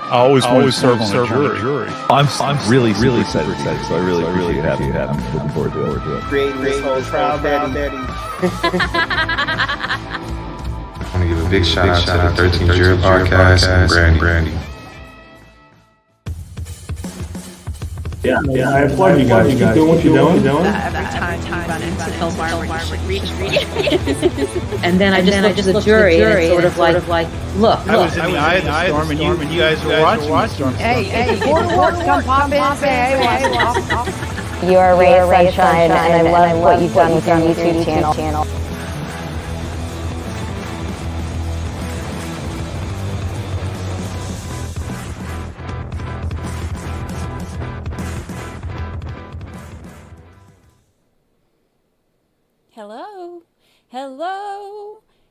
I always want to serve on a jury. I'm really excited, so I really appreciate having you. I'm looking forward to it. Creating this whole trial, Daddy. I want to give a big shout out to the 13 Jury Podcast and Brandi. Yeah, I applaud you guys. Keep doing what you're doing. Every time you run into Hill Farmer, you should reach. And then I just looked at the jury, and it's sort of like, look. I was in the eye of the storm, and you guys were watching. Hey, come pop in, say hey. You are a ray of sunshine, and I love what you've done with your YouTube channel.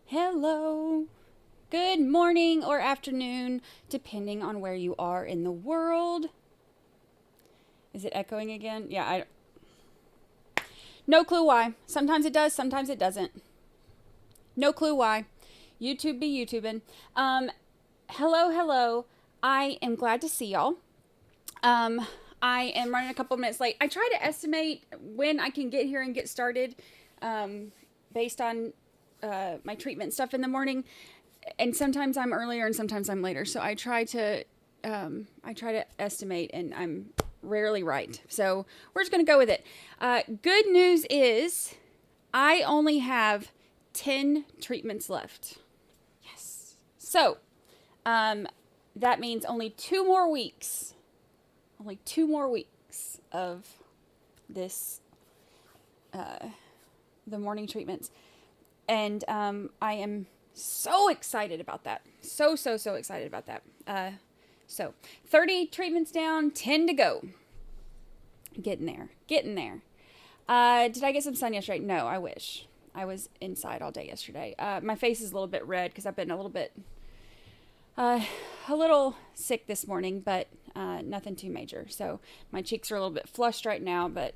Hello. Good morning or afternoon, depending on where you are in the world. Is it echoing again? Yeah, no clue why. Sometimes it does, sometimes it doesn't. No clue why. YouTube be YouTubing. Hello. I am glad to see y'all. I am running a couple minutes late. I try to estimate when I can get here and get started, based on my treatment stuff in the morning, and sometimes I'm earlier and sometimes I'm later. So I try to estimate, and I'm rarely right. So we're just gonna go with it. Good news is I only have 10 treatments left. Yes. So that means only 2 more weeks. Only 2 more weeks of this the morning treatments. And I am so excited about that. So excited about that. So 30 treatments down, 10 to go. Getting there. Did I get some sun yesterday? No, I wish. I was inside all day yesterday. My face is a little bit red because I've been a little sick this morning, but nothing too major. So my cheeks are a little bit flushed right now, but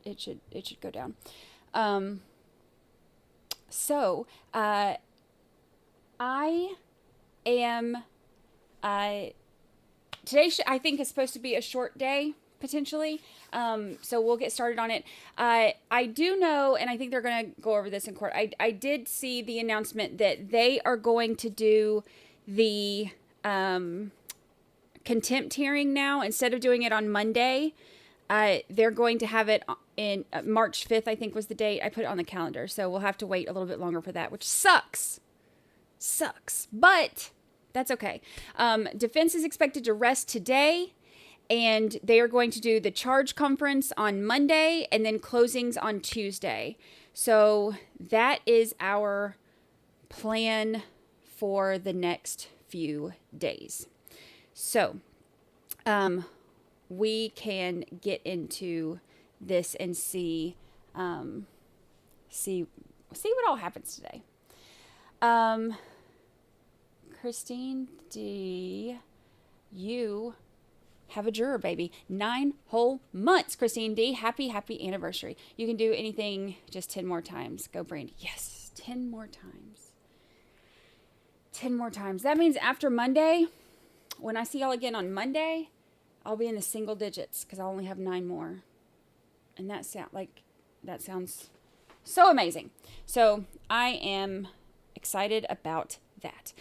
it should go down. So I am, today I think is supposed to be a short day, potentially. So we'll get started on it. I do know, and I think they're going to go over this in court. I did see the announcement that they are going to do the, contempt hearing now. Instead of doing it on Monday, they're going to have it in March 5th, I think was the date. I put it on the calendar. So we'll have to wait a little bit longer for that, which sucks. But that's okay. Defense is expected to rest today, and they are going to do the charge conference on Monday and then closings on Tuesday. So that is our plan for the next few days. So, we can get into this and see what all happens today. Christine D, you have a juror, baby. 9 whole months, Christine D. Happy anniversary. You can do anything just 10 more times. Go, Brandi. Yes, 10 more times. 10 more times. That means after Monday, when I see y'all again on Monday, I'll be in the single digits because I'll only have 9 more. And that sounds so amazing. So I am excited about that.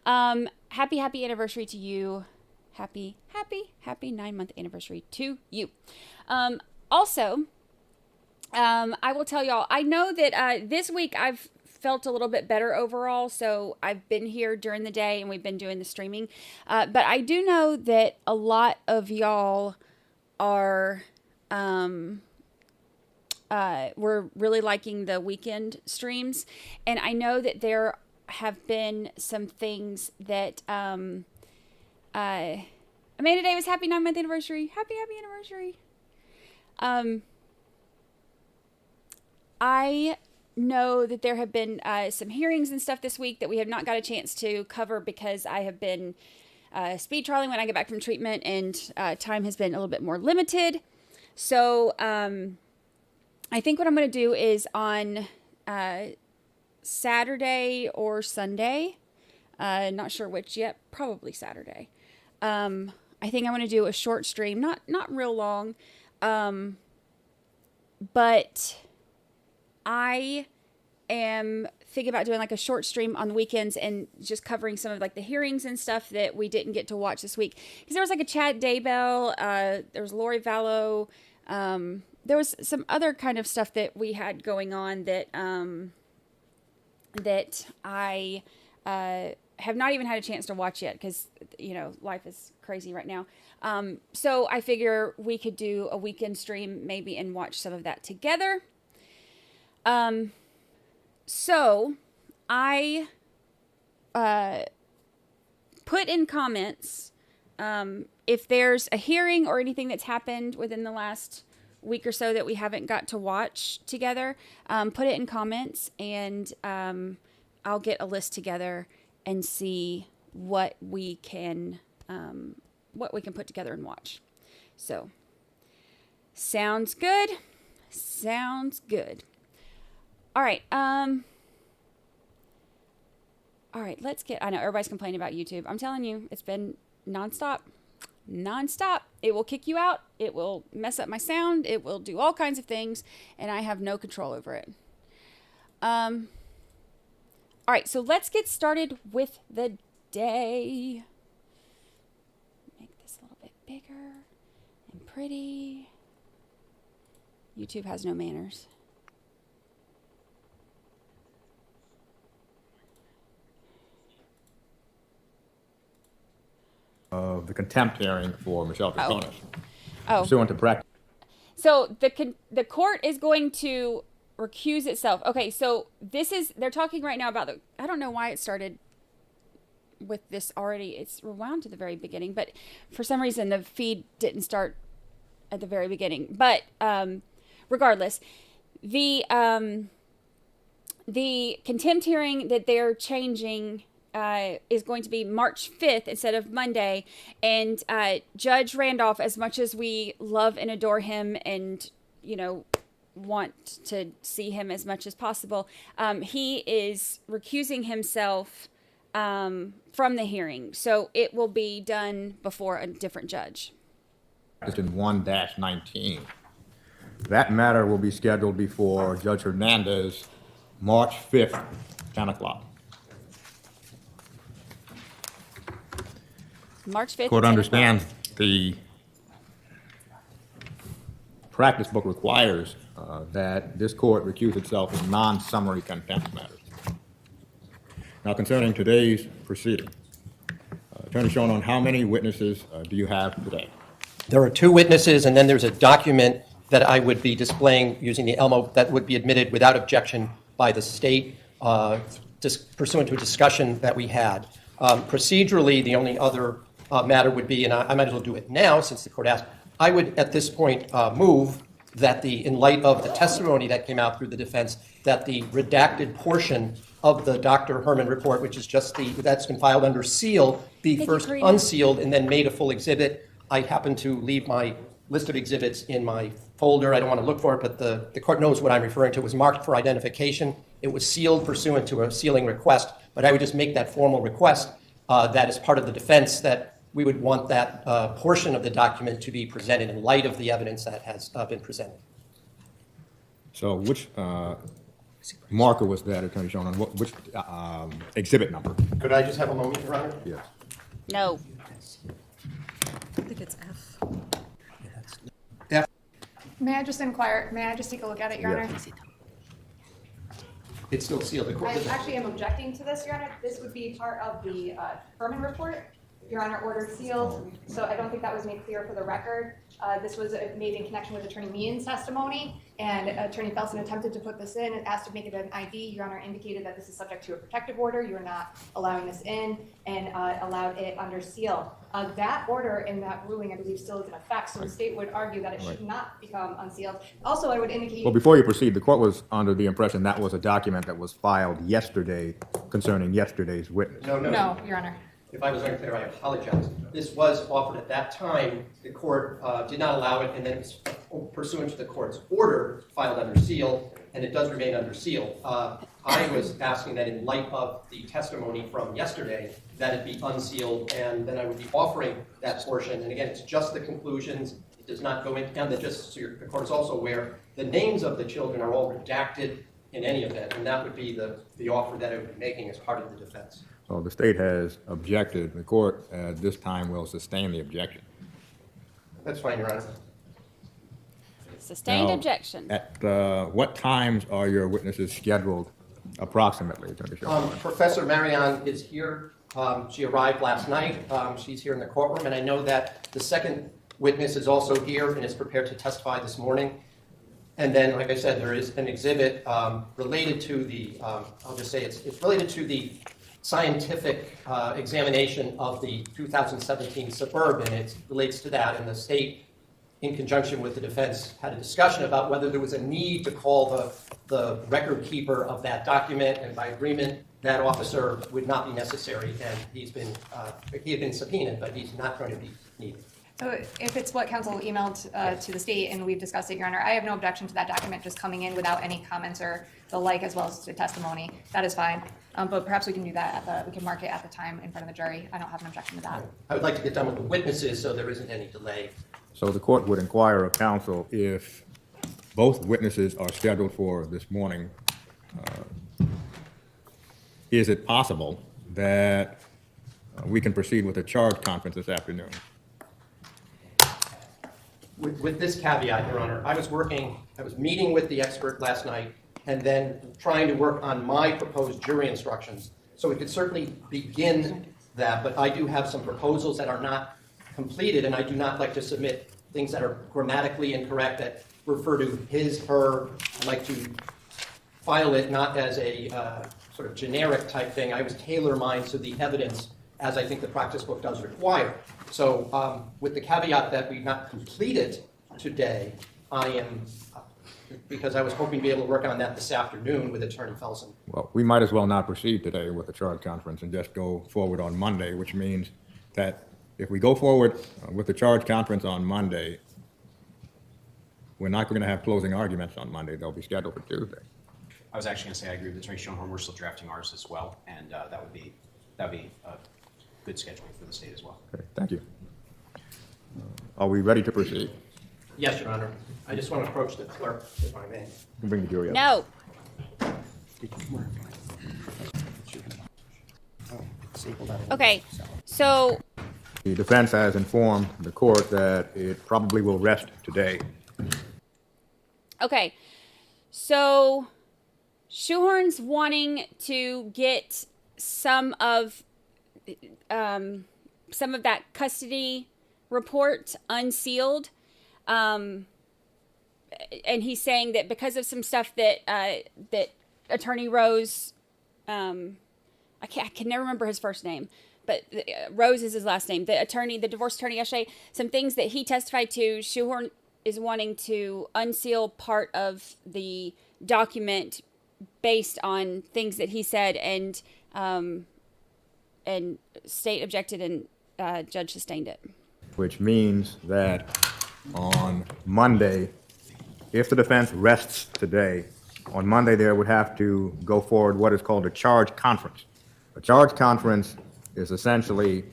Happy anniversary to you. Happy 9-month anniversary to you. Also, I will tell y'all, I know that this week I've felt a little bit better overall, so I've been here during the day and we've been doing the streaming. But I do know that a lot of y'all are were really liking the weekend streams, and I know that there have been some things that Amanda Davis, happy 9-month anniversary. Happy anniversary. I know that there have been some hearings and stuff this week that we have not got a chance to cover because I have been speed trialing when I get back from treatment, and time has been a little bit more limited. So I think what I'm going to do is on Saturday or Sunday, Not sure which yet. Probably Saturday. I think I want to do a short stream, not real long, but I am thinking about doing like a short stream on the weekends and just covering some of like the hearings and stuff that we didn't get to watch this week. Because there was like a Chad Daybell, there was Lori Vallow, there was some other kind of stuff that we had going on that that I have not even had a chance to watch yet because, life is crazy right now. So I figure we could do a weekend stream maybe and watch some of that together. So I put in comments if there's a hearing or anything that's happened within the last week or so that we haven't got to watch together. Put it in comments, and I'll get a list together and see what we can put together and watch. So sounds good. Sounds good. All right. All right, I know everybody's complaining about YouTube. I'm telling you, it's been nonstop. It will kick you out. It will mess up my sound. It will do all kinds of things, and I have no control over it. All right, so let's get started with the day. Make this a little bit bigger and pretty. YouTube has no manners. Of the contempt hearing for Michelle Troconis. Oh. Pursuant to practice. So the court is going to recuse itself. Okay, so they're talking right now about I don't know why it started with this already. It's rewound to the very beginning, but for some reason the feed didn't start at the very beginning. But regardless, the contempt hearing that they're changing is going to be March 5th instead of Monday. And Judge Randolph, as much as we love and adore him and, want to see him as much as possible, he is recusing himself from the hearing. So it will be done before a different judge. In 1-19. That matter will be scheduled before Judge Hernandez, March 5th, 10 o'clock. March 5th. Court understands the practice book requires that this court recuse itself in non-summary contempt matters. Now, concerning today's proceeding, Attorney Shonon, how many witnesses do you have today? There are 2 witnesses, and then there's a document that I would be displaying using the ELMO that would be admitted without objection by the state, pursuant to a discussion that we had. Procedurally, the only other matter would be, and I might as well do it now since the court asked, I would at this point move that in light of the testimony that came out through the defense, that the redacted portion of the Dr. Herman report, which is just that's been filed under seal, be first unsealed and then made a full exhibit. I happen to leave my list of exhibits in my folder. I don't want to look for it, but the court knows what I'm referring to. It was marked for identification. It was sealed pursuant to a sealing request, but I would just make that formal request that is part of the defense that we would want that portion of the document to be presented in light of the evidence that has been presented. So which marker was that, Attorney Shonon? Which exhibit number? Could I just have a moment, Your Honor? Yes. No. I think it's F. F. May I just inquire? May I just take a look at it, Your Honor? It's still sealed. The court I actually am objecting to this, Your Honor. This would be part of the Herman report. Your Honor, ordered sealed, so I don't think that was made clear for the record. This was made in connection with Attorney Meehan's testimony, and Attorney Felsen attempted to put this in and asked to make it an ID. Your Honor indicated that this is subject to a protective order. You are not allowing this in and allowed it under seal. That order and that ruling, I believe, still is in effect, so the state would argue that it should not become unsealed. Also, I would indicate... Well, before you proceed, the court was under the impression that was a document that was filed yesterday concerning yesterday's witness. No, Your Honor. If I was unclear, I apologize. This was offered at that time. The court did not allow it, and then it was pursuant to the court's order filed under seal, and it does remain under seal. I was asking that in light of the testimony from yesterday, that it be unsealed, and then I would be offering that portion. And again, it's just the conclusions. It does not go into, and just so the court is also aware, the names of the children are all redacted in any event, and that would be the offer that I would be making as part of the defense. So the state has objected. The court at this time will sustain the objection. That's fine, Your Honor. Sustained Now, objection. At what times are your witnesses scheduled approximately, Attorney Shaw? Professor Marion is here. She arrived last night. She's here in the courtroom, and I know that the second witness is also here and is prepared to testify this morning. And then, like I said, there is an exhibit related to the, I'll just say it's related to the scientific examination of the 2017 Suburban. It relates to that, and the state, in conjunction with the defense, had a discussion about whether there was a need to call the record keeper of that document, and by agreement, that officer would not be necessary, and he had been subpoenaed, but he's not going to be needed. If it's what counsel emailed to the state and we've discussed it, Your Honor, I have no objection to that document just coming in without any comments or the like, as well as to testimony. That is fine. But perhaps we can do that we can mark it at the time in front of the jury. I don't have an objection to that. I would like to get done with the witnesses so there isn't any delay. So the court would inquire of counsel if both witnesses are scheduled for this morning. Is it possible that we can proceed with a charge conference this afternoon? With this caveat, Your Honor, I was meeting with the expert last night and then trying to work on my proposed jury instructions. So we could certainly begin that, but I do have some proposals that are not completed, and I do not like to submit things that are grammatically incorrect that refer to his, her. I like to file it not as a sort of generic type thing. I always tailor mine to the evidence as I think the practice book does require. So with the caveat that we've not completed today, I am, because I was hoping to be able to work on that this afternoon with Attorney Felsen. Well, we might as well not proceed today with the charge conference and just go forward on Monday, which means that if we go forward with the charge conference on Monday, we're not going to have closing arguments on Monday. They'll be scheduled for Tuesday. I was actually going to say I agree with Attorney Schoenhorn. We're still drafting ours as well, and that would be good scheduling for the state as well. Okay, thank you. Are we ready to proceed? Yes, Your Honor. I just want to approach the clerk, if I may. You can bring the jury up. No. Okay, so The defense has informed the court that it probably will rest today. okay, so Shoehorn's wanting to get some of that custody report unsealed, and he's saying that because of some stuff that that Attorney Rose, I can never remember his first name, but Rose is his last name. The divorce attorney yesterday, some things that he testified to, Shoehorn is wanting to unseal part of the document based on things that he said, and state objected and judge sustained it. Which means that on Monday, if the defense rests today, on Monday there would have to go forward what is called a charge conference. A charge conference is essentially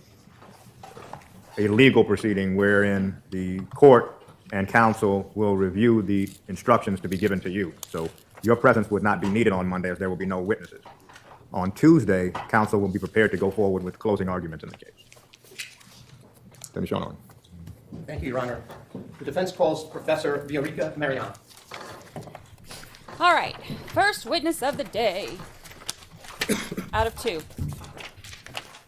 a legal proceeding wherein the court and counsel will review the instructions to be given to you. So your presence would not be needed on Monday as there will be no witnesses. On Tuesday, counsel will be prepared to go forward with closing arguments in the case. Attorney Schoenhorn. Thank you, Your Honor. The defense calls Professor Viorica Marion. All right, first witness of the day out of two.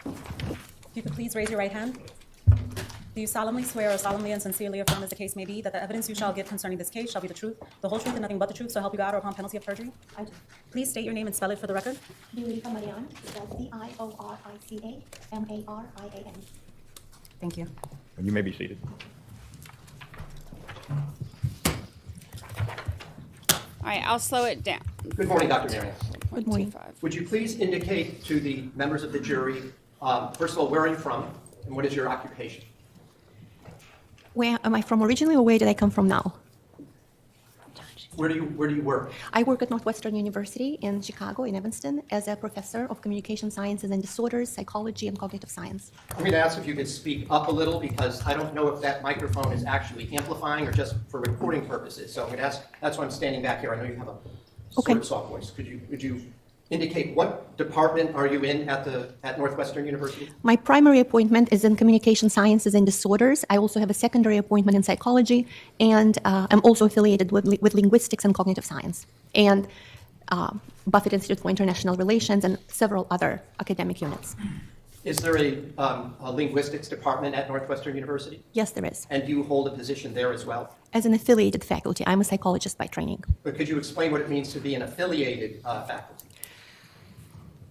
If you could please raise your right hand. Do you solemnly swear or solemnly and sincerely affirm, as the case may be, that the evidence you shall give concerning this case shall be the truth, the whole truth, and nothing but the truth, so help you God, or upon penalty of perjury? I do. Please state your name and spell it for the record. Viorica Marian, spelled Viorica Marian. Thank you. And you may be seated. All right, I'll slow it down. Good morning, Dr. Marion. Good morning. Would you please indicate to the members of the jury, first of all, where are you from, and what is your occupation? Where am I from originally, or where did I come from now? Where do you work? I work at Northwestern University in Chicago, in Evanston, as a professor of communication sciences and disorders, psychology, and cognitive science. I'm going to ask if you could speak up a little because I don't know if that microphone is actually amplifying or just for recording purposes. So I'm going to ask, that's why I'm standing back here. I know you have a sort of soft voice. Could you indicate what department are you in at Northwestern University? My primary appointment is in communication sciences and disorders. I also have a secondary appointment in psychology, and I'm also affiliated with linguistics and cognitive science, and Buffett Institute for International Relations, and several other academic units. Is there a linguistics department at Northwestern University? Yes, there is. And do you hold a position there as well? As an affiliated faculty. I'm a psychologist by training. But could you explain what it means to be an affiliated faculty?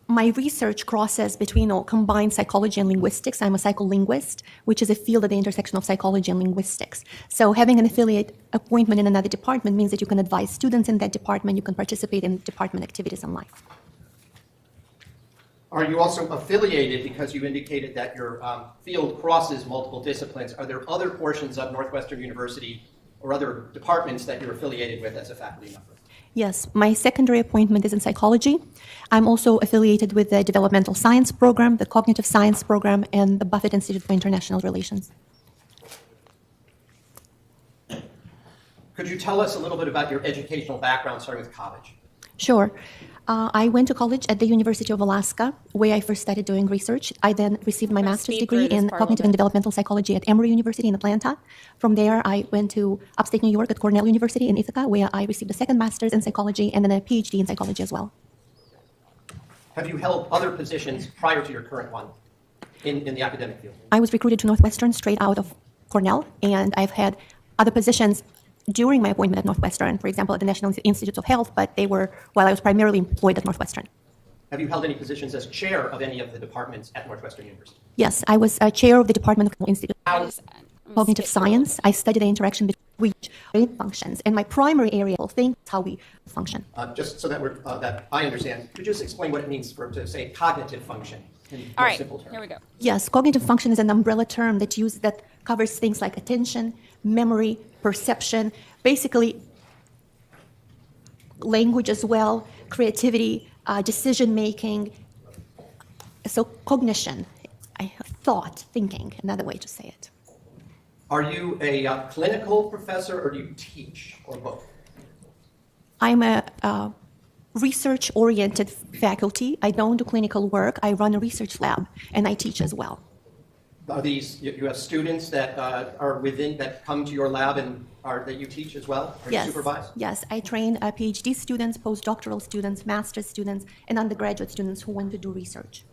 My research crosses between or combines psychology and linguistics. I'm a psycholinguist, which is a field at the intersection of psychology and linguistics. So having an affiliate appointment in another department means that you can advise students in that department, you can participate in department activities and life. Are you also affiliated because you indicated that your field crosses multiple disciplines? Are there other portions of Northwestern University or other departments that you're affiliated with as a faculty member? Yes, my secondary appointment is in psychology. I'm also affiliated with the developmental science program, the cognitive science program, and the Buffett Institute for International Relations. Could you tell us a little bit about your educational background, starting with college? Sure. I went to college at the University of Alaska, where I first started doing research. I then received my master's degree in cognitive and developmental psychology at Emory University in Atlanta. From there, I went to upstate New York at Cornell University in Ithaca, where I received a second master's in psychology and then a PhD in psychology as well. Have you held other positions prior to your current one in the academic field? I was recruited to Northwestern straight out of Cornell, and I've had other positions during my appointment at Northwestern, for example, at the National Institutes of Health, but they were while I was primarily employed at Northwestern. Have you held any positions as chair of any of the departments at Northwestern University? Yes, I was chair of the Department of Institute of Cognitive Science. I studied the interaction between brain functions, and my primary area of thinking is how we function. Just so that that I understand, could you just explain what it means to say cognitive function in All right, simple terms? here we go. Yes, cognitive function is an umbrella term that covers things like attention, memory, perception, basically language as well, creativity, decision-making. So cognition, thought, thinking, another way to say it. Are you a clinical professor or do you teach, or both? I'm a research-oriented faculty. I don't do clinical work. I run a research lab, and I teach as well. Are these, you have students that that come to your lab and that you teach as well, or Yes. you supervise? Yes, I train PhD students, postdoctoral students, master's students, and undergraduate students who want to do research.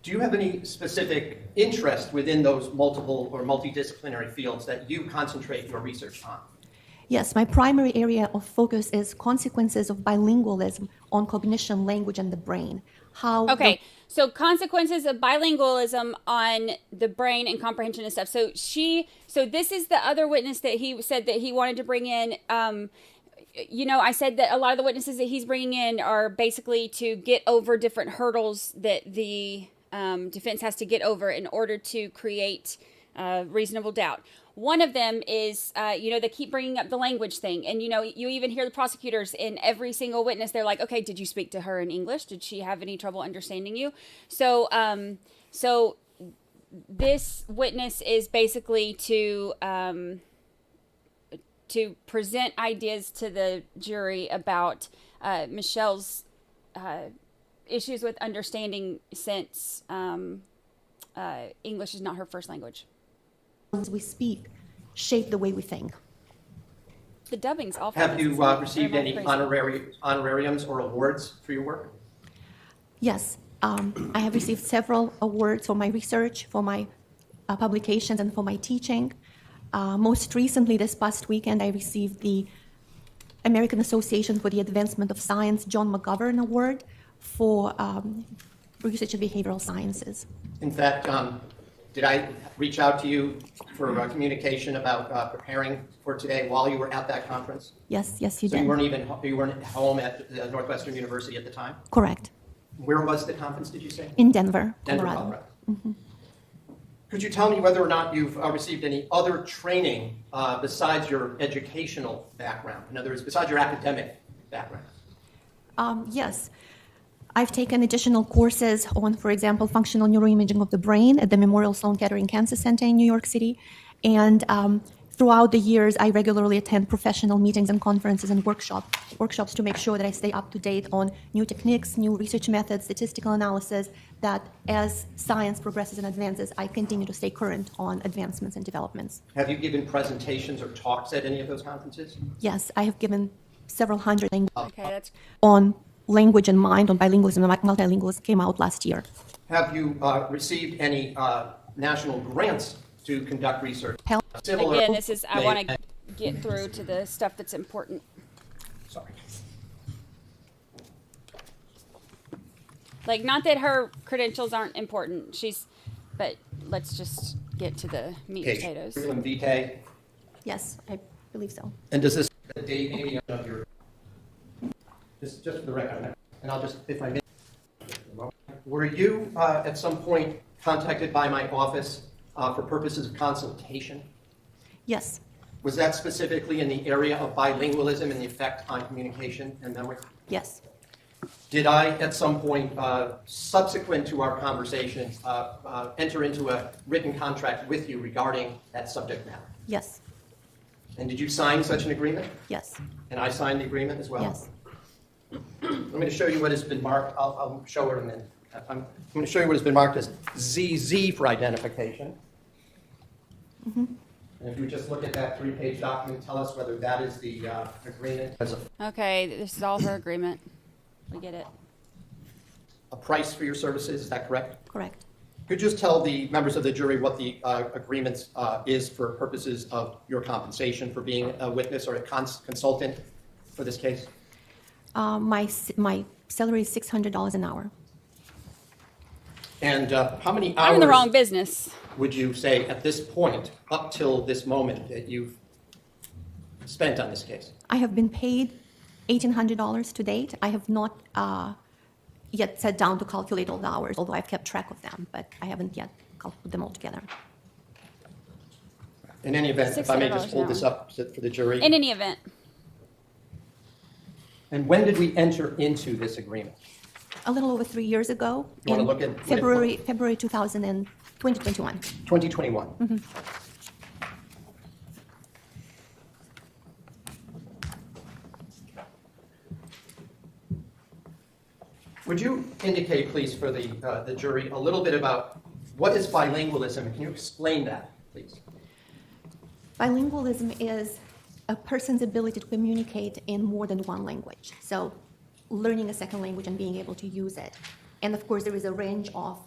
Do you have any specific interest within those multiple or multidisciplinary fields that you concentrate your research on? Yes, my primary area of focus is consequences of bilingualism on cognition, language, and the brain. So consequences of bilingualism on the brain and comprehension and stuff. So this is the other witness that he said that he wanted to bring in. I said that a lot of the witnesses that he's bringing in are basically to get over different hurdles that the defense has to get over in order to create reasonable doubt. One of them is, they keep bringing up the language thing. And, you even hear the prosecutors in every single witness. They're like, okay, did you speak to her in English? Did she have any trouble understanding you? So this witness is basically to present ideas to the jury about Michelle's issues with understanding since English is not her first language. We speak shape the way we think. The dubbing's awful. Have you received any honorariums or awards for your work? Yes, I have received several awards for my research, for my publications, and for my teaching. Most recently, this past weekend, I received the American Association for the Advancement of Science John McGovern Award for research in behavioral sciences. In fact, did I reach out to you for communication about preparing for today while you were at that conference? Yes, you So did. you weren't home at Northwestern University at the time? Correct. Where was the conference, did you say? In Denver, Denver, Colorado. Colorado. Mm-hmm. Could you tell me whether or not you've received any other training besides your educational background? In other words, besides your academic background? Yes. I've taken additional courses on, for example, functional neuroimaging of the brain at the Memorial Sloan Kettering Cancer Center in New York City. And throughout the years, I regularly attend professional meetings and conferences and workshops to make sure that I stay up to date on new techniques, new research methods, statistical analysis, that as science progresses and advances, I continue to stay current on advancements and developments. Have you given presentations or talks at any of those conferences? Yes, I have given several hundred that's on language and mind, on bilingualism and multilingualism, came out last year. Have you received any national grants to conduct research? Again, this is, I want to get through to the stuff that's important. Sorry. Like, not that her credentials aren't important. But let's just get to the meat and potatoes. Curriculum vitae. Yes, I believe so. And does this date any of your, just for the record, and I'll just, if I may, were you at some point contacted by my office for purposes of consultation? Yes. Was that specifically in the area of bilingualism and the effect on communication and memory? Yes. Did I, at some point, subsequent to our conversation, enter into a written contract with you regarding that subject matter? Yes. And did you sign such an agreement? Yes. And I signed the agreement as well? Yes. I'm going to show you what has been marked. I'll show her in a minute. I'm going to show you what has been marked as ZZ for identification. Mm-hmm. And if you just look at that 3-page document, tell us whether that is the agreement. As Okay, this is all her agreement. We get it. a price for your services, is that correct? Correct. Could you just tell the members of the jury what the agreement is for purposes of your compensation for being a witness or a consultant for this case? My salary is $600 an hour. And how many hours I'm in the wrong business. would you say at this point, up till this moment, that you've spent on this case? I have been paid $1,800 to date. I have not yet sat down to calculate all the hours, although I've kept track of them, but I haven't yet put them all together. In any event, if I may just $600 hold an this hour. up for the jury. In any event. And when did we enter into this agreement? A little over 3 years ago, You wanna in look at- February 2021. 2021. Mm-hmm. Would you indicate, please, for the jury, a little bit about what is bilingualism? Can you explain that, please? Bilingualism is a person's ability to communicate in more than one language. So learning a second language and being able to use it. And of course, there is a range of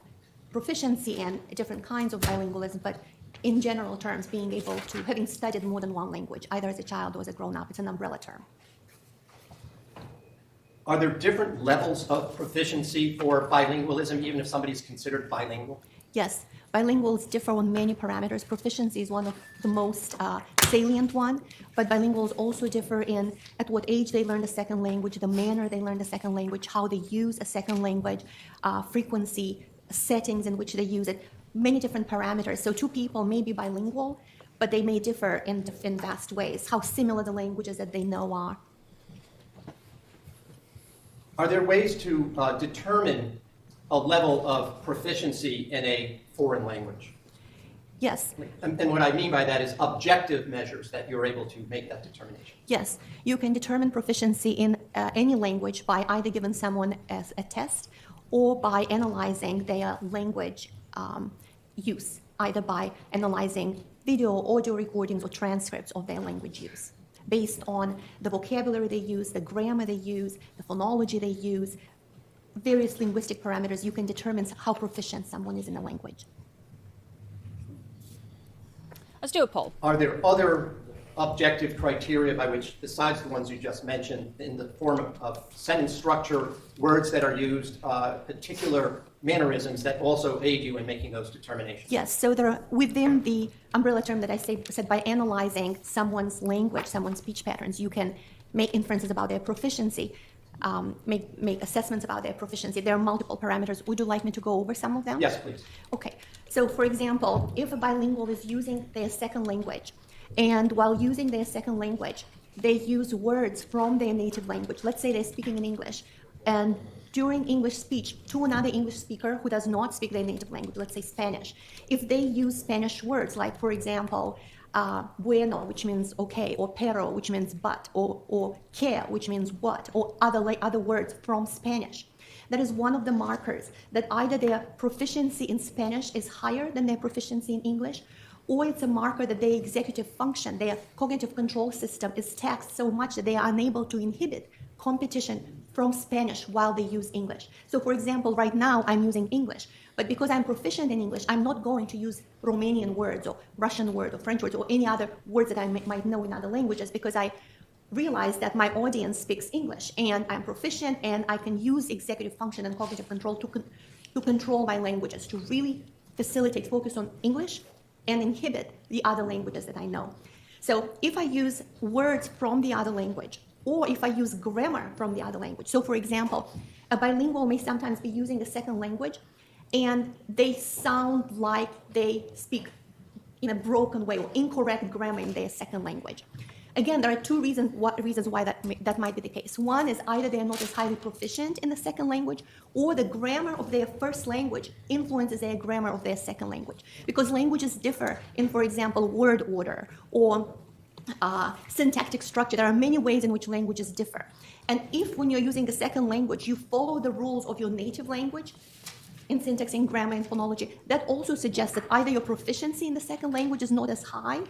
proficiency and different kinds of bilingualism, but in general terms, being able to, having studied more than one language, either as a child or as a grown-up, it's an umbrella term. Are there different levels of proficiency for bilingualism, even if somebody's considered bilingual? Yes, bilinguals differ on many parameters. Proficiency is one of the most salient one, but bilinguals also differ in at what age they learn the second language, the manner they learn the second language, how they use a second language, frequency, settings in which they use it, many different parameters. So two people may be bilingual, but they may differ in vast ways, how similar the languages that they know are. Are there ways to determine a level of proficiency in a foreign language? Yes. And what I mean by that is objective measures that you're able to make that determination. Yes, you can determine proficiency in any language by either giving someone as a test or by analyzing their language use, either by analyzing video, audio recordings, or transcripts of their language use, based on the vocabulary they use, the grammar they use, the phonology they use, various linguistic parameters. You can determine how proficient someone is in a language. Let's do a poll. Are there other objective criteria by which, besides the ones you just mentioned, in the form of sentence structure, words that are used, particular mannerisms that also aid you in making those determinations? Yes, so there are, within the umbrella term that I said, by analyzing someone's language, someone's speech patterns, you can make inferences about their proficiency, make assessments about their proficiency. There are multiple parameters. Would you like me to go over some of them? Yes, please. Okay, So, for example, if a bilingual is using their second language, and while using their second language, they use words from their native language. Let's say they're speaking in English, and during English speech to another English speaker who does not speak their native language, let's say Spanish, if they use Spanish words, like, for example, bueno, which means okay, or pero, which means but, or que, which means what, or other words from Spanish, that is one of the markers that either their proficiency in Spanish is higher than their proficiency in English, or it's a marker that their executive function, their cognitive control system is taxed so much that they are unable to inhibit competition from Spanish while they use English. So, for example, right now I'm using English, but because I'm proficient in English, I'm not going to use Romanian words or Russian words or French words or any other words that I might know in other languages, because I realize that my audience speaks English and I'm proficient and I can use executive function and cognitive control to control my languages, to really facilitate focus on English and inhibit the other languages that I know. So if I use words from the other language, or if I use grammar from the other language. So for example, a bilingual may sometimes be using a second language and they sound like they speak in a broken way or incorrect grammar in their second language. Again, there are two reasons why that might be the case. One is either they're not as highly proficient in the second language, or the grammar of their first language influences their grammar of their second language. Because languages differ in, for example, word order or syntactic structure. There are many ways in which languages differ. And if, when you're using a second language, you follow the rules of your native language, in syntax, in grammar, and phonology, that also suggests that either your proficiency in the second language is not as high,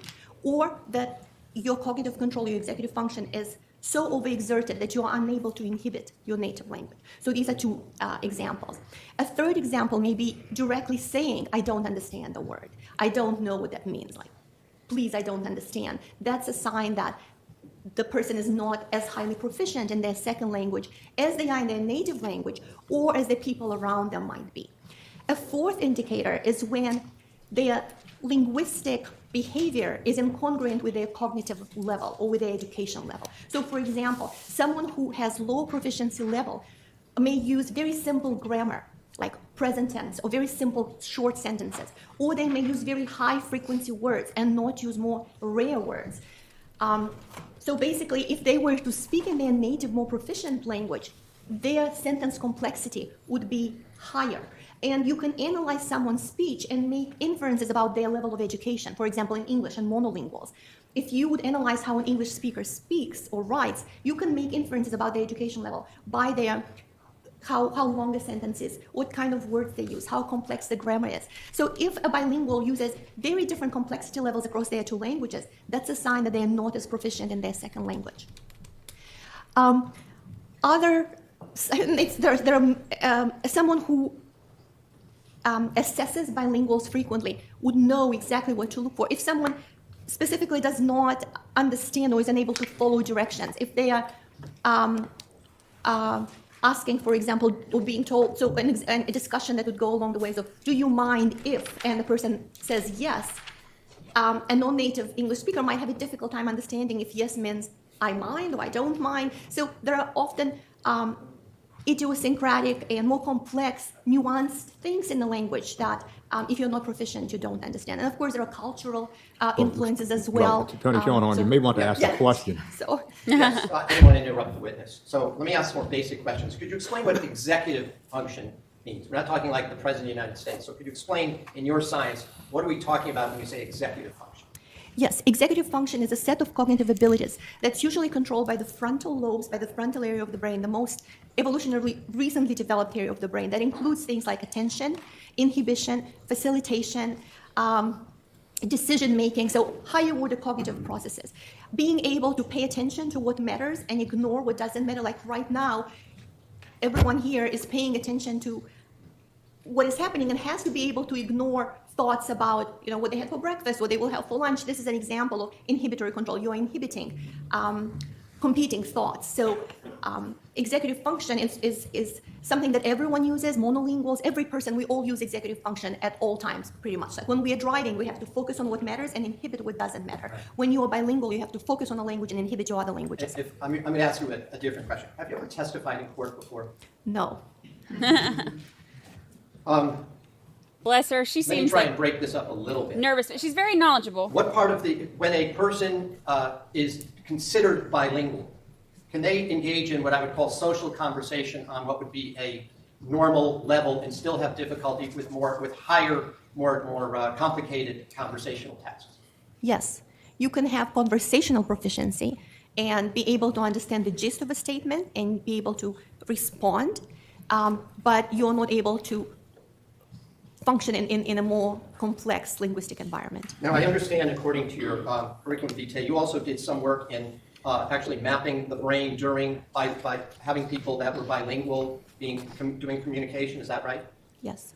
or that your cognitive control, your executive function is so overexerted that you are unable to inhibit your native language. So these are two examples. A third example may be directly saying, I don't understand the word. I don't know what that means. Like, please, I don't understand. That's a sign that the person is not as highly proficient in their second language as they are in their native language, or as the people around them might be. A fourth indicator is when their linguistic behavior is incongruent with their cognitive level or with their education level. So for example, someone who has low proficiency level may use very simple grammar, like present tense, or very simple short sentences, or they may use very high frequency words and not use more rare words. So basically, if they were to speak in their native, more proficient language, their sentence complexity would be higher. And you can analyze someone's speech and make inferences about their level of education, for example, in English and monolinguals. If you would analyze how an English speaker speaks or writes, you can make inferences about their education level by their how long the sentence is, what kind of words they use, how complex the grammar is. So if a bilingual uses very different complexity levels across their two languages, that's a sign that they are not as proficient in their second language. Someone who assesses bilinguals frequently would know exactly what to look for. If someone specifically does not understand or is unable to follow directions, if they are asking, for example, or being told, so a discussion that would go along the ways of, do you mind if, and the person says yes, a non-native English speaker might have a difficult time understanding if yes means I mind or I don't mind. So there are often idiosyncratic and more complex, nuanced things in the language that if you're not proficient, you don't understand. And of course, there are cultural influences as well. Attorney Sean, you may want to ask a question. So, yes, I didn't want to interrupt the witness. So let me ask some more basic questions. Could you explain what executive function means? We're not talking like the President of the United States. So could you explain in your science, what are we talking about when we say executive function? Yes, executive function is a set of cognitive abilities that's usually controlled by the frontal lobes, by the frontal area of the brain, the most evolutionarily recently developed area of the brain. That includes things like attention, inhibition, facilitation, decision-making, so higher order cognitive processes. Being able to pay attention to what matters and ignore what doesn't matter. Like right now, everyone here is paying attention to what is happening and has to be able to ignore thoughts about, what they had for breakfast, what they will have for lunch. This is an example of inhibitory control. You're inhibiting competing thoughts. So executive function is something that everyone uses, monolinguals, every person, we all use executive function at all times, pretty much. Like when we are driving, we have to focus on what matters and inhibit what doesn't matter. Right. When you are bilingual, you have to focus on a language and inhibit your other languages. I'm going to ask you a different question. Have you ever testified in court before? No. Bless her. She Let me seems try like and break this up a little bit. nervous, but she's very knowledgeable. What part of when a person is considered bilingual, can they engage in what I would call social conversation on what would be a normal level and still have difficulty with higher, more complicated conversational tasks? Yes, you can have conversational proficiency and be able to understand the gist of a statement and be able to respond, but you're not able to function in a more complex linguistic environment. Now, I understand, according to your curriculum vitae, you also did some work in actually mapping the brain by having people that were bilingual doing communication. Is that right? Yes.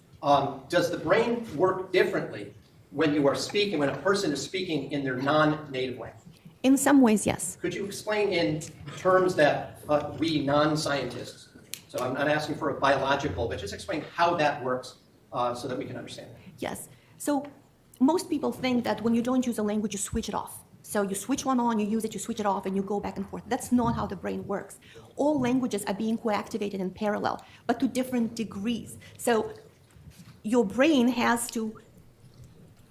Does the brain work differently when when a person is speaking in their non-native language? In some ways, yes. Could you explain in terms that we non-scientists, so I'm not asking for a biological, but just explain how that works so that we can understand it. Yes. So most people think that when you don't use a language, you switch it off. So you switch one on, you use it, you switch it off, and you go back and forth. That's not how the brain works. All languages are being co-activated in parallel, but to different degrees. So your brain has to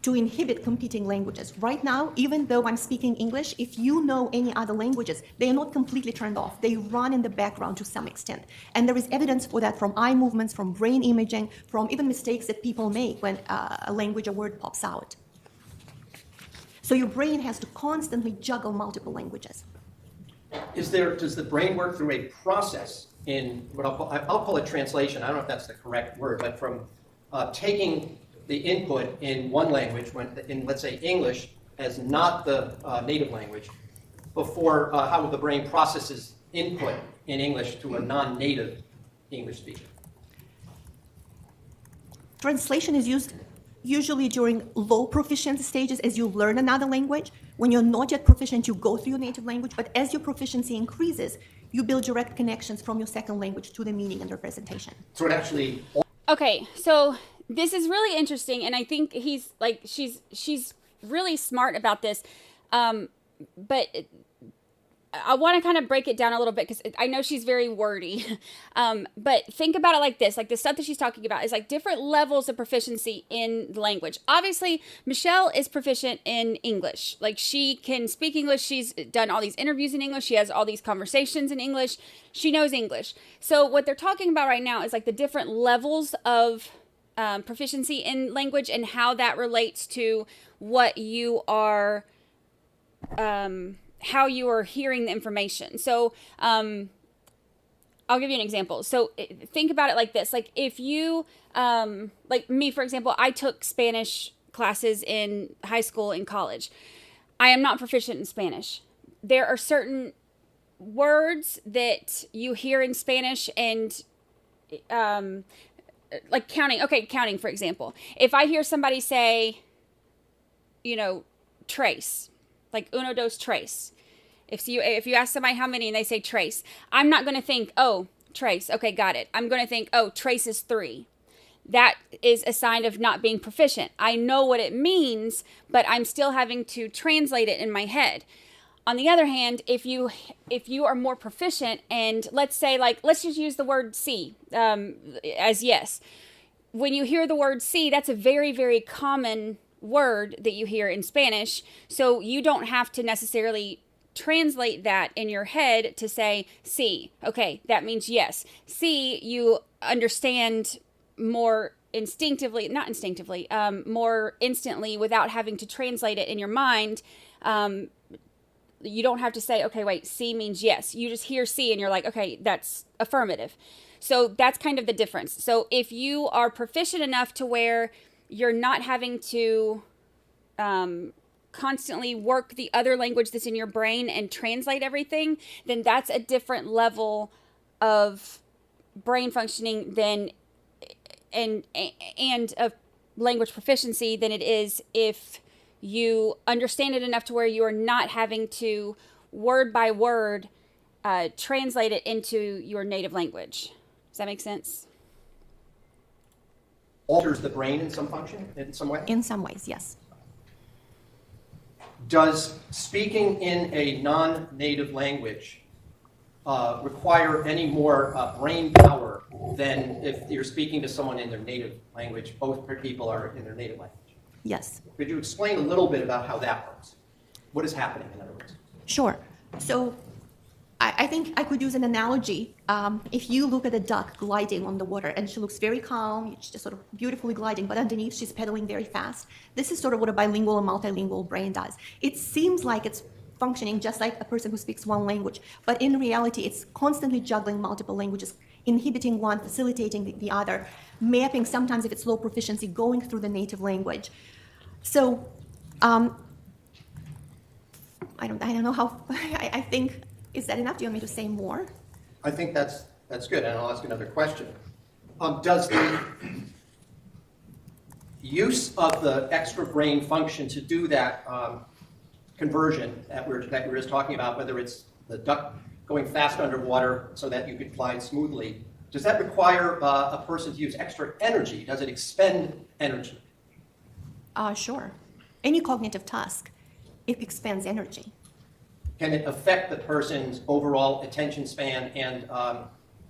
inhibit competing languages. Right now, even though I'm speaking English, if you know any other languages, they are not completely turned off. They run in the background to some extent. And there is evidence for that from eye movements, from brain imaging, from even mistakes that people make when a language or word pops out. So your brain has to constantly juggle multiple languages. Does the brain work through a process in what I'll call it translation? I don't know if that's the correct word, but from taking the input in one language, in let's say English, as not the native language, before how the brain processes input in English to a non-native English speaker? Translation is used usually during low proficiency stages as you learn another language. When you're not yet proficient, you go through your native language, but as your proficiency increases, you build direct connections from your second language to the meaning and representation. So it actually... Okay, so this is really interesting, and I think she's really smart about this, but I want to kind of break it down a little bit because I know she's very wordy, but think about it like this, like the stuff that she's talking about is like different levels of proficiency in the language. Obviously, Michelle is proficient in English. Like she can speak English. She's done all these interviews in English. She has all these conversations in English. She knows English. So what they're talking about right now is like the different levels of proficiency in language and how that relates to what you are, how you are hearing the information. So I'll give you an example. So think about it like this. Like if you, like me, for example, I took Spanish classes in high school and college. I am not proficient in Spanish. There are certain words that you hear in Spanish and like counting. Okay, counting, for example. If I hear somebody say, trace, like uno, dos, tres. If you ask somebody how many and they say trace, I'm not going to think, oh, trace. Okay, got it. I'm going to think, oh, trace is 3. That is a sign of not being proficient. I know what it means, but I'm still having to translate it in my head. On the other hand, if you are more proficient, and let's say, let's just use the word see as yes. When you hear the word see, that's a very, very common word that you hear in Spanish. So you don't have to necessarily translate that in your head to say see. Okay, that means yes. See, you understand more instinctively, not instinctively, more instantly without having to translate it in your mind. You don't have to say, okay, wait, see means yes. You just hear see and you're like, okay, that's affirmative. So that's kind of the difference. So if you are proficient enough to where you're not having to constantly work the other language that's in your brain and translate everything, then that's a different level of brain functioning and of language proficiency than it is if you understand it enough to where you are not having to word by word translate it into your native language. Does that make sense? Alters the brain in some function, in some way? In some ways, yes. Does speaking in a non-native language require any more brain power than if you're speaking to someone in their native language. Both people are in their native language. Yes. Could you explain a little bit about how that works? What is happening, in other words? Sure. So I think I could use an analogy. If you look at a duck gliding on the water and she looks very calm, she's just sort of beautifully gliding, but underneath she's pedaling very fast. This is sort of what a bilingual or multilingual brain does. It seems like it's functioning just like a person who speaks one language, but in reality it's constantly juggling multiple languages, inhibiting one, facilitating the other, mapping sometimes if it's low proficiency, going through the native language. So I don't know how, I think, is that enough? Do you want me to say more? I think that's good, and I'll ask another question. Does the use of the extra brain function to do that conversion that we were just talking about, whether it's the duck going fast underwater so that you could glide smoothly, does that require a person to use extra energy? Does it expend energy? Sure. Any cognitive task, it expends energy. Can it affect the person's overall attention span and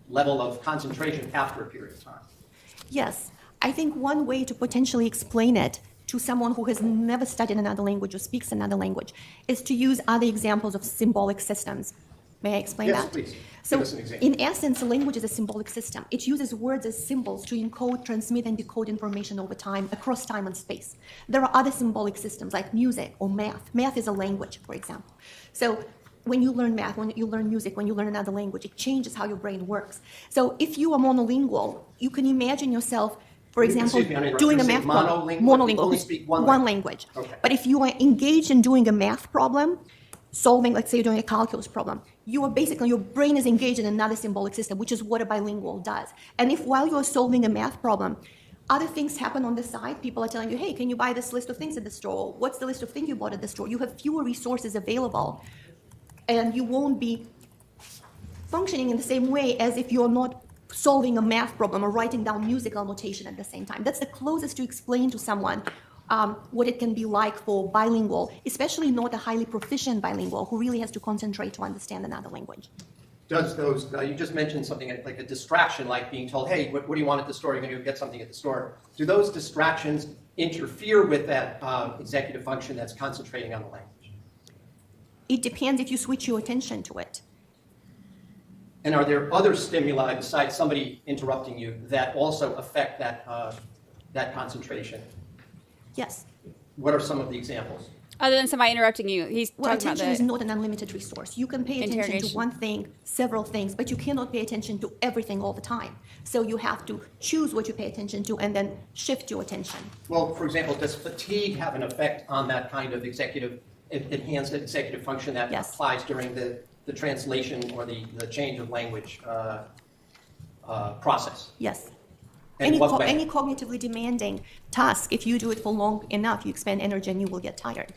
level of concentration after a period of time? Yes. I think one way to potentially explain it to someone who has never studied another language or speaks another language is to use other examples of symbolic systems. May I explain that? Yes, please. So, give us an example. in essence, a language is a symbolic system. It uses words as symbols to encode, transmit, and decode information over time, across time and space. There are other symbolic systems like music or math. Math is a language, for example. So, when you learn math, when you learn music, when you learn another language, it changes how your brain works. So, if you are monolingual, you can imagine yourself, for example, doing a math problem. Monolingual. Only speak one language. Okay. But if you are engaged in doing a math problem, solving, let's say you're doing a calculus problem, you are basically, your brain is engaged in another symbolic system, which is what a bilingual does. And if while you're solving a math problem, other things happen on the side, people are telling you, hey, can you buy this list of things at the store? What's the list of things you bought at the store? You have fewer resources available, and you won't be functioning in the same way as if you're not solving a math problem or writing down musical notation at the same time. That's the closest to explain to someone what it can be like for bilingual, especially not a highly proficient bilingual who really has to concentrate to understand another language. Does those, you just mentioned something like a distraction, like being told, hey, what do you want at the store? You're going to get something at the store. Do those distractions interfere with that executive function that's concentrating on the language? It depends if you switch your attention to it. And are there other stimuli besides somebody interrupting you that also affect that, that concentration? Yes. What are some of the examples? Other than somebody interrupting you, he's talking about attention is not an unlimited resource. You can pay attention to one thing, several things, but you cannot pay attention to everything all the time. So you have to choose what you pay attention to and then shift your attention. Well, for example, does fatigue have an effect on that kind of enhanced executive function that applies during the translation or the change of language process? Yes. Any cognitively demanding task, if you do it for long enough, you expend energy and you will get tired.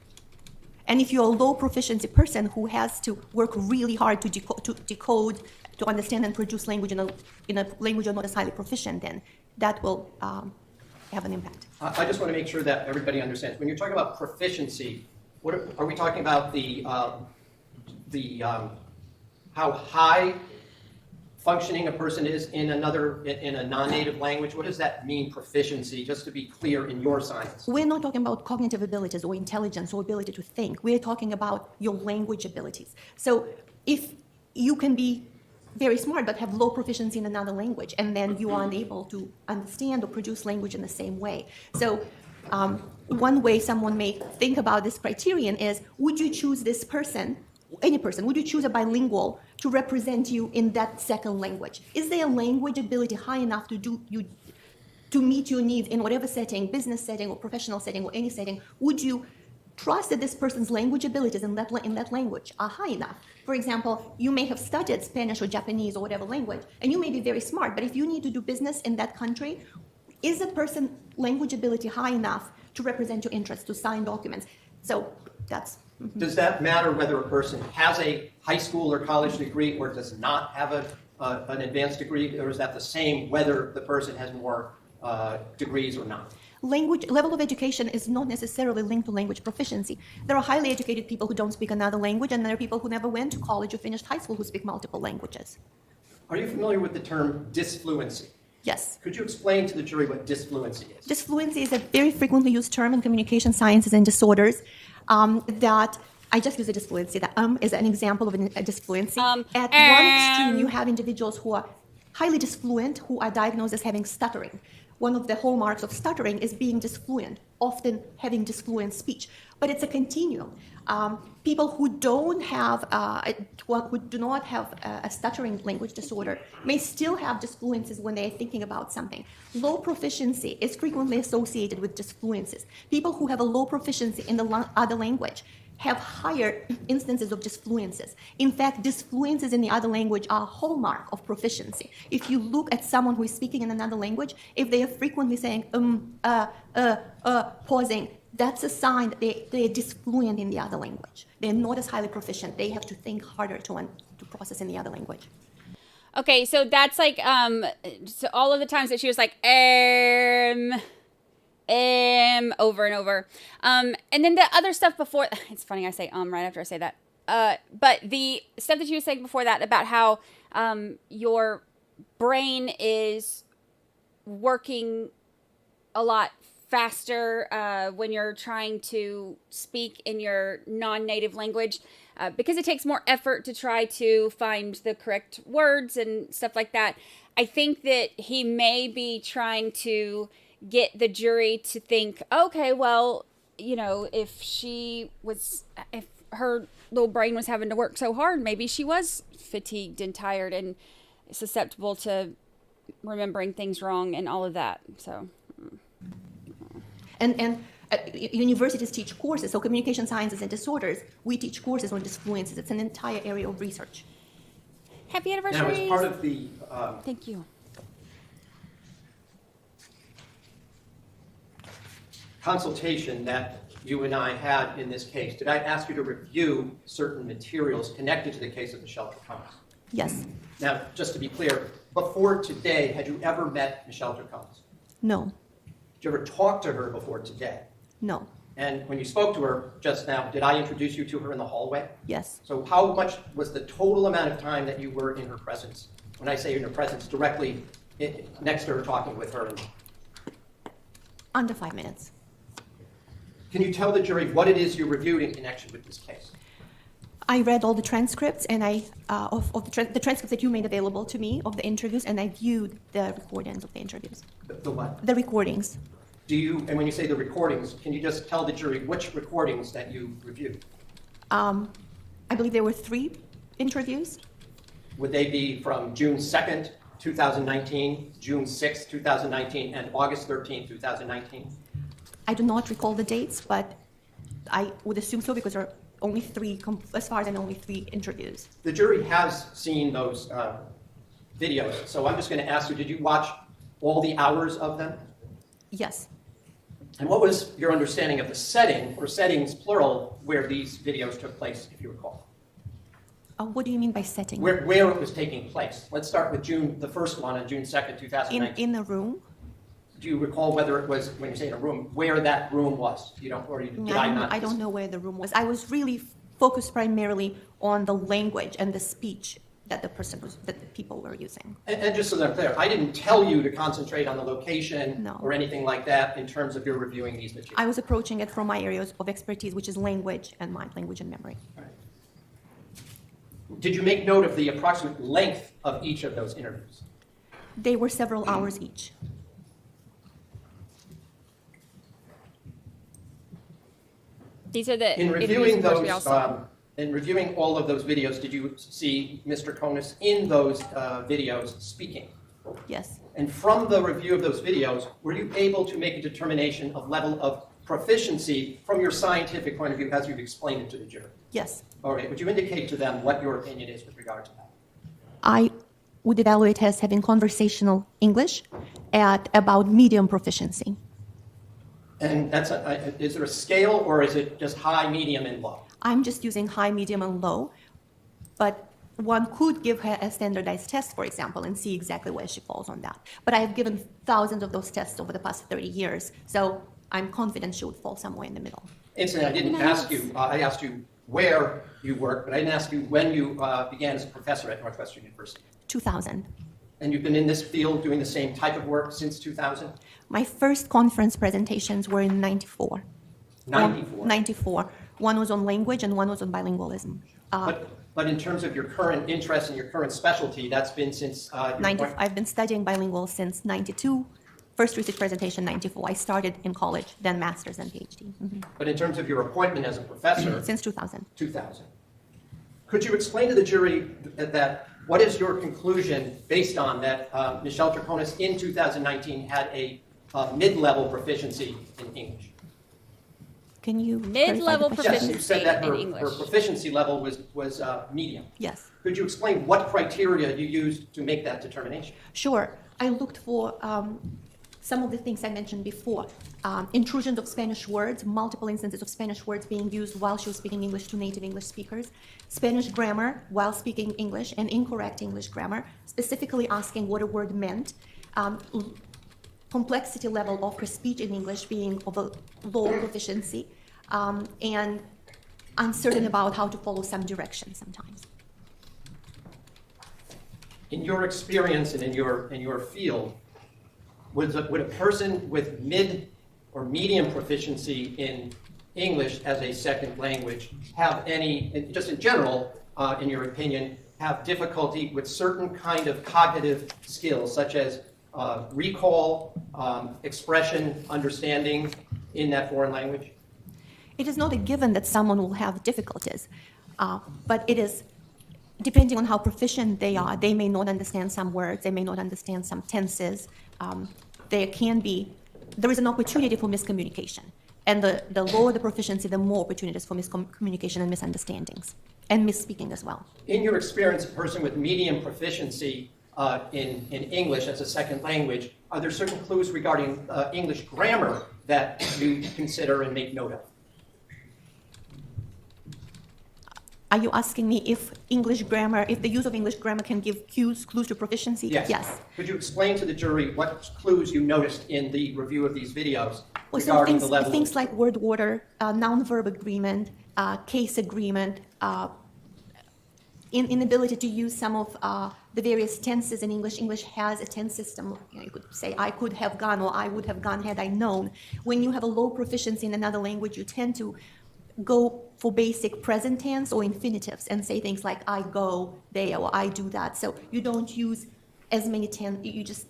And if you're a low proficiency person who has to work really hard to decode, to understand and produce language in a language you're not as highly proficient in, that will have an impact. I just want to make sure that everybody understands. When you're talking about proficiency, what are we talking about? How high functioning a person is in a non-native language? What does that mean, proficiency, just to be clear in your science? We're not talking about cognitive abilities or intelligence or ability to think. We're talking about your language abilities. So if you can be very smart but have low proficiency in another language, and then you are unable to understand or produce language in the same way. So one way someone may think about this criterion is, would you choose this person, any person, would you choose a bilingual to represent you in that second language? Is their language ability high enough to meet your needs in whatever setting, business setting or professional setting or any setting? Would you trust that this person's language abilities in that language are high enough? For example, you may have studied Spanish or Japanese or whatever language, and you may be very smart, but if you need to do business in that country, is that person's language ability high enough to represent your interests, to sign documents? So that's... Does that matter whether a person has a high school or college degree or does not have an advanced degree, or is that the same whether the person has more degrees or not? Language level of education is not necessarily linked to language proficiency. There are highly educated people who don't speak another language, and there are people who never went to college or finished high school who speak multiple languages. Are you familiar with the term disfluency? Yes. Could you explain to the jury what disfluency is? Disfluency is a very frequently used term in communication sciences and disorders that I just use a disfluency. That is an example of a disfluency. At one extreme, you have individuals who are highly disfluent, who are diagnosed as having stuttering. One of the hallmarks of stuttering is being disfluent, often having disfluent speech. But it's a continuum. People who don't have, who do not have a stuttering language disorder may still have disfluencies when they're thinking about something. Low proficiency is frequently associated with disfluencies. People who have a low proficiency in the other language have higher instances of disfluences. In fact, disfluences in the other language are a hallmark of proficiency. If you look at someone who is speaking in another language, if they are frequently saying pausing, that's a sign that they're disfluent in the other language. They're not as highly proficient. They have to think harder to process in the other language. Okay, so that's like, so all of the times that she was like, over and over. And then the other stuff before, it's funny I say right after I say that. But the stuff that you were saying before that about how your brain is working a lot faster when you're trying to speak in your non-native language because it takes more effort to try to find the correct words and stuff like that. I think that he may be trying to get the jury to think, okay, well, you know, if her little brain was having to work so hard, maybe she was fatigued and tired and susceptible to remembering things wrong and all of that. So, and universities teach courses. So communication sciences and disorders, we teach courses on disfluencies. It's an entire area of research. Happy anniversary! Now, as part of the thank you. consultation that you and I had in this case, did I ask you to review certain materials connected to the case of Michelle Troconis? Yes. Now, just to be clear, before today, had you ever met Michelle Troconis? No. Did you ever talk to her before today? No. And when you spoke to her just now, did I introduce you to her in the hallway? Yes. So how much was the total amount of time that you were in her presence? When I say in her presence, directly next to her, talking with her? Under 5 minutes. Can you tell the jury what it is you reviewed in connection with this case? I read all the transcripts and of the transcripts that you made available to me of the interviews, and I viewed the recordings of the interviews. The what? The recordings. And when you say the recordings, can you just tell the jury which recordings that you reviewed? I believe there were 3 interviews. Would they be from June 2nd, 2019, June 6th, 2019, and August 13th, 2019? I do not recall the dates, but I would assume so because there are only 3, as far as I know, only 3 interviews. The jury has seen those videos, so I'm just going to ask you, did you watch all the hours of them? Yes. And what was your understanding of the setting, or settings plural, where these videos took place, if you recall? What do you mean by setting? Where it was taking place. Let's start with the first one on June 2nd, 2019. In the room. Do you recall whether it was, when you say in a room, where that room was? Did I not? I don't know where the room was. I was really focused primarily on the language and the speech that the people were using. And just so that I'm clear, I didn't tell you to concentrate on the location or anything like that in terms of your reviewing these materials. I was approaching it from my areas of expertise, which is language and mind, language and memory. All right. Did you make note of the approximate length of each of those interviews? They were several hours each. These are the in reviewing those. In reviewing all of those videos, did you see Mr. Troconis in those videos speaking? Yes. And from the review of those videos, were you able to make a determination of level of proficiency from your scientific point of view as you've explained it to the jury? Yes. All right. Would you indicate to them what your opinion is with regard to that? I would evaluate as having conversational English at about medium proficiency. And is there a scale, or is it just high, medium, and low? I'm just using high, medium, and low, but one could give her a standardized test, for example, and see exactly where she falls on that. But I have given thousands of those tests over the past 30 years, so I'm confident she would fall somewhere in the middle. Incidentally, I didn't ask you, I asked you where you work, but I didn't ask you when you began as a professor at Northwestern University. 2000. And you've been in this field doing the same type of work since 2000? My first conference presentations were in 94. 94? 94. One was on language and one was on bilingualism. But in terms of your current interest and your current specialty, that's been since... I've been studying bilingual since 92. First research presentation, 94. I started in college, then master's and PhD. But in terms of your appointment as a professor... Since 2000. 2000. Could you explain to the jury that what is your conclusion based on that Michelle Troconis in 2019 had a mid-level proficiency in English? Can you... Mid-level proficiency yes, you said that her English. Her proficiency level was medium. Yes. Could you explain what criteria you used to make that determination? Sure. I looked for some of the things I mentioned before. Intrusion of Spanish words, multiple instances of Spanish words being used while she was speaking English to native English speakers. Spanish grammar while speaking English and incorrect English grammar, specifically asking what a word meant. Complexity level of her speech in English being of a low proficiency, and uncertain about how to follow some direction sometimes. In your experience and in your field, would a person with mid or medium proficiency in English as a second language have any, just in general, in your opinion, have difficulty with certain kind of cognitive skills, such as recall, expression, understanding in that foreign language? It is not a given that someone will have difficulties, but it is depending on how proficient they are. They may not understand some words, they may not understand some tenses. There is an opportunity for miscommunication. And the lower the proficiency, the more opportunities for miscommunication and misunderstandings, and misspeaking as well. In your experience, a person with medium proficiency in English as a second language, are there certain clues regarding English grammar that you consider and make note of? Are you asking me if the use of English grammar can give clues to proficiency? Yes. Yes. Could you explain to the jury what clues you noticed in the review of these videos regarding the level? Things like word order, noun-verb agreement, case agreement, inability to use some of the various tenses in English. English has a tense system. You could say, I could have gone, or I would have gone had I known. When you have a low proficiency in another language, you tend to go for basic present tense or infinitives and say things like I go there or I do that. So you don't use as many tense, you just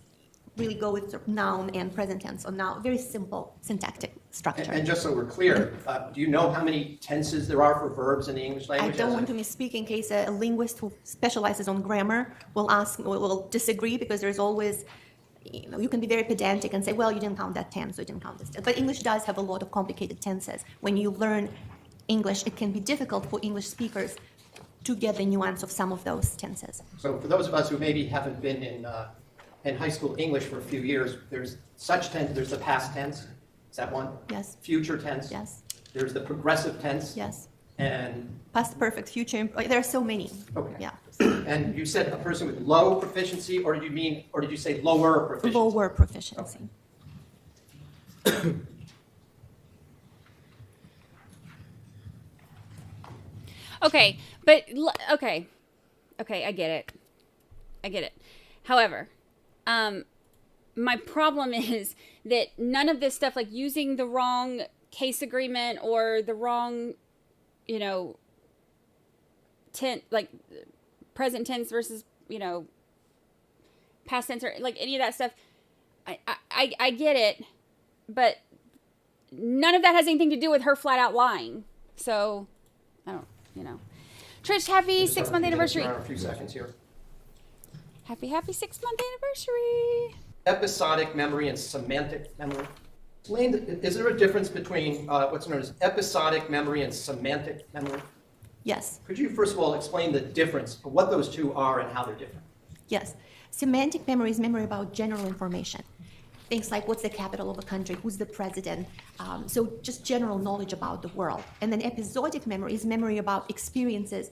really go with sort of noun and present tense or now very simple syntactic structure. And just so we're clear, do you know how many tenses there are for verbs in the English language? I don't want to misspeak in case a linguist who specializes on grammar will disagree, because there's always, you can be very pedantic and say, well, you didn't count that tense, or you didn't count this tense. But English does have a lot of complicated tenses. When you learn English, it can be difficult for English speakers to get the nuance of some of those tenses. So for those of us who maybe haven't been in high school English for a few years, there's such tense, there's the past tense, is that one? Yes. Future tense? Yes. There's the progressive tense? Yes. And? Past perfect, future, there are so many. Okay. Yeah. And you said a person with low proficiency, or did you say lower proficiency? Lower proficiency. Okay. Okay, but okay, I get it. However, my problem is that none of this stuff, like using the wrong case agreement or the wrong, like present tense versus, past tense, or like any of that stuff, I get it, but none of that has anything to do with her flat out lying. So, I don't. Trish, happy 6-month anniversary. A few seconds here. Happy 6-month anniversary. Episodic memory and semantic memory. Is there a difference between what's known as episodic memory and semantic memory? Yes. Could you first of all explain the difference, what those two are and how they're different? Yes. Semantic memory is memory about general information. Things like what's the capital of a country, who's the president, so just general knowledge about the world. And then episodic memory is memory about experiences,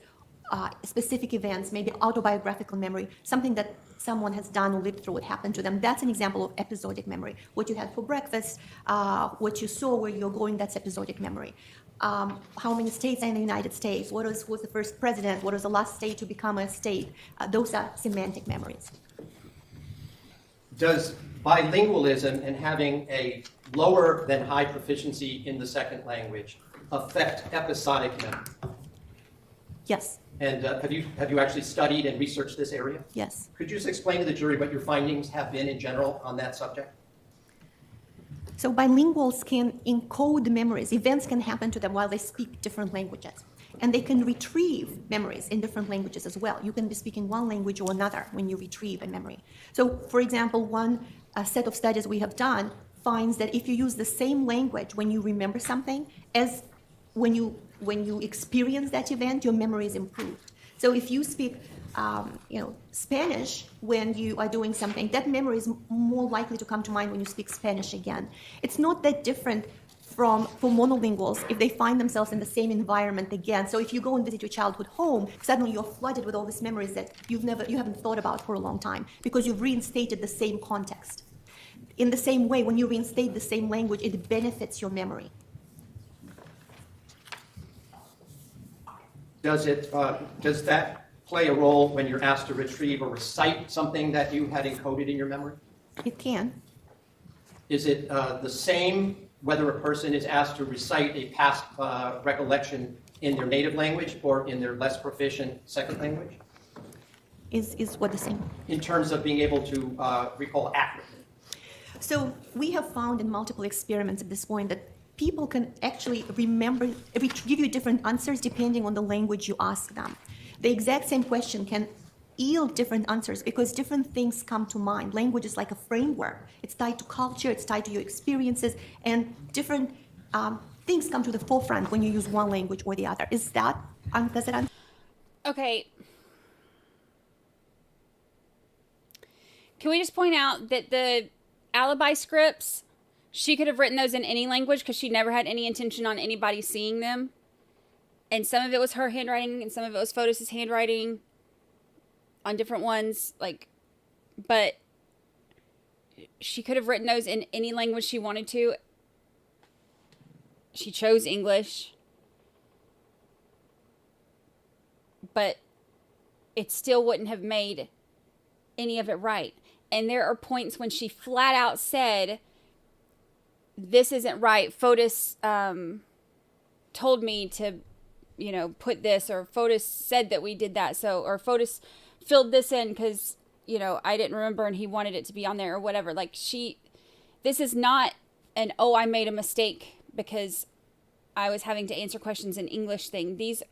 specific events, maybe autobiographical memory, something that someone has done or lived through, what happened to them. That's an example of episodic memory. What you had for breakfast, what you saw, where you're going, that's episodic memory. how many states are in the United States, what was the first president, what was the last state to become a state. Those are semantic memories. Does bilingualism and having a lower than high proficiency in the second language affect episodic memory? Yes. And have you actually studied and researched this area? Yes. Could you just explain to the jury what your findings have been in general on that subject? So bilinguals can encode memories. Events can happen to them while they speak different languages. And they can retrieve memories in different languages as well. You can be speaking one language or another when you retrieve a memory. So, for example, one set of studies we have done finds that if you use the same language when you remember something as when you experience that event, your memory is improved. So if you speak Spanish when you are doing something, that memory is more likely to come to mind when you speak Spanish again. It's not that different for monolinguals if they find themselves in the same environment again. So if you go and visit your childhood home, suddenly you're flooded with all these memories that you haven't thought about for a long time because you've reinstated the same context. In the same way, when you reinstate the same language, it benefits your memory. Does that play a role when you're asked to retrieve or recite something that you had encoded in your memory? It can. Is it the same whether a person is asked to recite a past recollection in their native language or in their less proficient second language? Is what the same? In terms of being able to recall accurately. So we have found in multiple experiments at this point that people can actually remember, give you different answers depending on the language you ask them. The exact same question can yield different answers because different things come to mind. Language is like a framework. It's tied to culture, it's tied to your experiences, and different things come to the forefront when you use one language or the other. Does that answer? Okay. Can we just point out that the alibi scripts, she could have written those in any language because she never had any intention on anybody seeing them. And some of it was her handwriting and some of it was Fotis' handwriting on different ones. But she could have written those in any language she wanted to. She chose English. But it still wouldn't have made any of it right. And there are points when she flat out said, this isn't right. Fotis told me to, put this, or Fotis said that we did that. So, or Fotis filled this in because, I didn't remember and he wanted it to be on there or whatever. This is not an, I made a mistake because I was having to answer questions in English thing. This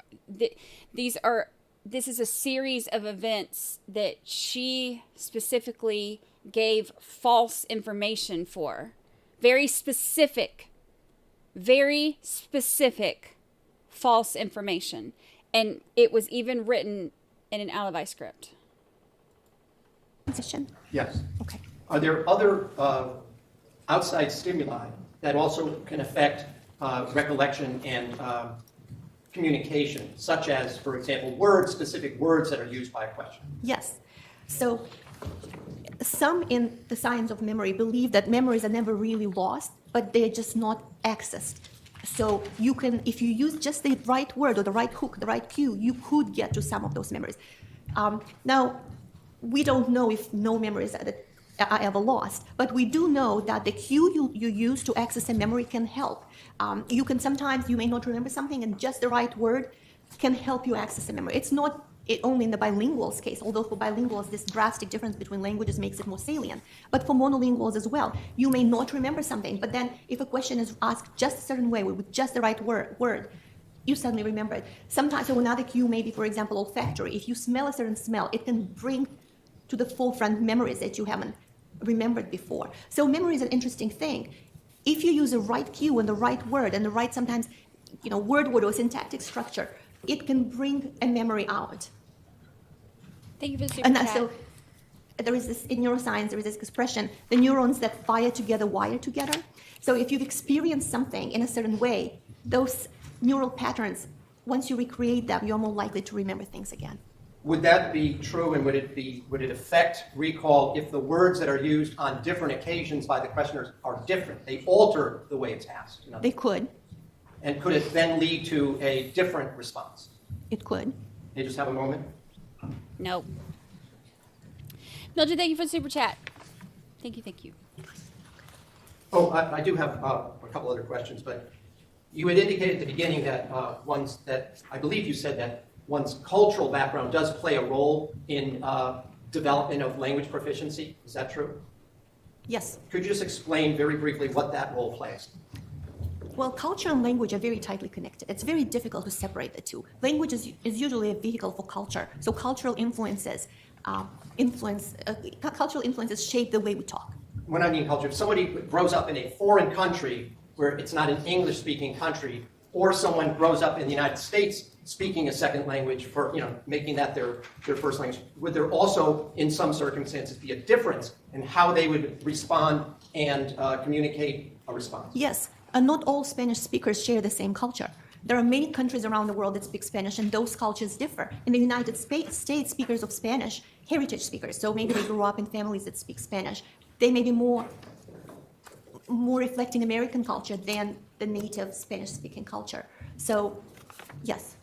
is a series of events that she specifically gave false information for. Very specific false information. And it was even written in an alibi script. Yes. Okay. Are there other outside stimuli that also can affect recollection and communication, such as, for example, specific words that are used by a question? Yes. So some in the science of memory believe that memories are never really lost, but they're just not accessed. So you can, if you use just the right word or the right hook, the right cue, you could get to some of those memories. Now, we don't know if no memories are ever lost, but we do know that the cue you use to access a memory can help. You may not remember something, and just the right word can help you access a memory. It's not only in the bilinguals case, although for bilinguals this drastic difference between languages makes it more salient, but for monolinguals as well. You may not remember something, but then if a question is asked just a certain way with just the right word, you suddenly remember it. Sometimes, so another cue may be, for example, olfactory. If you smell a certain smell, it can bring to the forefront memories that you haven't remembered before. So memory is an interesting thing. If you use the right cue and the right word and the right sometimes, word or syntactic structure, it can bring a memory out. Thank you for the super chat. So there is this, in neuroscience, there is this expression, the neurons that fire together wire together. So if you've experienced something in a certain way, those neural patterns, once you recreate them, you're more likely to remember things again. Would that be true, and would it affect recall if the words that are used on different occasions by the questioners are different? They alter the way it's asked. They could. And could it then lead to a different response? It could. They just have a moment. No. Mildred, thank you for the super chat. Thank you, thank you. Oh, I do have a couple other questions, but you had indicated at the beginning that I believe you said that one's cultural background does play a role in development of language proficiency. Is that true? Yes. Could you just explain very briefly what that role plays? Well, culture and language are very tightly connected. It's very difficult to separate the two. Language is usually a vehicle for culture. So cultural influences shape the way we talk. When I mean culture, if somebody grows up in a foreign country where it's not an English-speaking country, or someone grows up in the United States speaking a second language for, making that their first language, would there also, in some circumstances, be a difference in how they would respond and communicate a response? Yes, and not all Spanish speakers share the same culture. There are many countries around the world that speak Spanish, and those cultures differ. In the United States, speakers of Spanish, heritage speakers, so maybe they grew up in families that speak Spanish, they may be more reflecting American culture than the native Spanish-speaking culture. So, yes.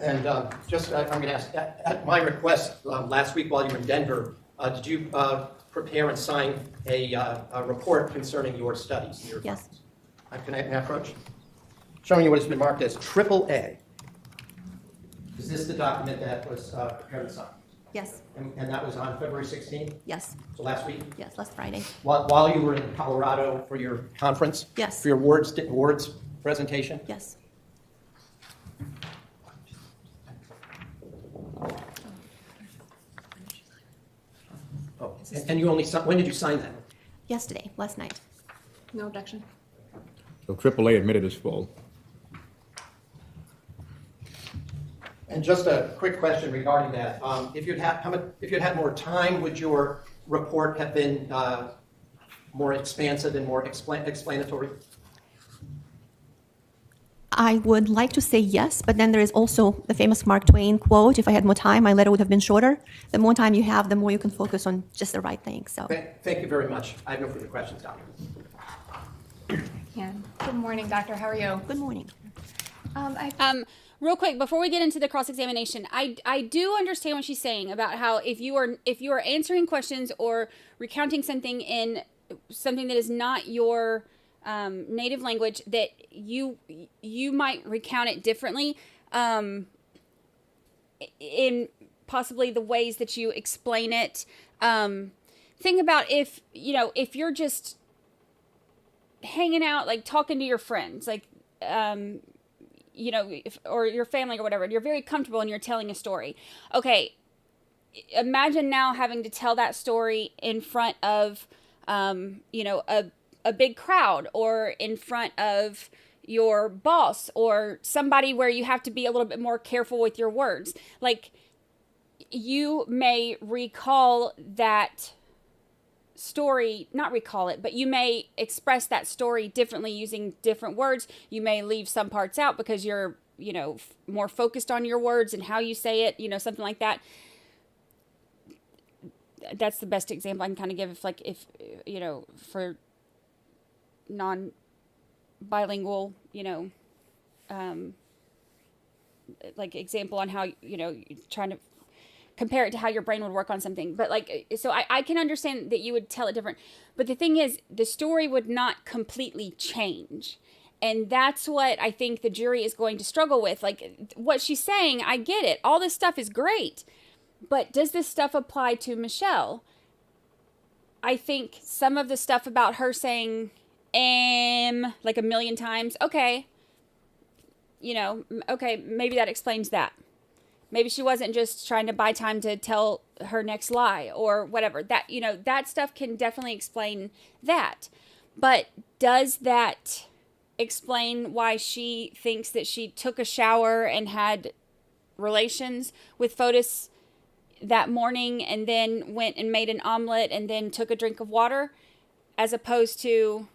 And I'm going to ask, at my request last week while you were in Denver, did you prepare and sign a report concerning your studies? Yes. Can I approach? Showing you what has been marked as AAA. Is this the document that was prepared and signed? Yes. And that was on February 16th? Yes. So last week? Yes, last Friday. While you were in Colorado for your conference? Yes. For your words presentation? Yes. Oh, and you only when did you sign that? Yesterday, last night. No objection. So AAA admitted as full. And just a quick question regarding that. If you'd had more time, would your report have been more expansive and more explanatory? I would like to say yes, but then there is also the famous Mark Twain quote, if I had more time, my letter would have been shorter. The more time you have, the more you can focus on just the right thing. So. Thank you very much. I have no further questions, Doctor. Yeah. Good morning, doctor. How are you? Good morning. Real quick, before we get into the cross-examination, I do understand what she's saying about how if you are answering questions or recounting something in something that is not your native language, that you might recount it differently in possibly the ways that you explain it. Think about if you're just hanging out, like talking to your friends, like or your family or whatever, and you're very comfortable and you're telling a story. Okay, imagine now having to tell that story in front of, a big crowd, or in front of your boss or somebody where you have to be a little bit more careful with your words. Like, you may recall that story, not recall it, but you may express that story differently using different words. You may leave some parts out because you're, more focused on your words and how you say it, something like that. That's the best example I can kind of give if for non-bilingual, like example on how, trying to compare it to how your brain would work on something. But so I can understand that you would tell it different. But the thing is, the story would not completely change. And that's what I think the jury is going to struggle with. Like, what she's saying, I get it. All this stuff is great. But does this stuff apply to Michelle? I think some of the stuff about her saying, like 1 million times, okay, maybe that explains that. Maybe she wasn't just trying to buy time to tell her next lie or whatever. That, that stuff can definitely explain that. But does that explain why she thinks that she took a shower and had relations with Fotis that morning and then went and made an omelet and then took a drink of water, as opposed to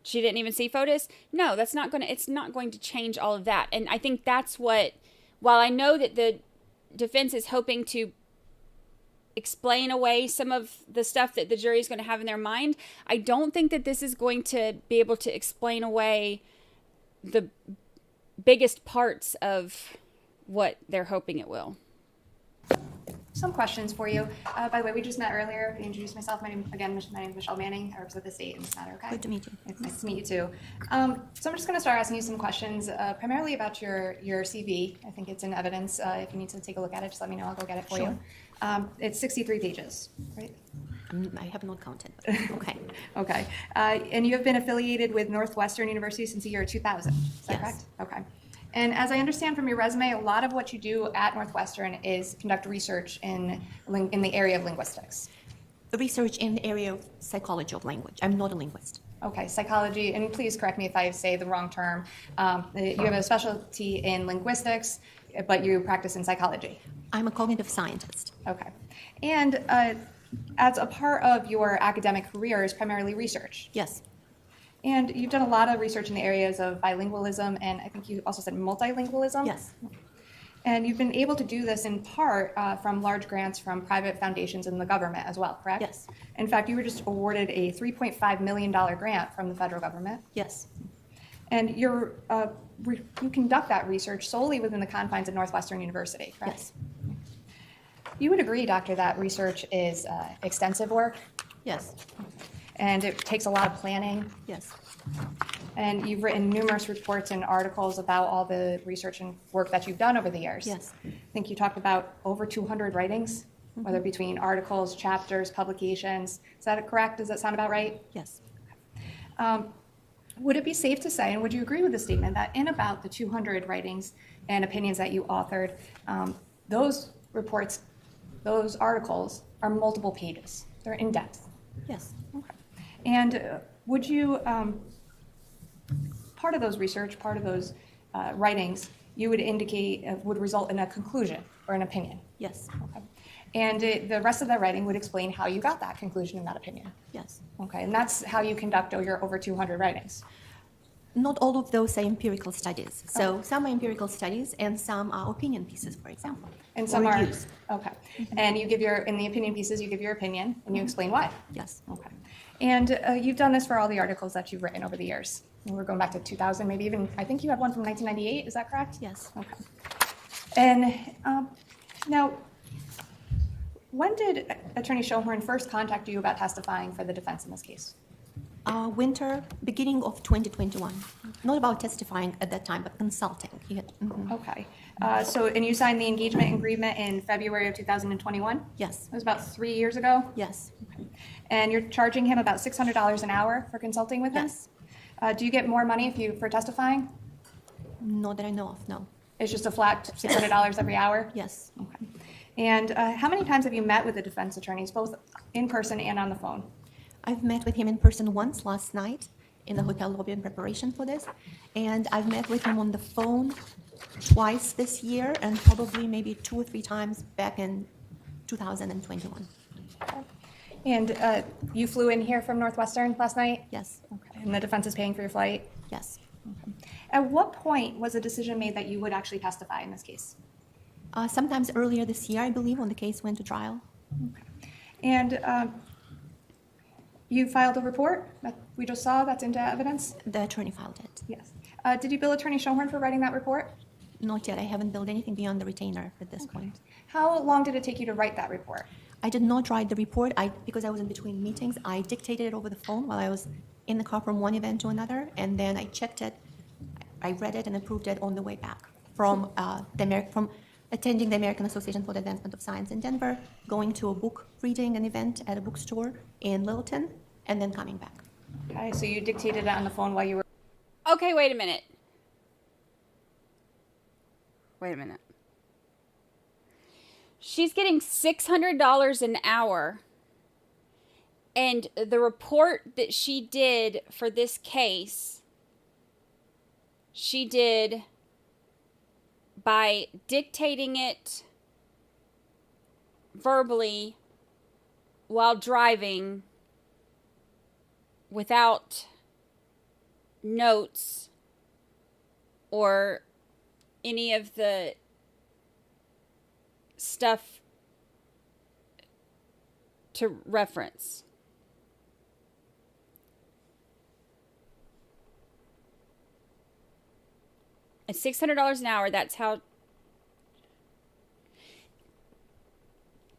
she didn't even see Fotis? No, it's not going to change all of that. And I think that's what, while I know that the defense is hoping to explain away some of the stuff that the jury is going to have in their mind. I don't think that this is going to be able to explain away the biggest parts of what they're hoping it will. Some questions for you. By the way, we just met earlier. I introduced myself. My name is Michelle Manning. I represent the state in this matter, okay? Good to meet you. It's nice to meet you too. So I'm just going to start asking you some questions, primarily about your CV. I think it's in evidence. If you need to take a look at it, just let me know. I'll go get it for you. It's 63 pages, right? I have not counted. Okay. Okay. And you have been affiliated with Northwestern University since the year 2000. Is that correct? Okay. And as I understand from your resume, a lot of what you do at Northwestern is conduct research in the area of linguistics. Research in the area of psychology of language. I'm not a linguist. Okay, psychology, and please correct me if I say the wrong term. You have a specialty in linguistics, but you practice in psychology. I'm a cognitive scientist. Okay. And as a part of your academic career is primarily research. Yes. And you've done a lot of research in the areas of bilingualism, and I think you also said multilingualism. Yes. And you've been able to do this in part from large grants from private foundations and the government as well, correct? Yes. In fact, you were just awarded a $3.5 million grant from the federal government. Yes. And you conduct that research solely within the confines of Northwestern University, correct? Yes. You would agree, Doctor, that research is extensive work? Yes. And it takes a lot of planning? Yes. And you've written numerous reports and articles about all the research and work that you've done over the years. Yes. I think you talked about over 200 writings, whether between articles, chapters, publications. Is that correct? Does that sound about right? Yes. Would it be safe to say, and would you agree with the statement, that in about the 200 writings and opinions that you authored, those reports, those articles are multiple pages? They're in depth. Yes. Okay. And would you, part of those research, part of those writings, you would indicate would result in a conclusion or an opinion? Yes. Okay. And the rest of that writing would explain how you got that conclusion and that opinion? Yes. Okay, and that's how you conduct your over 200 writings? Not all of those are empirical studies. So some are empirical studies and some are opinion pieces, for example. And some are, reviews. okay. And you give in the opinion pieces, you give your opinion and you explain why? Yes. Okay. And you've done this for all the articles that you've written over the years. And we're going back to 2000, maybe even, I think you had one from 1998, is that correct? Yes. Okay. And now, when did Attorney Schoenhorn first contact you about testifying for the defense in this case? Winter, beginning of 2021. Not about testifying at that time, but consulting. Okay. And you signed the engagement agreement in February of 2021? Yes. It was about 3 years ago? Yes. Okay. And you're charging him about $600 an hour for consulting with him? Yes. Do you get more money for testifying? Not that I know of, no. It's just a flat $600 every hour? Yes. Okay. And how many times have you met with the defense attorneys, both in person and on the phone? I've met with him in person once last night in the hotel lobby in preparation for this. And I've met with him on the phone twice this year and probably maybe 2 or 3 times back in 2021. Okay. And you flew in here from Northwestern last night? Yes. Okay. And the defense is paying for your flight? Yes. Okay. At what point was a decision made that you would actually testify in this case? Sometimes earlier this year, I believe, when the case went to trial. Okay. And you filed a report that we just saw that's into evidence? The attorney filed it. Yes. Did you bill Attorney Schoenhorn for writing that report? Not yet. I haven't billed anything beyond the retainer at this point. How long did it take you to write that report? I did not write the report because I was in between meetings. I dictated it over the phone while I was in the car from one event to another, and then I checked it. I read it and approved it on the way back from attending the American Association for the Advancement of Science in Denver, going to a book reading an event at a bookstore in Littleton, and then coming back. Okay, so you dictated it on the phone while you were... Okay, wait a minute. She's getting $600 an hour, and the report that she did for this case, she did by dictating it verbally while driving without notes or any of the stuff to reference. At $600 an hour, that's how,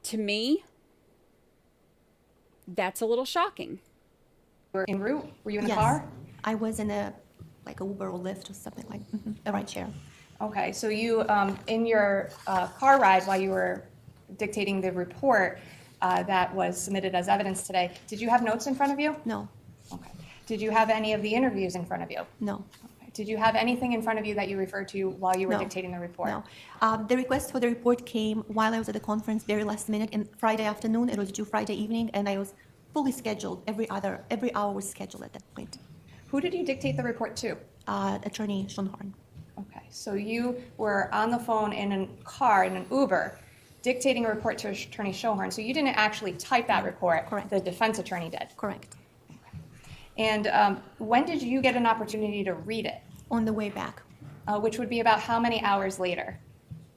to me, that's a little shocking. Were en route? Were you in a Yes. car? I was in a Uber or Lyft or something like a ride share. Okay, so you, in your car ride while you were dictating the report that was submitted as evidence today, did you have notes in front of you? No. Okay. Did you have any of the interviews in front of you? No. Okay. Did you have anything in front of you that you referred to while you were No. dictating the report? No. The request for the report came while I was at the conference very last minute in Friday afternoon. It was due Friday evening, and I was fully scheduled. Every hour was scheduled at that point. Who did you dictate the report to? Attorney Schoenhorn. Okay, so you were on the phone in a car, in an Uber, dictating a report to Attorney Schoenhorn. So you didn't actually type that report. Correct. The defense attorney did. Correct. And when did you get an opportunity to read it? On the way back. Which would be about how many hours later?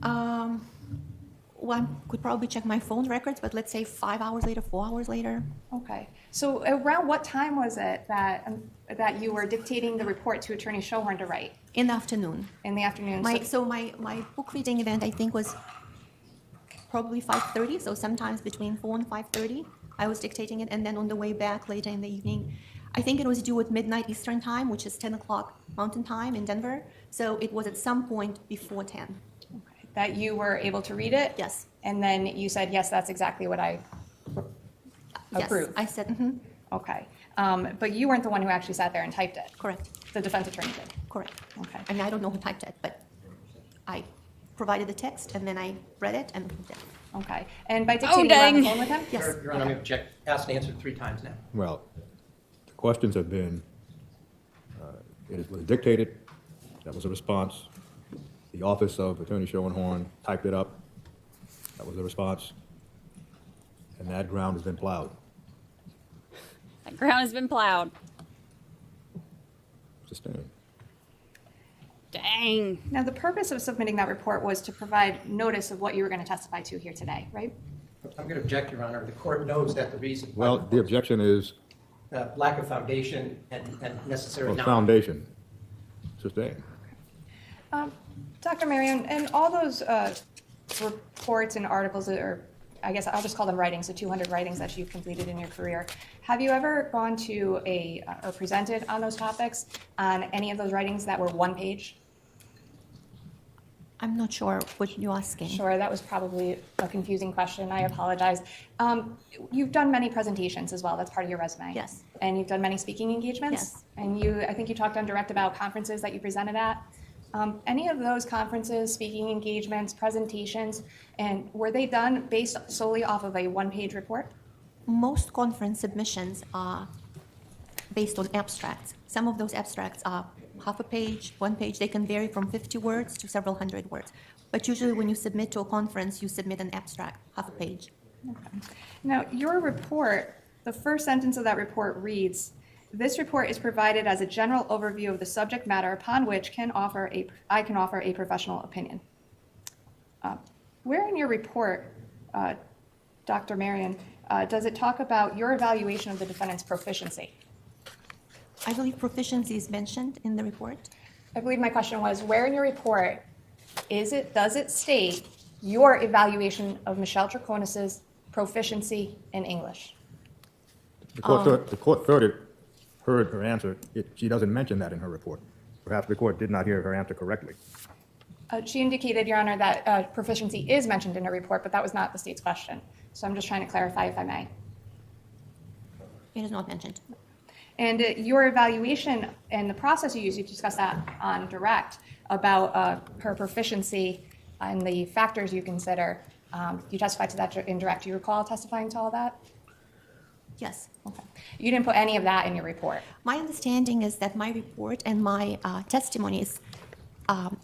Well, I could probably check my phone records, but let's say 5 hours later, 4 hours later. Okay. So around what time was it that you were dictating the report to Attorney Schoenhorn to write? In the afternoon. In the afternoon. So my book reading event, I think, was probably 5:30. So sometimes between 4 and 5:30, I was dictating it, and then on the way back later in the evening, I think it was due at midnight Eastern time, which is 10 o'clock Mountain Time in Denver. So it was at some point before 10. Okay. That you were able to read it? Yes. And then you said, yes, that's exactly what I approved. Yes, I said, Okay. But you weren't the one who actually sat there and typed it? Correct. The defense attorney did? Correct. Okay. I mean, I don't know who typed it, but I provided the text, and then I read it and approved it. Okay. And by dictating you were on the phone with him? Yes. Your Honor, I'm asked and answered 3 times now. Well, the questions have been, it was dictated, that was a response. The office of Attorney Schoenhorn typed it up, that was a response. And that ground has been plowed. That ground has been plowed. Sustained. Dang. Now, the purpose of submitting that report was to provide notice of what you were going to testify to here today, right? I'm going to object, Your Honor. The court knows that the reason why Well, the objection is, lack of foundation and necessary well, knowledge. foundation, sustained. Dr. Marion, and all those reports and articles, or I guess I'll just call them writings, the 200 writings that you've completed in your career, have you ever gone to or presented on those topics on any of those writings that were one page? I'm not sure what you're asking. Sure, that was probably a confusing question. I apologize. You've done many presentations as well. That's part of your resume. Yes. And you've done many speaking engagements. Yes. And I think you talked on direct about conferences that you presented at. Any of those conferences, speaking engagements, presentations, and were they done based solely off of a one-page report? Most conference submissions are based on abstracts. Some of those abstracts are half a page, 1 page. They can vary from 50 words to several hundred words. But usually when you submit to a conference, you submit an abstract, half a page. Okay. Now, your report, the first sentence of that report reads, "This report is provided as a general overview of the subject matter upon which I can offer a professional opinion." Where in your report, Dr. Marion, does it talk about your evaluation of the defendant's proficiency? I believe proficiency is mentioned in the report. I believe my question was, where in your report does it state your evaluation of Michelle Troconis' proficiency in English? The court heard her answer. She doesn't mention that in her report. Perhaps the court did not hear her answer correctly. She indicated, Your Honor, that proficiency is mentioned in her report, but that was not the state's question. So I'm just trying to clarify, if I may. It is not mentioned. And your evaluation and the process you use, you discussed that on direct, about her proficiency and the factors you consider. You testified to that in direct. Do you recall testifying to all that? Yes. Okay. You didn't put any of that in your report? My understanding is that my report and my testimony is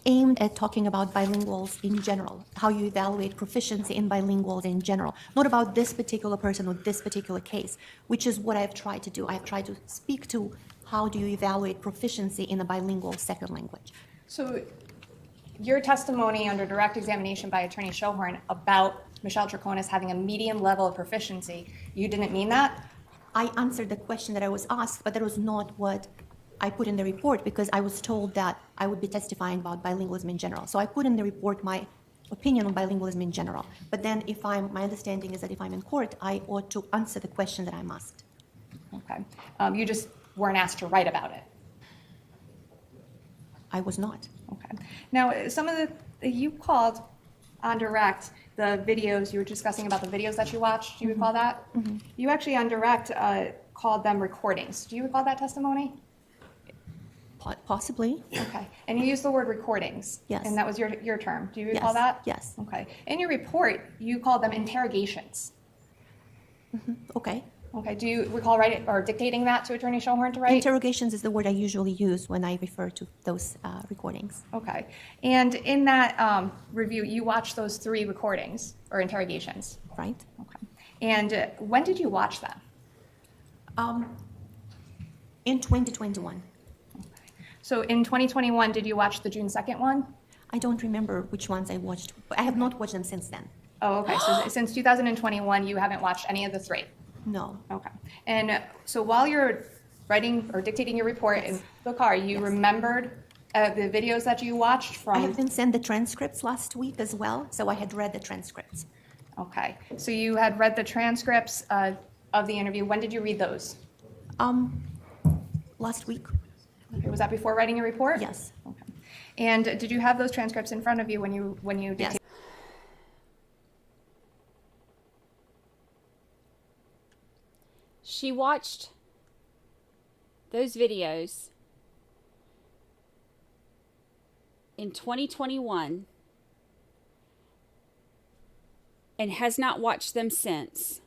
aimed at talking about bilinguals in general, how you evaluate proficiency in bilinguals in general, not about this particular person or this particular case, which is what I've tried to do. I've tried to speak to how do you evaluate proficiency in a bilingual second language. So your testimony under direct examination by Attorney Schoenhorn about Michelle Troconis having a medium level of proficiency, you didn't mean that? I answered the question that I was asked, but that was not what I put in the report because I was told that I would be testifying about bilingualism in general. So I put in the report my opinion on bilingualism in general. But then my understanding is that if I'm in court, I ought to answer the question that I'm asked. Okay. You just weren't asked to write about it. I was not. Okay. Now, you called on direct the videos, you were discussing about the videos that you watched. Do you recall that? You actually on direct called them recordings. Do you recall that testimony? Possibly. Okay. And you used the word recordings. Yes. And that was your term. Do you recall that? Yes. Okay. In your report, you called them interrogations. Okay. Okay. Do you recall writing or dictating that to Attorney Schoenhorn to write? Interrogations is the word I usually use when I refer to those recordings. Okay. And in that review, you watched those 3 recordings or interrogations. Right. Okay. And when did you watch them? In 2021. So in 2021, did you watch the June 2nd one? I don't remember which ones I watched. I have not watched them since then. Oh, okay. So since 2021, you haven't watched any of the 3? No. Okay. And so while you're writing or dictating your report in the car, you remembered the videos that you watched from? I have been sent the transcripts last week as well, so I had read the transcripts. Okay. So you had read the transcripts of the interview. When did you read those? Last week. Okay. Was that before writing your report? Yes. Okay. And did you have those transcripts in front of you when you dictated? Yes. She watched those videos in 2021 and has not watched them since.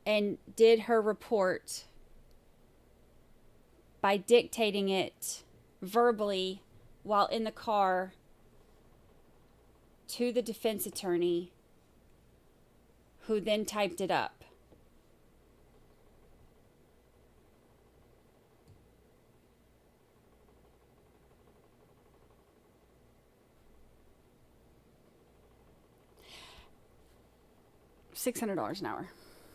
And did her report by dictating it verbally while in the car to the defense attorney, who then typed it up. $600 an hour.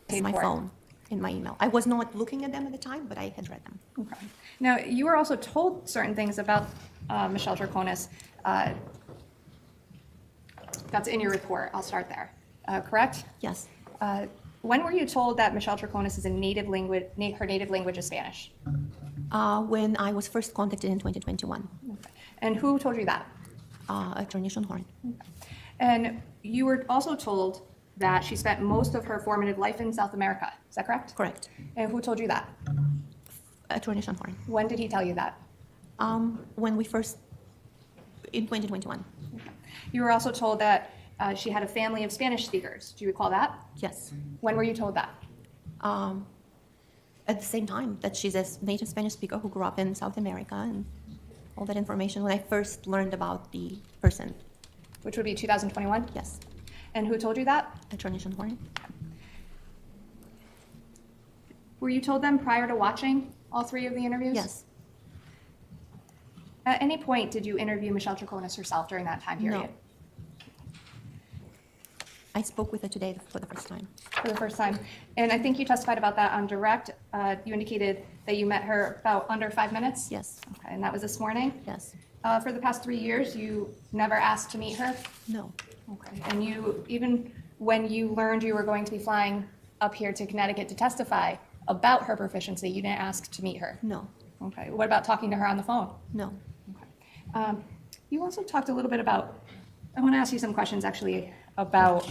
In my phone, in my email. I was not looking at them at the time, but I had read them. Okay. Now, you were also told certain things about Michelle Troconis. That's in your report. I'll start there. Correct? Yes. When were you told that Michelle Troconis is a native language? Her native language is Spanish. When I was first contacted in 2021. Okay. And who told you that? Attorney Schoenhorn. Okay. And you were also told that she spent most of her formative life in South America. Is that correct? Correct. And who told you that? Attorney Schoenhorn. When did he tell you that? When we first, in 2021. Okay. You were also told that she had a family of Spanish speakers. Do you recall that? Yes. When were you told that? At the same time that she's a native Spanish speaker who grew up in South America and all that information when I first learned about the person. Which would be 2021? Yes. And who told you that? Attorney Schoenhorn. Were you told them prior to watching all 3 of the interviews? Yes. At any point, did you interview Michelle Troconis herself during that time period? No. I spoke with her today for the first time. For the first time. And I think you testified about that on direct. You indicated that you met her about under 5 minutes? Yes. Okay, and that was this morning? Yes. For the past 3 years, you never asked to meet her? No. Okay. And you, even when you learned you were going to be flying up here to Connecticut to testify about her proficiency, you didn't ask to meet her? No. Okay. What about talking to her on the phone? No. Okay. You also talked a little bit about, I want to ask you some questions actually about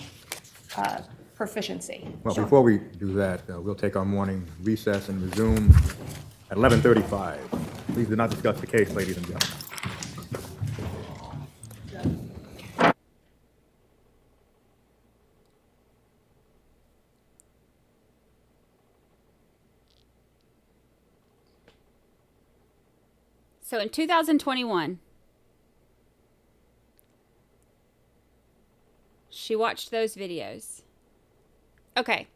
proficiency. Well, before we do that, we'll take our morning recess and resume at 11:35. Please do not discuss the case, ladies and gentlemen. So in 2021, she watched those videos. Okay.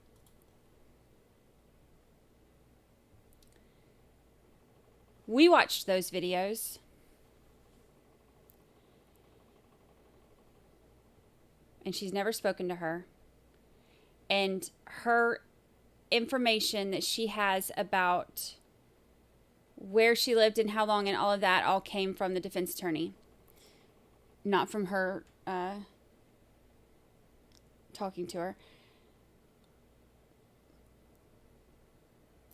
We watched those videos. And she's never spoken to her. And her information that she has about where she lived and how long and all of that all came from the defense attorney. Not from her talking to her.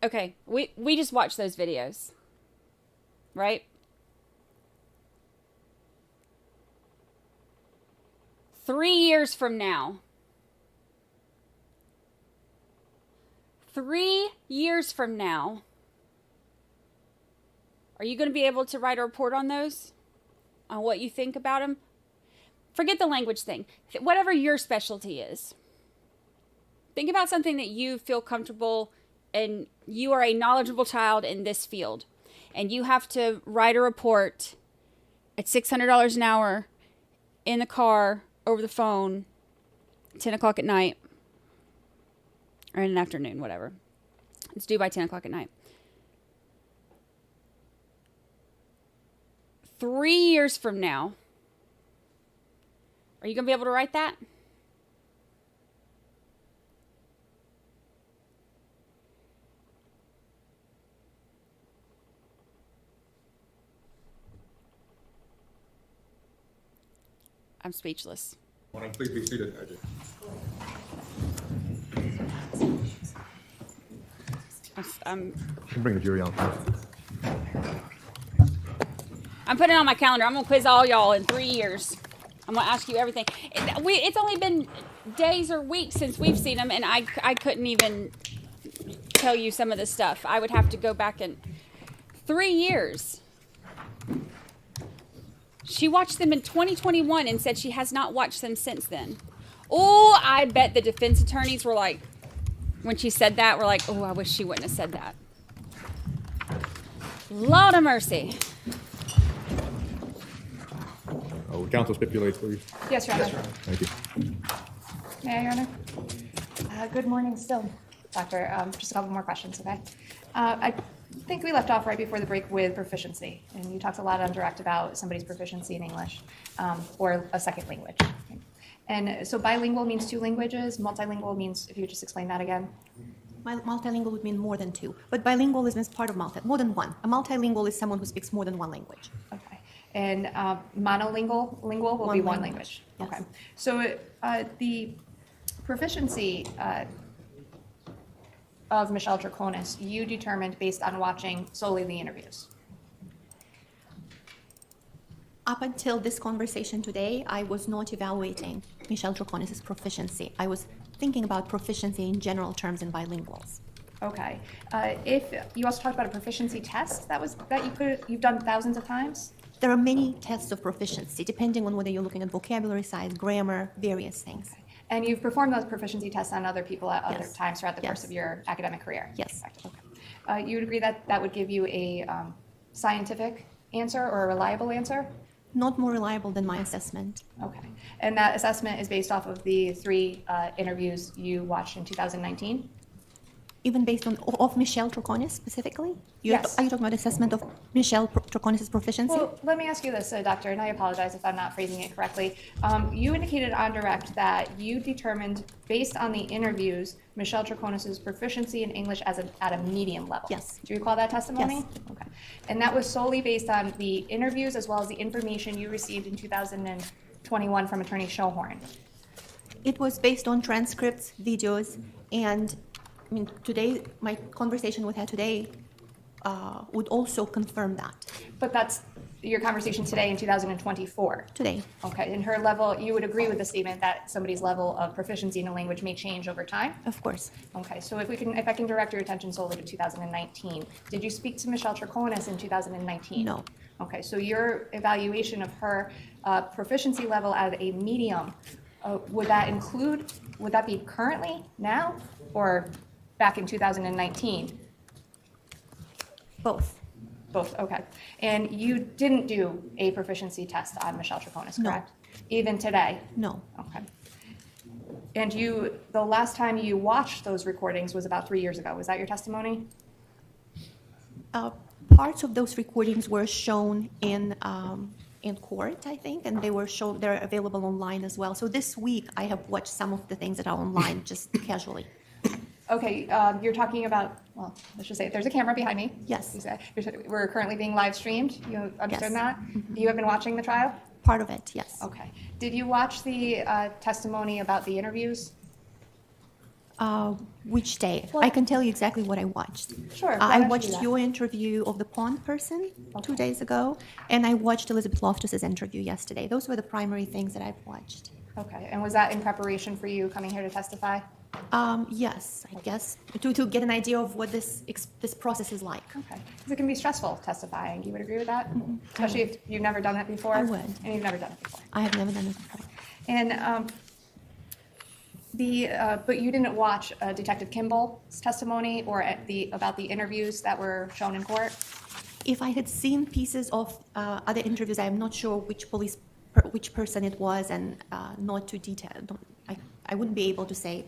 Okay, we just watched those videos. Right? Three years from now. 3 years from now. Are you going to be able to write a report on those? On what you think about them? Forget the language thing. Whatever your specialty is. Think about something that you feel comfortable and you are a knowledgeable child in this field. And you have to write a report at $600 an hour in the car, over the phone, 10 o'clock at night. Or in the afternoon, whatever. It's due by 10 o'clock at night. 3 years from now, are you going to be able to write that? I'm speechless. Well, please be seated, Judge. I'm Bring the jury on. I'm putting it on my calendar. I'm going to quiz all y'all in 3 years. I'm going to ask you everything. It's only been days or weeks since we've seen them, and I couldn't even tell you some of the stuff. I would have to go back and... 3 years. She watched them in 2021 and said she has not watched them since then. Oh, I bet the defense attorneys were like, when she said that, were like, oh, I wish she wouldn't have said that. Lord of mercy. Oh, counsel stipulates, please. Yes, Your Honor. Thank you. May I, Your Honor? Good morning still, Doctor. Just a couple more questions, okay? I think we left off right before the break with proficiency, and you talked a lot on direct about somebody's proficiency in English or a second language. And so bilingual means 2 languages. Multilingual means, if you could just explain that again. Multilingual would mean more than 2, but bilingual is part of more than 1. A multilingual is someone who speaks more than 1 language. Okay. And monolingual will be one language. Yes. Okay. So the proficiency of Michelle Troconis, you determined based on watching solely the interviews. Up until this conversation today, I was not evaluating Michelle Troconis' proficiency. I was thinking about proficiency in general terms in bilinguals. Okay. If you also talked about a proficiency test you've done thousands of times. There are many tests of proficiency, depending on whether you're looking at vocabulary size, grammar, various things. Okay. And you've performed those proficiency tests on other people at other Yes. times throughout the Yes. course of your academic career. Yes. Okay. You would agree that that would give you a scientific answer or a reliable answer? Not more reliable than my assessment. Okay. And that assessment is based off of the 3 interviews you watched in 2019? Even based on of Michelle Troconis specifically? Yes. Are you talking about assessment of Michelle Troconis' proficiency? Well, let me ask you this, Doctor, and I apologize if I'm not phrasing it correctly. You indicated on direct that you determined, based on the interviews, Michelle Troconis' proficiency in English at a medium level. Yes. Do you recall that testimony? Yes. Okay. And that was solely based on the interviews as well as the information you received in 2021 from Attorney Schohorn? It was based on transcripts, videos, and today, my conversation with her today would also confirm that. But that's your conversation today in 2024? Today. Okay, and her level, you would agree with the statement that somebody's level of proficiency in a language may change over time? Of course. Okay, so if I can direct your attention solely to 2019, did you speak to Michelle Troconis in 2019? No. Okay, so your evaluation of her proficiency level at a medium, would that be currently, now, or back in 2019? Both. Both, okay. And you didn't do a proficiency test on Michelle Troconis, No. correct? Even today? No. Okay. And the last time you watched those recordings was about 3 years ago. Was that your testimony? parts of those recordings were shown in court, I think, and they're available online as well. So this week, I have watched some of the things that are online just casually. Okay, you're talking about, well, let's just say there's a camera behind me. Yes. We're currently being live streamed. You understand Yes. that? You have been watching the trial? Part of it, yes. Okay. Did you watch the testimony about the interviews? Which day? Well- I can tell you exactly what I watched. Sure. I watched your interview of the pond person 2 days ago, and I watched Elizabeth Loftus's interview yesterday. Those were the primary things that I've watched. Okay, and was that in preparation for you coming here to testify? Yes, I guess, to get an idea of what this process is like. Okay, because it can be stressful testifying. You would agree with that? Especially if you've never done it before? I would. And you've never done it before. I have never done it before. And but you didn't watch Detective Kimball's testimony or about the interviews that were shown in court? If I had seen pieces of other interviews, I am not sure which person it was, and not too detailed. I wouldn't be able to say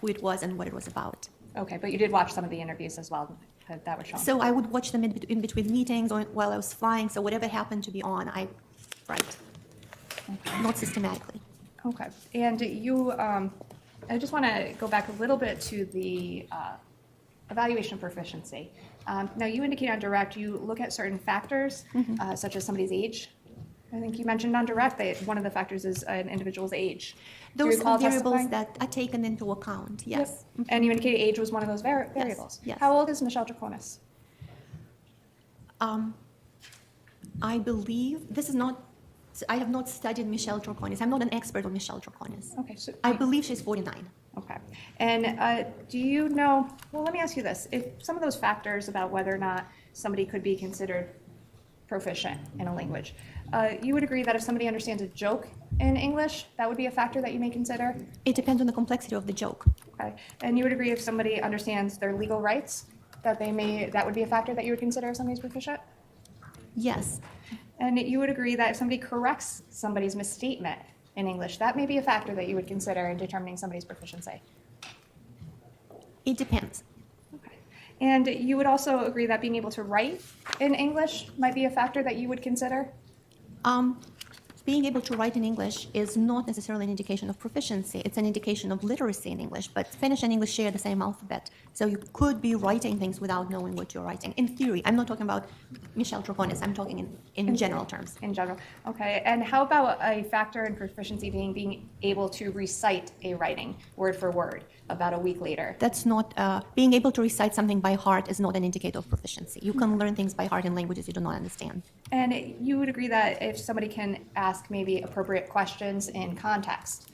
who it was and what it was about. Okay, but you did watch some of the interviews as well that were shown. So I would watch them in between meetings or while I was flying. So whatever happened to be on, right. Okay. Not systematically. Okay, and you, I just want to go back a little bit to the evaluation of proficiency. Now, you indicate on direct you look at certain factors, such as somebody's age. I think you mentioned on direct that one of the factors is an individual's age. Do you Those recall are variables testifying? that are taken into account, yes. Yep. And you indicated age was one of those variables. Yes. How old is Michelle Troconis? I believe, I have not studied Michelle Troconis. I'm not an expert on Michelle Troconis. Okay, so I believe she's 49. Okay. And do you know, well, let me ask you this. If some of those factors about whether or not somebody could be considered proficient in a language, you would agree that if somebody understands a joke in English, that would be a factor that you may consider? It depends on the complexity of the joke. Okay. And you would agree if somebody understands their legal rights, that would be a factor that you would consider if somebody's proficient? Yes. And you would agree that if somebody corrects somebody's misstatement in English, that may be a factor that you would consider in determining somebody's proficiency? It depends. Okay. And you would also agree that being able to write in English might be a factor that you would consider? Being able to write in English is not necessarily an indication of proficiency. It's an indication of literacy in English, but Finnish and English share the same alphabet. So you could be writing things without knowing what you're writing. In theory, I'm not talking about Michelle Troconis. I'm talking in general terms. In general. Okay. And how about a factor in proficiency being able to recite a writing word for word about a week later? That's not, being able to recite something by heart is not an indicator of proficiency. You can learn things by heart in languages you do not understand. And you would agree that if somebody can ask maybe appropriate questions in context,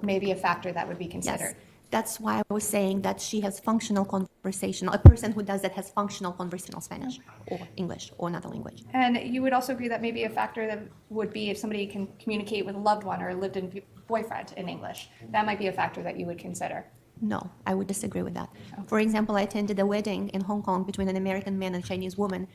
maybe a factor that would be considered? Yes. That's why I was saying that she has functional conversational. A person who does that has functional conversational Spanish or English or another language. And you would also agree that maybe a factor that would be if somebody can communicate with a loved one or a lived-in boyfriend in English. That might be a factor that you would consider. No, I would disagree with that. For example, I attended a wedding in Hong Kong between an American man and a Chinese woman.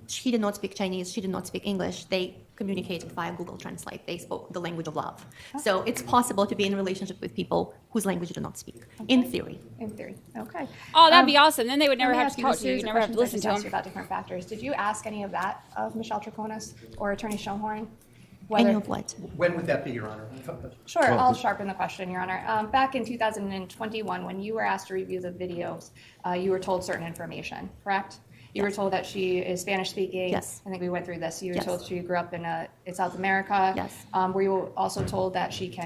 She did not speak Chinese, she did not speak English. They communicated via Google Translate. They spoke the language of love. So it's possible to be in a relationship with people whose language you do not speak, in theory. In theory, okay. Oh, that'd be awesome. Then they would never Let me have ask to you talk this to you. series You'd of never have to questions listen I to just asked you them. about different factors. Did you ask any of that of Michelle Troconis or Attorney Schoenhorn? Any of what? When would that be, Your Honor? Sure, I'll sharpen the question, Your Honor. Back in 2021, when you were asked to review the videos, you were told certain information, correct? You were told that she is Spanish speaking. Yes. I think we went through this. You were Yes. told she grew up in South America. Yes. Were you also told that she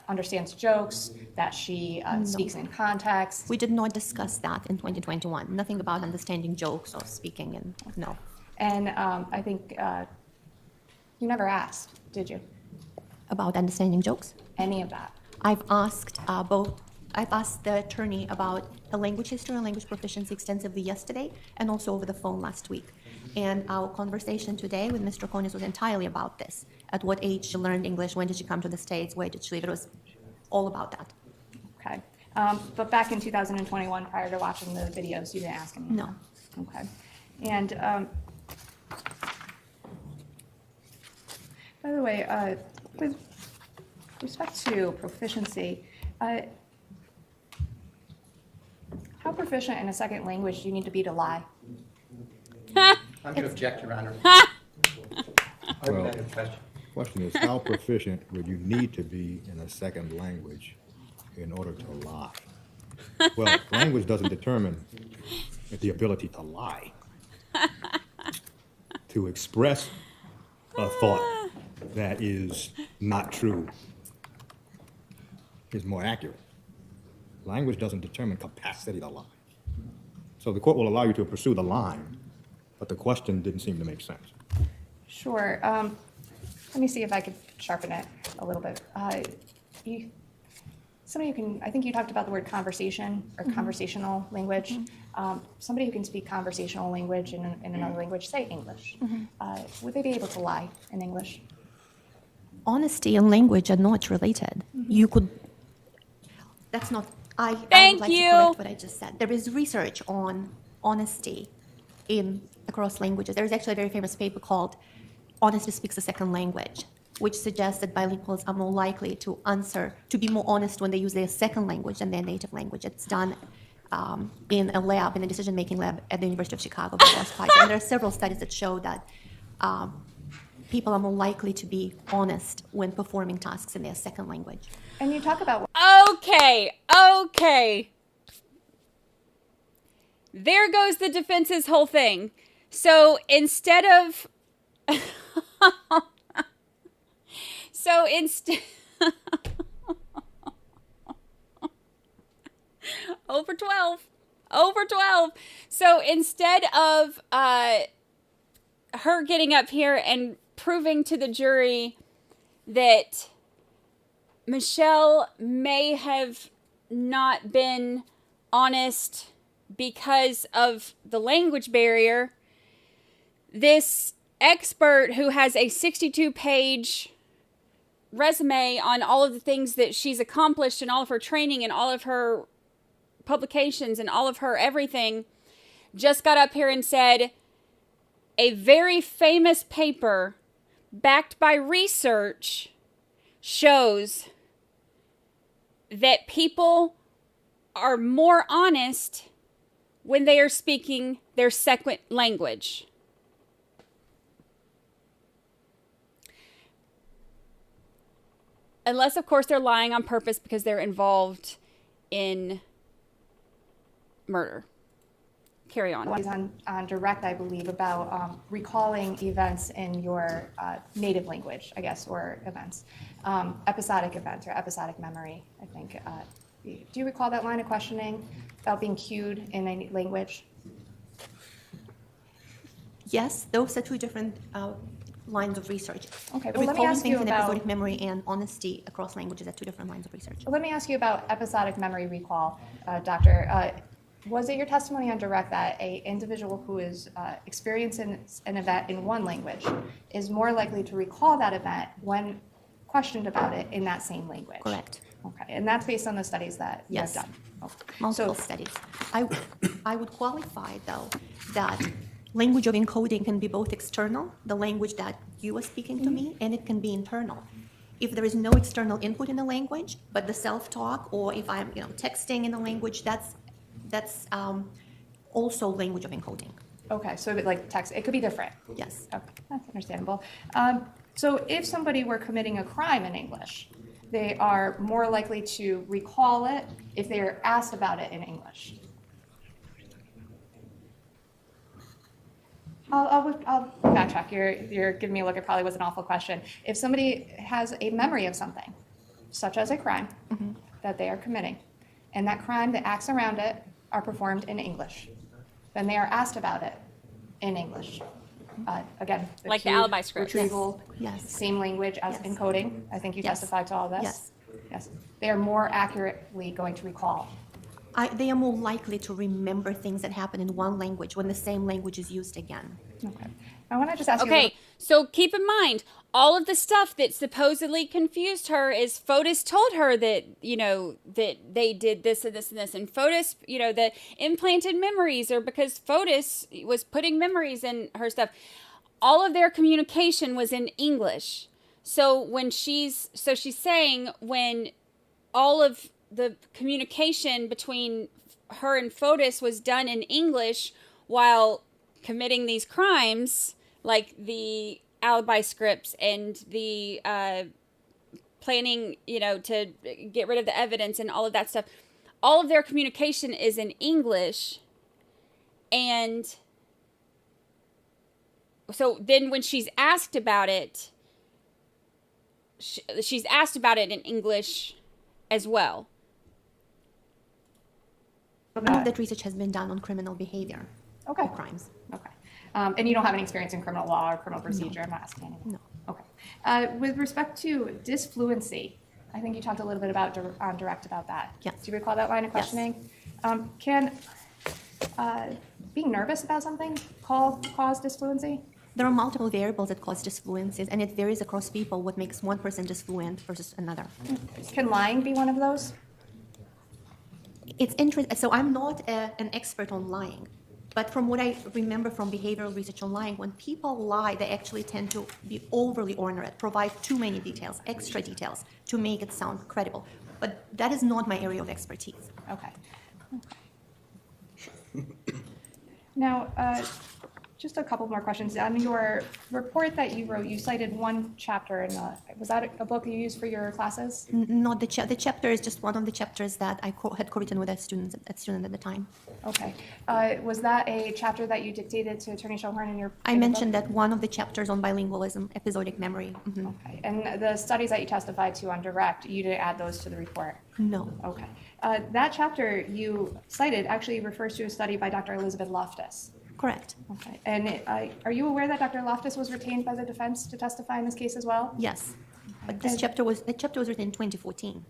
understands jokes, that she speaks in context? We did not discuss that in 2021. Nothing about understanding jokes or speaking, and no. And I think you never asked, did you? About understanding jokes? Any of that? I've asked I've asked the attorney about her language history and language proficiency extensively yesterday and also over the phone last week. And our conversation today with Mr. Troconis was entirely about this. At what age she learned English, when did she come to the States, where did she live? It was all about that. Okay. But back in 2021, prior to watching the videos, you didn't ask any? No. Okay. And by the way, with respect to proficiency, how proficient in a second language do you need to be to lie? I'm going to object, Your Honor. Well, question is, how proficient would you need to be in a second language in order to lie? Well, language doesn't determine the ability to lie. To express a thought that is not true is more accurate. Language doesn't determine capacity to lie. So the court will allow you to pursue the line, but the question didn't seem to make sense. Sure. Let me see if I could sharpen it a little bit. Somebody who can, I think you talked about the word conversation or conversational language. Somebody who can speak conversational language in another language, say English, would they be able to lie in English? Honesty and language are not related. You could, that's not, I would like to correct what I just said. There is research on honesty across languages. There is actually a very famous paper called Honesty Speaks a Second Language, which suggests that bilinguals are more likely to be more honest when they use their second language than their native language. It's done in a decision-making lab at the University of Chicago by last five. And there are several studies that show that people are more likely to be honest when performing tasks in their second language. And you talk about... Okay. There goes the defense's whole thing. So instead of... Over 12. So instead of her getting up here and proving to the jury that Michelle may have not been honest because of the language barrier, this expert who has a 62-page resume on all of the things that she's accomplished and all of her training and all of her publications and all of her everything, just got up here and said a very famous paper backed by research shows that people are more honest when they are speaking their second language. Unless, of course, they're lying on purpose because they're involved in murder. Carry on. Is on direct, I believe, about recalling events in your native language, I guess, or events. Episodic events or episodic memory, I think. Do you recall that line of questioning about being cued in a language? Yes, those are two different lines of research. Okay, well, let me ask you about episodic about... memory and honesty across languages are two different lines of research. Let me ask you about episodic memory recall, Doctor. Was it your testimony on direct that an individual who is experiencing an event in one language is more likely to recall that event when questioned about it in that same language? Correct. Okay, and that's based on the studies that you have done? Okay. Multiple studies. I would qualify, though, that language of encoding can be both external, the language that you are speaking to me, and it can be internal. If there is no external input in the language, but the self-talk, or if I'm texting in the language, that's also language of encoding. Okay, so like text, it could be different. Yes. Okay, that's understandable. So if somebody were committing a crime in English, they are more likely to recall it if they are asked about it in English. I'll backtrack. You're giving me a look. It probably was an awful question. If somebody has a memory of something, such as a crime that they are committing, and that crime, the acts around it, are performed in English, then they are asked about it in English. Again, like the alibi script. Retrieval, yes. Same language as encoding. I think you testified to all of this. Yes. They are more accurately going to recall. They are more likely to remember things that happen in one language when the same language is used again. Okay. I want to just ask you. Okay, so keep in mind, all of the stuff that supposedly confused her is Fotis told her that, that they did this and this and this. And Fotis, the implanted memories are because Fotis was putting memories in her stuff. All of their communication was in English. So when she's saying when all of the communication between her and Fotis was done in English while committing these crimes, like the alibi scripts and the planning, to get rid of the evidence and all of that stuff, all of their communication is in English. And so then when she's asked about it, she's asked about it in English as well. All of that research has been done on criminal behavior. Okay. Crimes. Okay. And you don't have any experience in criminal law or criminal procedure? I'm not asking anything. No. Okay. With respect to disfluency, I think you talked a little bit about on direct about that. Yes. Do you recall that line of questioning? Yes. Can being nervous about something cause disfluency? There are multiple variables that cause disfluencies, and it varies across people what makes one person disfluent versus another. Can lying be one of those? It's interesting. So I'm not an expert on lying, but from what I remember from behavioral research on lying, when people lie, they actually tend to be overly ornate, provide too many details, extra details, to make it sound credible. But that is not my area of expertise. Okay. Now, just a couple more questions. On your report that you wrote, you cited one chapter in was that a book you used for your classes? Not the chapter is just one of the chapters that I had co-written with a student at the time. Okay. Was that a chapter that you dictated to Attorney Schoenhorn in your I mentioned that one of the chapters on bilingualism, episodic memory. Mm-hmm. Okay. And the studies that you testified to on direct, you didn't add those to the report? No. Okay. That chapter you cited actually refers to a study by Dr. Elizabeth Loftus. Correct. Okay. And are you aware that Dr. Loftus was retained by the defense to testify in this case as well? Yes. But that chapter was written in 2014.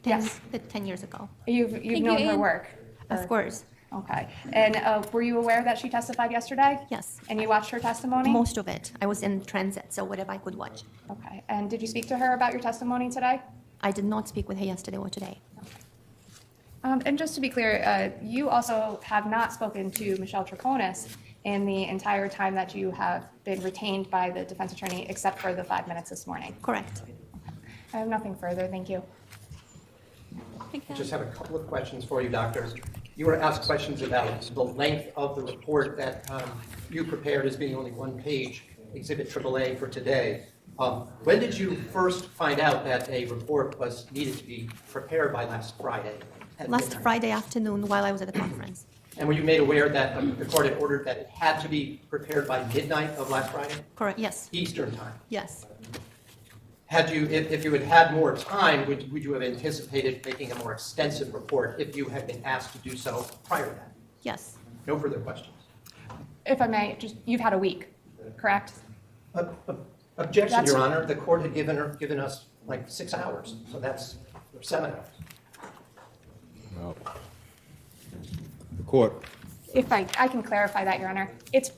10 years ago. You've known her work? Of course. Okay. And were you aware that she testified yesterday? Yes. And you watched her testimony? Most of it. I was in transit, so whatever I could watch. Okay. And did you speak to her about your testimony today? I did not speak with her yesterday or today. And just to be clear, you also have not spoken to Michelle Troconis in the entire time that you have been retained by the defense attorney, except for the 5 minutes this morning. Correct. Okay. I have nothing further. Thank you. I just have a couple of questions for you, doctors. You were asked questions about the length of the report that you prepared as being only one page, Exhibit AAA for today. When did you first find out that a report was needed to be prepared by last Friday? Last Friday afternoon while I was at the conference. And were you made aware that the court had ordered that it had to be prepared by midnight of last Friday? Correct, yes. Eastern time? Yes. Had you, if you had had more time, would you have anticipated making a more extensive report if you had been asked to do so prior to that? Yes. No further questions. If I may, you've had a week, correct? Objection, Your Honor. The court had given us like 6 hours, so that's 7 hours. Well, the court. If I can clarify that, Your Honor,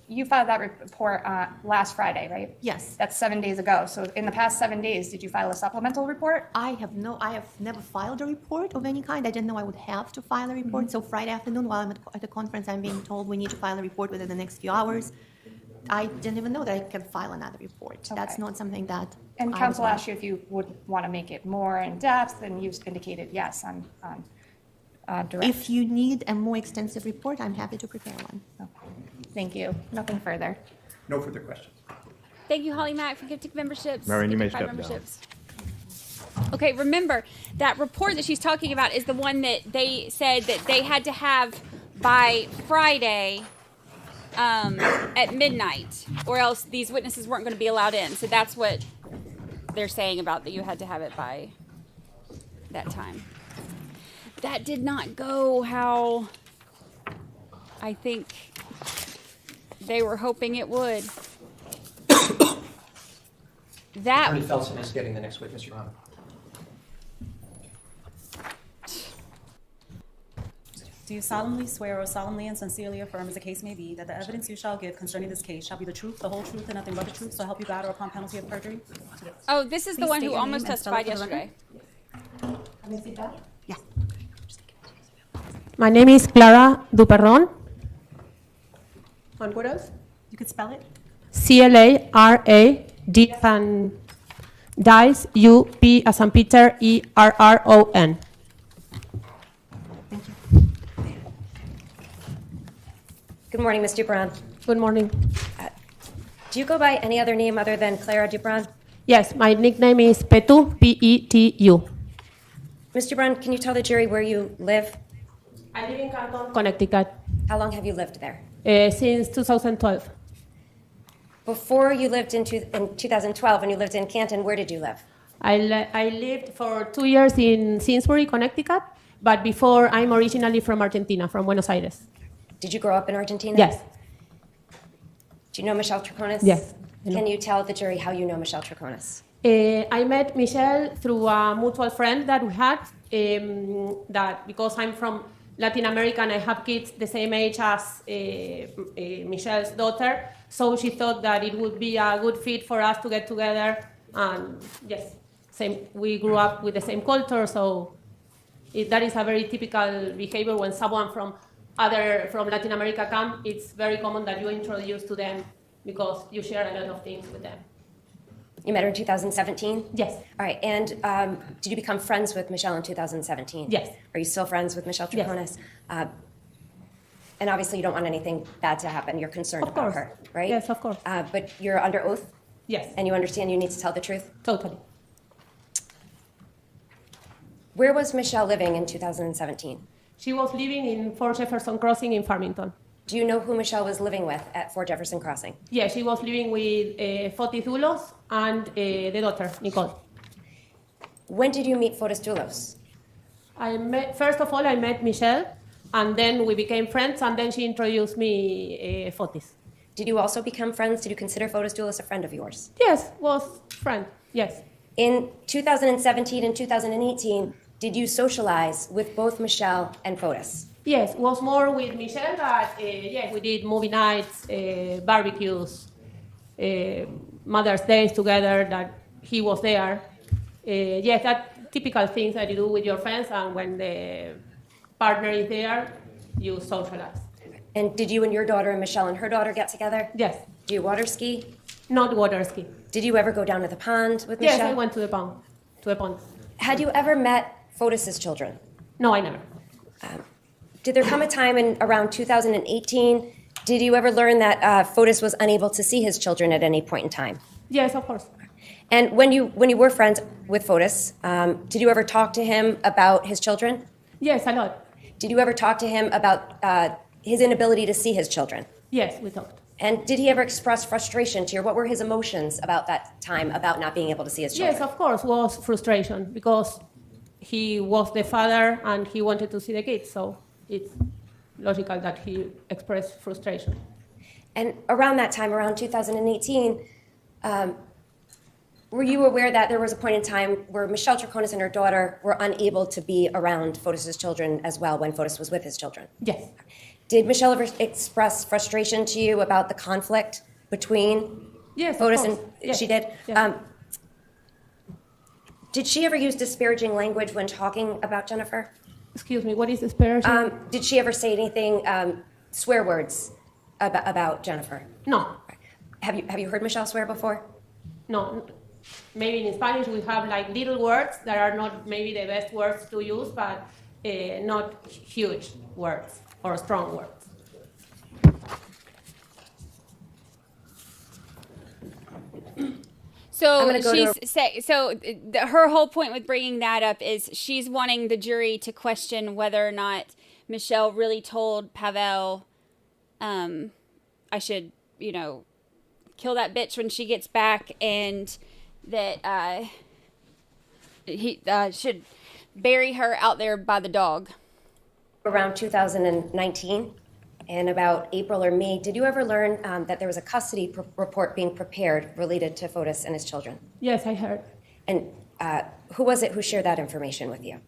you filed that report last Friday, right? Yes. That's 7 days ago. So in the past 7 days, did you file a supplemental report? I have never filed a report of any kind. I didn't know I would have to file a report. Mm-hmm. So Friday afternoon, while I'm at the conference, I'm being told we need to file a report within the next few hours. I didn't even know that I can file another report. Okay. That's not something that. And counsel asked you if you would want to make it more in depth, and you've indicated yes on direct. If you need a more extensive report, I'm happy to prepare one. Okay. Thank you. Nothing further. No further questions. Thank you, Holly Mack, for gifting memberships. Marion, you may step memberships. Okay, remember, that report that she's talking about is the one that they said that they had to have by Friday at midnight, or else these witnesses weren't going to be allowed in. So that's what they're saying about that you had to have it by that time. That did not go how I think they were hoping it would. Attorney Felsen is getting the next witness, Your Honor. Do you solemnly swear or solemnly and sincerely affirm, as the case may be, that the evidence you shall give concerning this case shall be the truth, the whole truth, and nothing but the truth, so help you God, or upon penalty of perjury? Oh, this is the one who almost testified yesterday. Yeah. My name is Clara Duperron. On what else? You could spell it? C-L-A-R-A-D as in dice, U-P as in Peter, E-R-R-O-N. Good morning, Ms. Duperron. Good morning. Do you go by any other name other than Clara Dubron? Yes, my nickname is Petu, P-E-T-U. Mr. Dubron, can you tell the jury where you live? I live in Canton, Connecticut. How long have you lived there? Since 2012. Before you lived in 2012, when you lived in Canton, where did you live? I lived for 2 years in Simsbury, Connecticut, but before I'm originally from Argentina, from Buenos Aires. Did you grow up in Argentina? Yes. Do you know Michelle Troconis? Yes. Can you tell the jury how you know Michelle Troconis? I met Michelle through a mutual friend that we had, that because I'm from Latin America and I have kids the same age as Michelle's daughter, so she thought that it would be a good fit for us to get together. And yes, we grew up with the same culture, so that is a very typical behavior when someone from Latin America comes. It's very common that you introduce to them because you share a lot of things with them. You met her in 2017? Yes. All right, and did you become friends with Michelle in 2017? Yes. Are you still friends with Michelle Troconis? Yes. And obviously you don't want anything bad to happen. You're concerned about her, right? Yes, of course. But you're under oath? Yes. And you understand you need to tell the truth? Totally. Where was Michelle living in 2017? She was living in 4 Jefferson Crossing in Farmington. Do you know who Michelle was living with at 4 Jefferson Crossing? Yeah, she was living with Fotis Dulos and the daughter, Nicole. When did you meet Fotis Dulos? First of all, I met Michelle, and then we became friends, and then she introduced me Fotis. Did you also become friends? Did you consider Fotis Dulos a friend of yours? Yes, was friend, yes. In 2017 and 2018, did you socialize with both Michelle and Fotis? Yes, was more with Michelle, but yes, we did movie nights, barbecues, Mother's Days together, that he was there. Yes, that typical things that you do with your friends, and when the partner is there, you socialize. And did you and your daughter and Michelle and her daughter get together? Yes. Do you water ski? Not water ski. Did you ever go down to the pond with Michelle? Yes, I went to the pond. Had you ever met Fotis's children? No, I never. Did there come a time in around 2018, did you ever learn that Fotis was unable to see his children at any point in time? Yes, of course. And when you were friends with Fotis, did you ever talk to him about his children? Yes, a lot. Did you ever talk to him about his inability to see his children? Yes, we talked. And did he ever express frustration to you? What were his emotions about that time, about not being able to see his children? Yes, of course, was frustration, because he was the father and he wanted to see the kids, so it's logical that he expressed frustration. And around that time, around 2018, were you aware that there was a point in time where Michelle Troconis and her daughter were unable to be around Fotis's children as well when Fotis was with his children? Yes. Did Michelle ever express frustration to you about the conflict between Fotis and yes. She did? Yes. Did she ever use disparaging language when talking about Jennifer? Excuse me, what is disparaging? Did she ever say anything, swear words about Jennifer? No. Have you heard Michelle swear before? No. Maybe in Spanish we have like little words that are not maybe the best words to use, but not huge words or strong words. So her whole point with bringing that up is she's wanting the jury to question whether or not Michelle really told Pavel, I should, kill that bitch when she gets back, and that he should bury her out there by the dog. Around 2019, in about April or May, did you ever learn that there was a custody report being prepared related to Fotis and his children? Yes, I heard. And who was it who shared that information with you?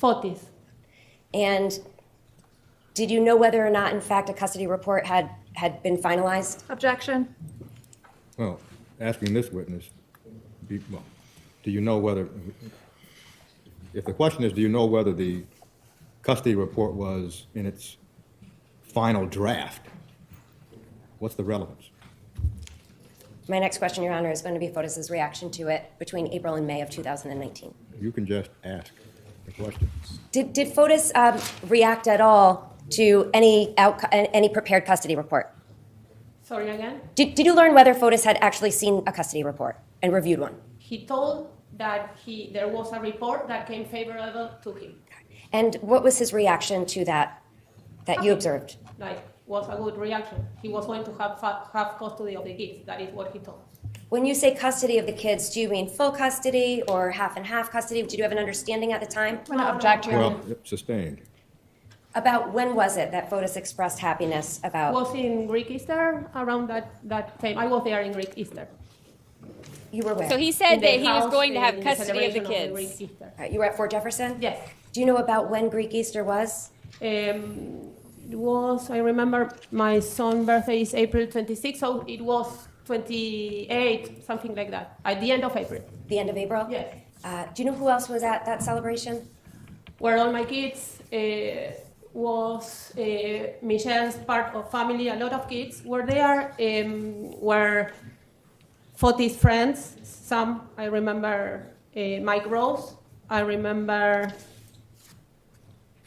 Fotis. And did you know whether or not, in fact, a custody report had been finalized? Objection. Well, asking this witness, do you know whether, if the question is, do you know whether the custody report was in its final draft, what's the relevance? My next question, Your Honor, is going to be Fotis's reaction to it between April and May of 2019. You can just ask the question. Did Fotis react at all to any prepared custody report? Sorry again? Did you learn whether Fotis had actually seen a custody report and reviewed one? He told that there was a report that came favorable to him. And what was his reaction to that you observed? Like, was a good reaction. He was going to have custody of the kids. That is what he told. When you say custody of the kids, do you mean full custody or half and half custody? Did you have an understanding at the time? Well, sustained. About when was it that Fotis expressed happiness about? Was in Greek Easter around that time. I was there in Greek Easter. You were where? So he said In the that he was house going to have in the custody of the celebration kids. Greek Easter. You were at Fort Jefferson? Yes. Do you know about when Greek Easter was? It was, I remember my son's birthday is April 26, so it was 28, something like that, at the end of April. The end of April? Yes. Do you know who else was at that celebration? Where all my kids was Michelle's part of family. A lot of kids were there. Were Fotis friends. Some I remember. Mike Rose. I remember.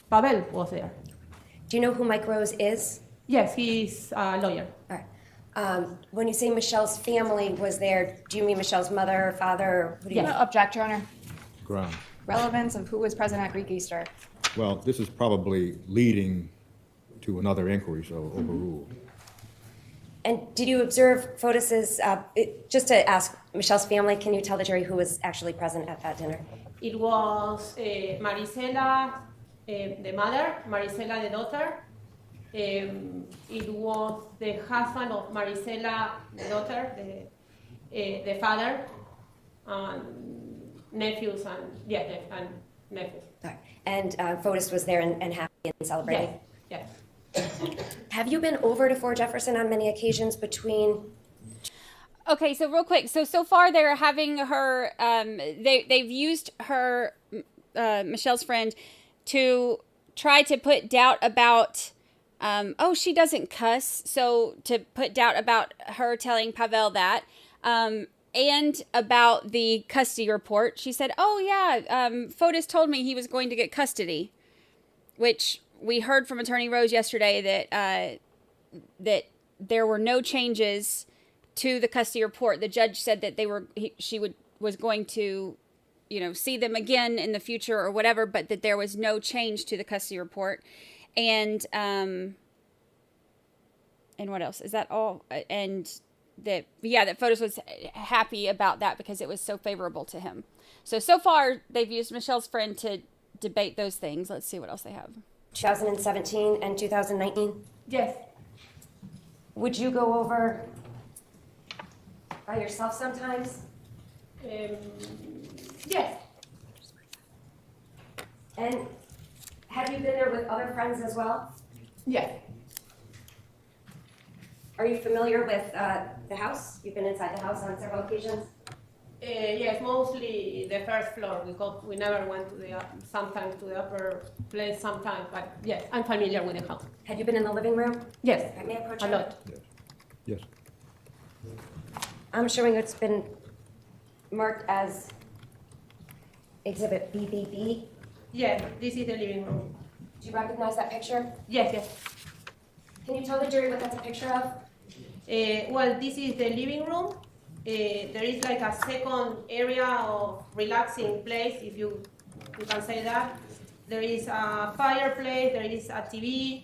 Pavel was there. Do you know who Mike Rose is? Yes, he's a lawyer. All right. When you say Michelle's family was there, do you mean Michelle's mother, father? Who do you mean? Object, Your Honor. Ground. Relevance of who was present at Greek Easter. Well, this is probably leading to another inquiry, so overruled. And did you observe Fotis's, just to ask Michelle's family, can you tell the jury who was actually present at that dinner? It was Marisela, the mother, Marisela, the daughter. It was the husband of Marisela, the daughter, the father, nephews and nephews. All right. And Fotis was there and happy and celebrating? Yes. Have you been over to Fort Jefferson on many occasions between? Okay, so real quick, so far they're having her. They've used her, Michelle's friend, to try to put doubt about. She doesn't cuss, so to put doubt about her telling Pavel that. And about the custody report. She said, Fotis told me he was going to get custody, which we heard from Attorney Rose yesterday that there were no changes to the custody report. The judge said that she was going to, see them again in the future or whatever, but that there was no change to the custody report. And what else? Is that all? And that Fotis was happy about that because it was so favorable to him. So far, they've used Michelle's friend to debate those things. Let's see what else they have. 2017 and 2019? Yes. Would you go over by yourself sometimes? Yes. And have you been there with other friends as well? Yes. Are you familiar with the house? You've been inside the house on several occasions? Yes, mostly the first floor because we never went to sometimes to the upper place sometimes, but yes, I'm familiar with the house. Have you been in the living room? Yes, May I approach a you? lot. Yes. I'm showing it's been marked as Exhibit BBB. Yes, this is the living room. Do you recognize that picture? Yes, yes. Can you tell the jury what that's a picture of? Well, this is the living room. There is like a second area of relaxing place, if you can say that. There is a fireplace, there is a TV.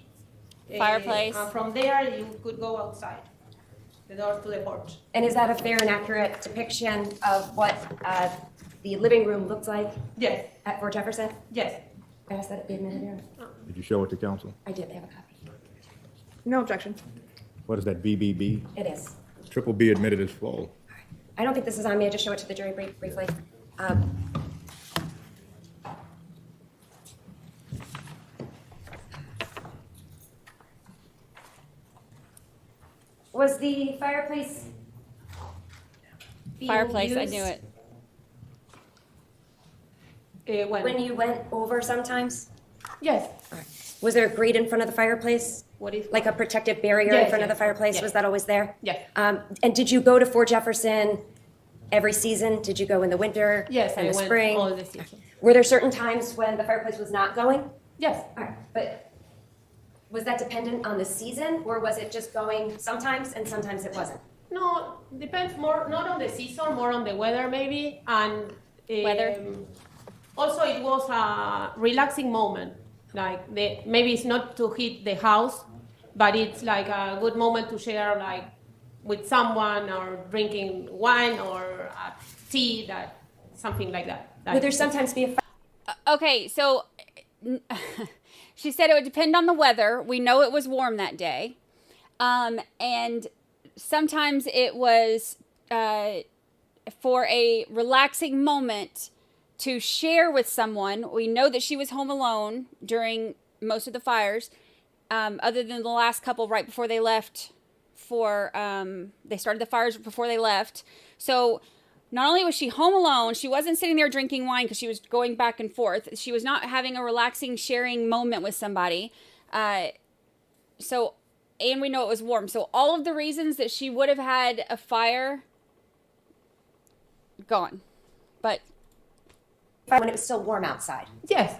Fireplace. From there, you could go outside, the door to the porch. And is that a fair and accurate depiction of what the living room looked like? Yes. At Fort Jefferson? Yes. I asked that it be admitted here. Did you show it to counsel? I did, they have a copy. No objection. What is that, BBB? It is. Triple B admitted as full. I don't think this is on me. I just show it to the jury briefly. Was the fireplace being Fireplace, I used knew it. when you went over sometimes? Yes. Was there a grate in front of the fireplace? Like a protective barrier in Yes, front of the yes, fireplace? yes. Was that always there? Yes. And did you go to Fort Jefferson every season? Did you go in the winter? Yes, and I the went spring? all the season. Were there certain times when the fireplace was not going? Yes. All right, but Was that dependent on the season, or was it just going sometimes and sometimes it wasn't? No, depends more, not on the season, more on the weather maybe. And Weather? also it was a relaxing moment. Like maybe it's not to hit the house, but it's like a good moment to share like with someone or drinking wine or tea, that something like that. Would there sometimes be a Okay, so she said it would depend on the weather. We know it was warm that day. And sometimes it was for a relaxing moment to share with someone. We know that she was home alone during most of the fires, other than the last couple right before they left they started the fires before they left. So not only was she home alone, she wasn't sitting there drinking wine because she was going back and forth. She was not having a relaxing, sharing moment with somebody. And we know it was warm. So all of the reasons that she would have had a fire, gone. But when it was still warm outside? Yes.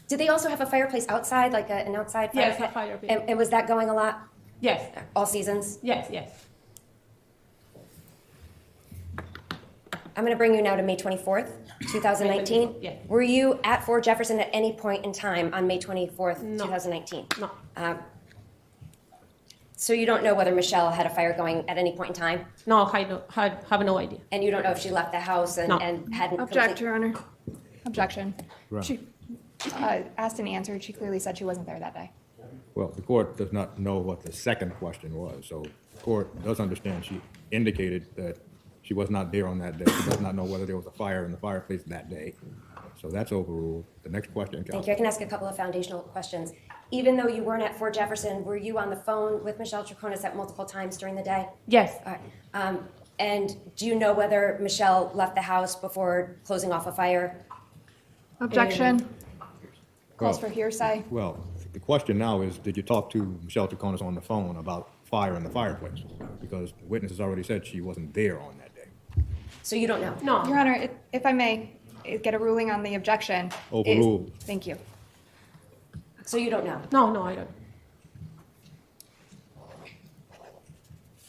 Did they also have a fireplace outside, like an outside fire Yes, pit? a fire pit. And was that going a lot? Yes. All seasons? Yes, yes. I'm going to bring you now to May 24th, 2019. Yeah. Were you at Fort Jefferson at any point in time on May 24th, No. 2019? No. So you don't know whether Michelle had a fire going at any point in time? No, I have no idea. And you don't know if she left the house and, No. and hadn't Object, Your Honor. Objection. Right. She asked and answered. She clearly said she wasn't there that day. Well, the court does not know what the second question was, so the court does understand she indicated that she was not there on that day. She does not know whether there was a fire in the fireplace that day. So that's overruled. The next question, Thank you. Counsel. I can ask a couple of foundational questions. Even though you weren't at Fort Jefferson, were you on the phone with Michelle Troconis at multiple times during the day? Yes. All right. And do you know whether Michelle left the house before closing off a fire? Objection. Calls Well- for hearsay. Well, the question now is, did you talk to Michelle Troconis on the phone about fire in the fireplace? Because the witness has already said she wasn't there on that day. So you don't know? No. Your Honor, if I may get a ruling on the objection. Overruled. Thank you. So you don't know? No, I don't.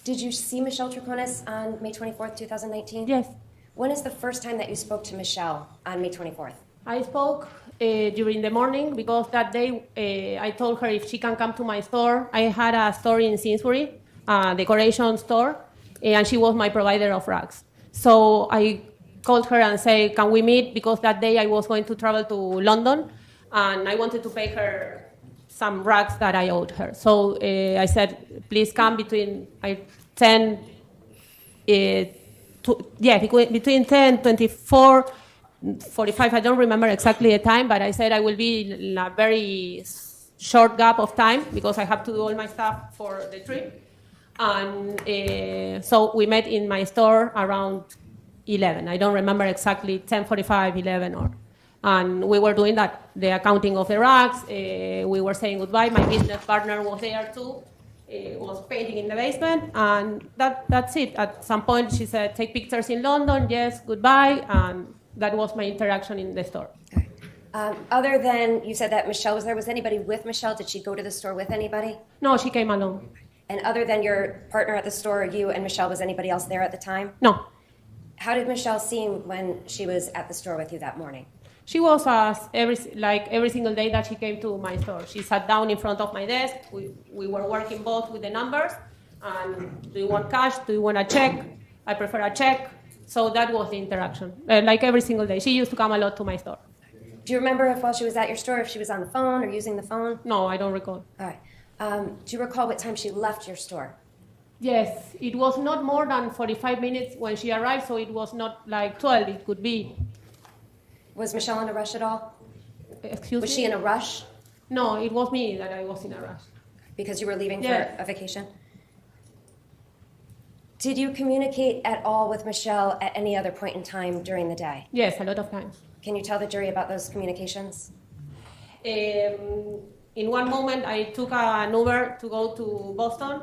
Did you see Michelle Troconis on May 24th, 2019? Yes. When is the first time that you spoke to Michelle on May 24th? I spoke during the morning because that day I told her if she can come to my store. I had a store in Simsbury, a decoration store, and she was my provider of rugs. So I called her and said, can we meet? Because that day I was going to travel to London, and I wanted to pay her some rugs that I owed her. So I said, please come between 10, between 10, 24, 45, I don't remember exactly the time, but I said I will be in a very short gap of time because I have to do all my stuff for the trip. And so we met in my store around 11. I don't remember exactly, 10:45, 11, and we were doing that, the accounting of the rugs. We were saying goodbye. My business partner was there too. Was painting in the basement, and that's it. At some point, she said, take pictures in London, yes, goodbye, and that was my interaction in the store. Other than, you said that Michelle was there, was anybody with Michelle? Did she go to the store with anybody? No, she came alone. And other than your partner at the store, you and Michelle, was anybody else there at the time? No. How did Michelle seem when she was at the store with you that morning? She was every single day that she came to my store. She sat down in front of my desk. We were working both with the numbers. And do you want cash? Do you want a check? I prefer a check. So that was the interaction, like every single day. She used to come a lot to my store. Do you remember if while she was at your store, if she was on the phone or using the phone? No, I don't recall. All right. Do you recall what time she left your store? Yes, it was not more than 45 minutes when she arrived, so it was not like 12, it could be. Was Michelle in a rush at all? Excuse me? Was she in a rush? No, it was me that I was in a rush. Because you were leaving Yes. for a vacation? Did you communicate at all with Michelle at any other point in time during the day? Yes, a lot of times. Can you tell the jury about those communications? In one moment, I took an Uber to go to Boston,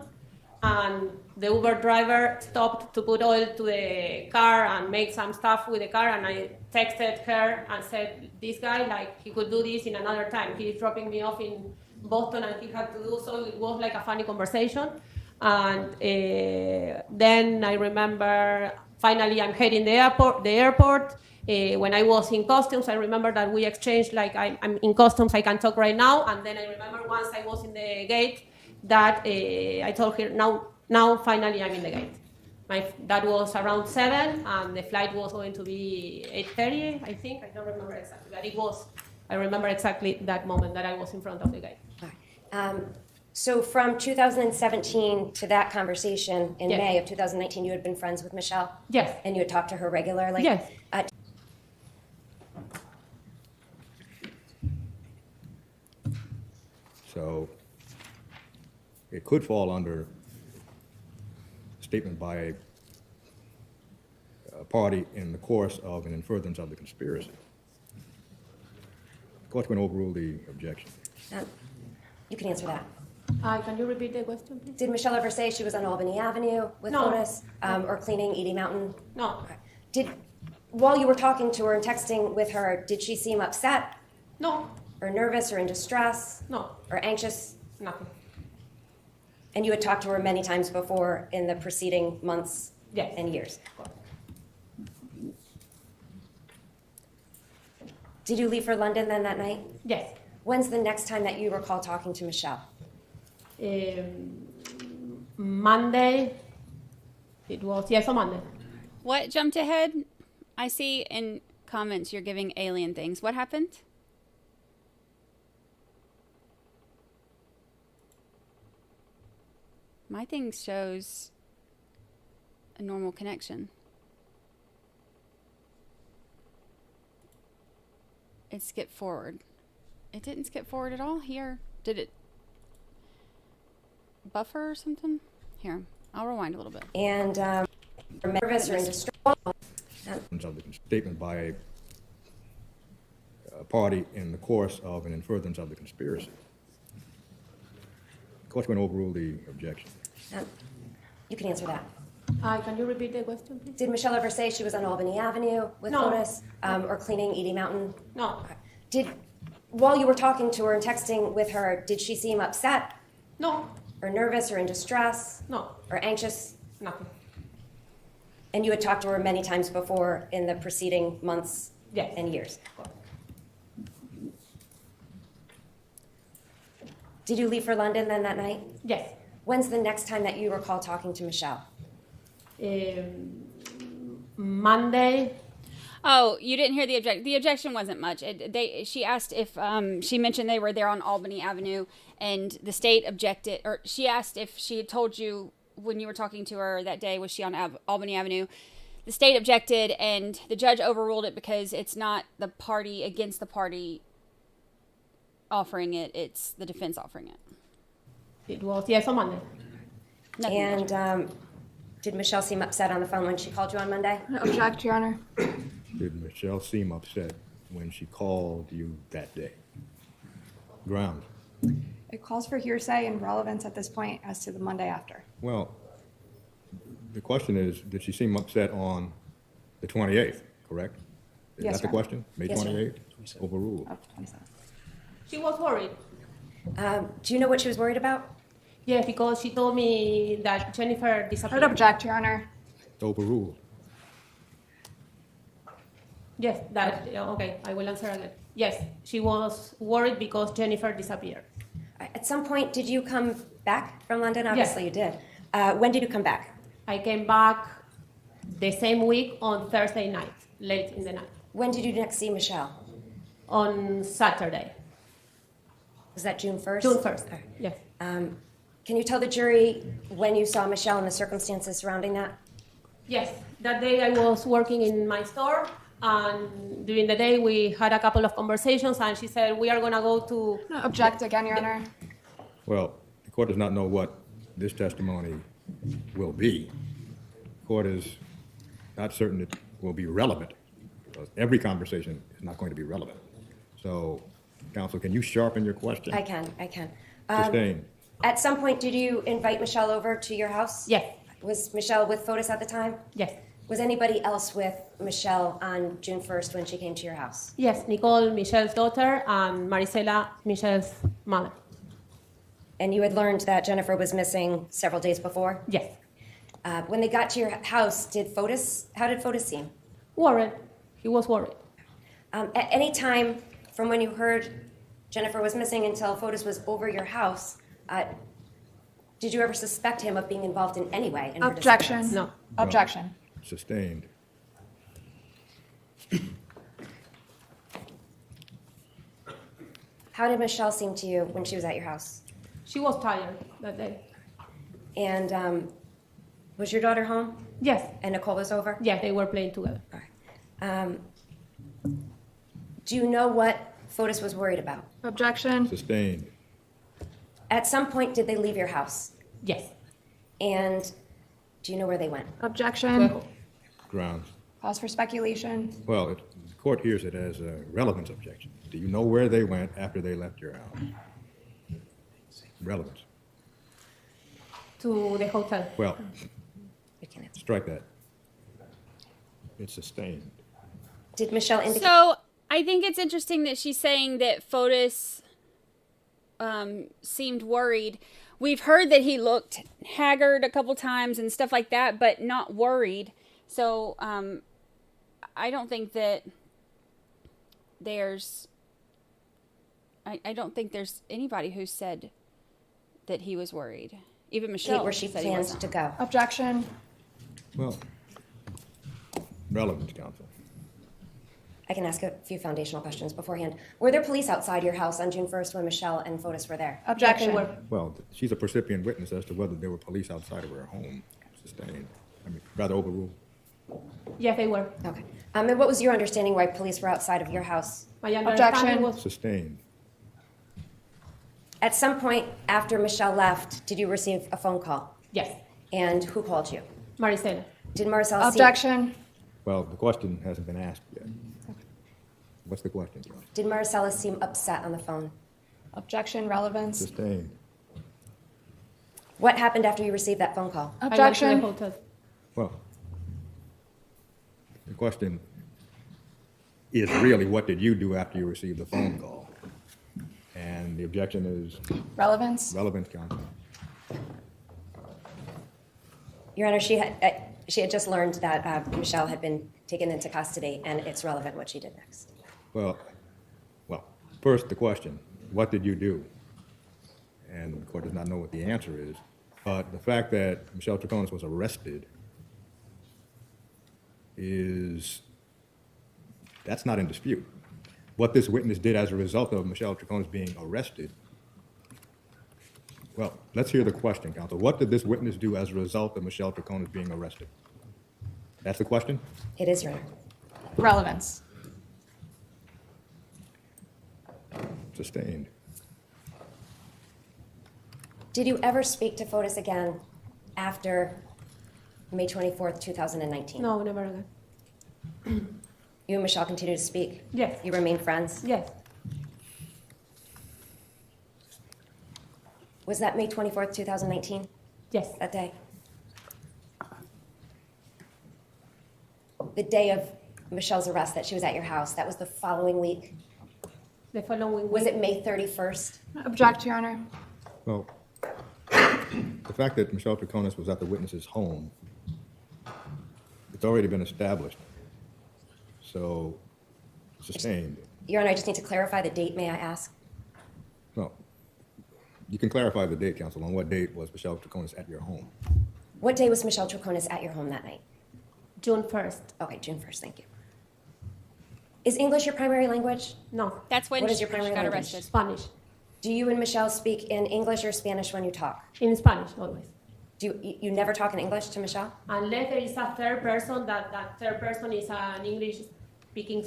and the Uber driver stopped to put oil to the car and make some stuff with the car, and I texted her and said, this guy, like, he could do this in another time. He's dropping me off in Boston and he had to do so. It was like a funny conversation. And then I remember finally I'm heading the airport. When I was in customs, I remember that we exchanged, like, I'm in customs, I can talk right now. And then I remember once I was in the gate that I told her, now finally I'm in the gate. That was around 7, and the flight was going to be 8:30, I think. I don't remember exactly, but I remember exactly that moment that I was in front of the gate. So from 2017 to that conversation in Yes. May of 2019, you had been friends with Michelle? Yes. And you had talked to her regularly? Yes. So it could fall under statement by a party in the course of an in furtherance of the conspiracy. The court's going to overrule the objection. You can answer that. Can you repeat the question, please? Did Michelle ever say she was on Albany Avenue with No. Fotis or cleaning Edie Mountain? No. Okay. While you were talking to her and texting with her, did she seem upset? No. Or nervous or in distress? No. Or anxious? Nothing. And you had talked to her many times before in the preceding months Yes. and years? Did you leave for London then that night? Yes. When's the next time that you recall talking to Michelle? Monday. It was, yes, on Monday. What jumped ahead? I see in comments you're giving alien things. What happened? My thing shows a normal connection. It skipped forward. It didn't skip forward at all here. Did it buffer or something? Here, I'll rewind a little bit. And nervous or in distress? Statement by a party in the course of an in furtherance of the conspiracy. The court's going to overrule the objection. You can answer that. Can you repeat the question, please? Did Michelle ever say she was on Albany Avenue with No. Fotis or cleaning Edie Mountain? No. Okay. While you were talking to her and texting with her, did she seem upset? No. Or nervous or in distress? No. Or anxious? Nothing. And you had talked to her many times before in the preceding months Yes. and years? Did you leave for London then that night? Yes. When's the next time that you recall talking to Michelle? Monday. Oh, you didn't hear the objection. The objection wasn't much. She asked if she mentioned they were there on Albany Avenue, and the state objected. Or she asked if she had told you when you were talking to her that day, was she on Albany Avenue? The state objected, and the judge overruled it because it's not the party against the party offering it; it's the defense offering it. It was, yes, on Monday. Nothing And did Michelle seem upset on the phone when she called you on Monday? Object, Your Honor. Did Michelle seem upset when she called you that day? Ground. It calls for hearsay and relevance at this point as to the Monday after. Well, the question is, did she seem upset on the 28th, correct? Is Yes, that the Your Honor. question? May Yes, Your Honor. 28th? Overruled. Up to 27. She was worried. Do you know what she was worried about? Yes, because she told me that Jennifer disappeared. I'd object, Your Honor. Overruled. Yes, that, okay, I will answer again. Yes, she was worried because Jennifer disappeared. At some point, did you come back from London? Yes. Obviously you did. When did you come back? I came back the same week on Thursday night, late in the night. When did you next see Michelle? On Saturday. Was that June 1st? June 1st, yes. Can you tell the jury when you saw Michelle and the circumstances surrounding that? Yes, that day I was working in my store, and during the day we had a couple of conversations, and she said, we are going to go to... No, object again, Your Honor. Well, the court does not know what this testimony will be. The court is not certain it will be relevant, because every conversation is not going to be relevant. So, counsel, can you sharpen your question? I can. Sustained. At some point, did you invite Michelle over to your house? Yes. Was Michelle with Fotis at the time? Yes. Was anybody else with Michelle on June 1st when she came to your house? Yes, Nicole, Michelle's daughter, and Marisela, Michelle's mother. And you had learned that Jennifer was missing several days before? Yes. When they got to your house, how did Fotis seem? Worried. He was worried. At any time from when you heard Jennifer was missing until Fotis was over your house, did you ever suspect him of being involved in any way in her disappearance? No. Objection. Sustained. How did Michelle seem to you when she was at your house? She was tired that day. And was your daughter home? Yes. And Nicole was over? Yes, they were playing together. Do you know what Fotis was worried about? Objection. Sustained. At some point, did they leave your house? Yes. And do you know where they went? Objection. Grounds. Pause for speculation. Well, the court hears it as a relevance objection. Do you know where they went after they left your house? Relevance. To the hotel. Well, strike that. It's sustained. Did Michelle indicate? So I think it's interesting that she's saying that Fotis seemed worried. We've heard that he looked haggard a couple times and stuff like that, but not worried. So I don't think that there's I don't think there's anybody who said that he was worried. Even Michelle. Where she said he planned wasn't. to go. Objection. Well, relevance, counsel. I can ask a few foundational questions beforehand. Were there police outside your house on June 1st when Michelle and Fotis were there? Objection. Well, she's a percipient witness as to whether there were police outside of her home. Sustained. I mean, rather overruled. Yes, they were. Okay. And what was your understanding why police were outside of your house? My understanding was Sustained. At some point after Michelle left, did you receive a phone call? Yes. And who called you? Maricela. Did Maricela see? Objection. Well, the question hasn't been asked yet. What's the question, John? Did Maricela seem upset on the phone? Objection. Relevance. Sustained. What happened after you received that phone call? Objection. I went to the hotel. Well, the question is really, what did you do after you received the phone call? And the objection is Relevance. relevant, counsel. Your Honor, she had just learned that Michelle had been taken into custody, and it's relevant what she did next. Well, first the question, what did you do? And the court does not know what the answer is, but the fact that Michelle Troconis was arrested that's not in dispute. What this witness did as a result of Michelle Troconis being arrested, well, let's hear the question, counsel. What did this witness do as a result of Michelle Troconis being arrested? That's the question? It is, Your Honor. Relevance. Sustained. Did you ever speak to Fotis again after May 24th, 2019? No, never again. You and Michelle continued to speak? Yes. You remain friends? Yes. Was that May 24th, 2019? Yes. That day? The day of Michelle's arrest that she was at your house, that was the following week? The following week. Was it May 31st? Object, Your Honor. Well, the fact that Michelle Troconis was at the witness's home, it's already been established. So, sustained. Your Honor, I just need to clarify the date, may I ask? No. You can clarify the date, counsel. On what date was Michelle Troconis at your home? What day was Michelle Troconis at your home that night? June 1st. Okay, June 1st, thank you. Is English your primary language? No. That's when What is she your primary got language? arrested. Spanish. Do you and Michelle speak in English or Spanish when you talk? In Spanish, always. You never talk in English to Michelle? Unless there is a third person, that third person is an English-speaking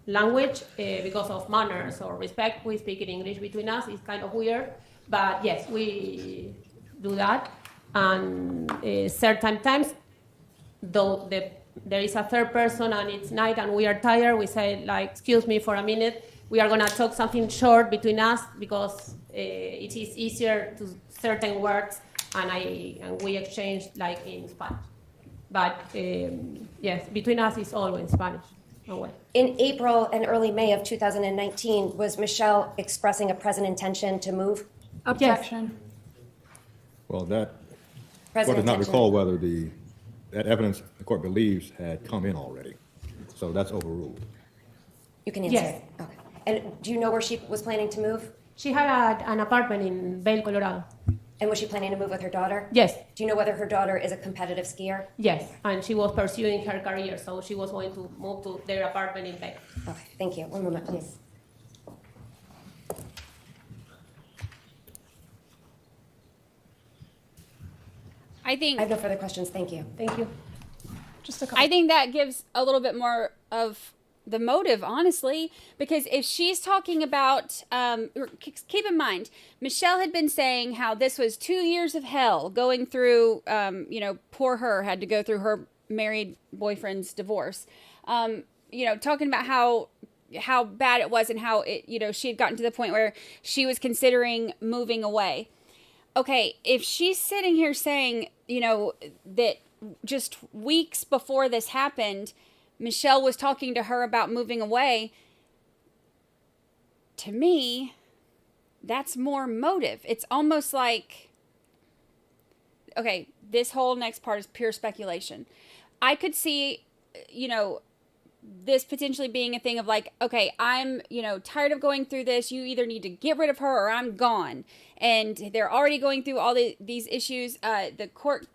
language because of manners or respect. We speak in English between us. It's kind of weird, but yes, we do that. And certain times, though there is a third person and it's night and we are tired, we say like, excuse me for a minute. We are gonna talk something short between us because it is easier to certain words and we exchange like in Spanish. But yes, between us is always Spanish. Oh, well. In April and early May of 2019, was Michelle expressing a present intention to move? Objection. Well, that, court President does not Tension. recall whether that evidence the court believes had come in already. So that's overruled. You can answer. Yes. Okay. And do you know where she was planning to move? She had an apartment in Vail, Colorado. And was she planning to move with her daughter? Yes. Do you know whether her daughter is a competitive skier? Yes, and she was pursuing her career, so she was going to move to their apartment in Vail. Okay, thank you. One moment, please. I think I have no further questions. Thank you. Thank you. Just a couple. I think that gives a little bit more of the motive, honestly, because if she's talking about, keep in mind, Michelle had been saying how this was 2 years of hell going through, poor her had to go through her married boyfriend's divorce. Talking about how bad it was and how it, she had gotten to the point where she was considering moving away. Okay, if she's sitting here saying, that just weeks before this happened, Michelle was talking to her about moving away, to me, that's more motive. It's almost like, okay, this whole next part is pure speculation. I could see, this potentially being a thing of like, okay, I'm, tired of going through this. You either need to get rid of her or I'm gone. And they're already going through all these issues. The court,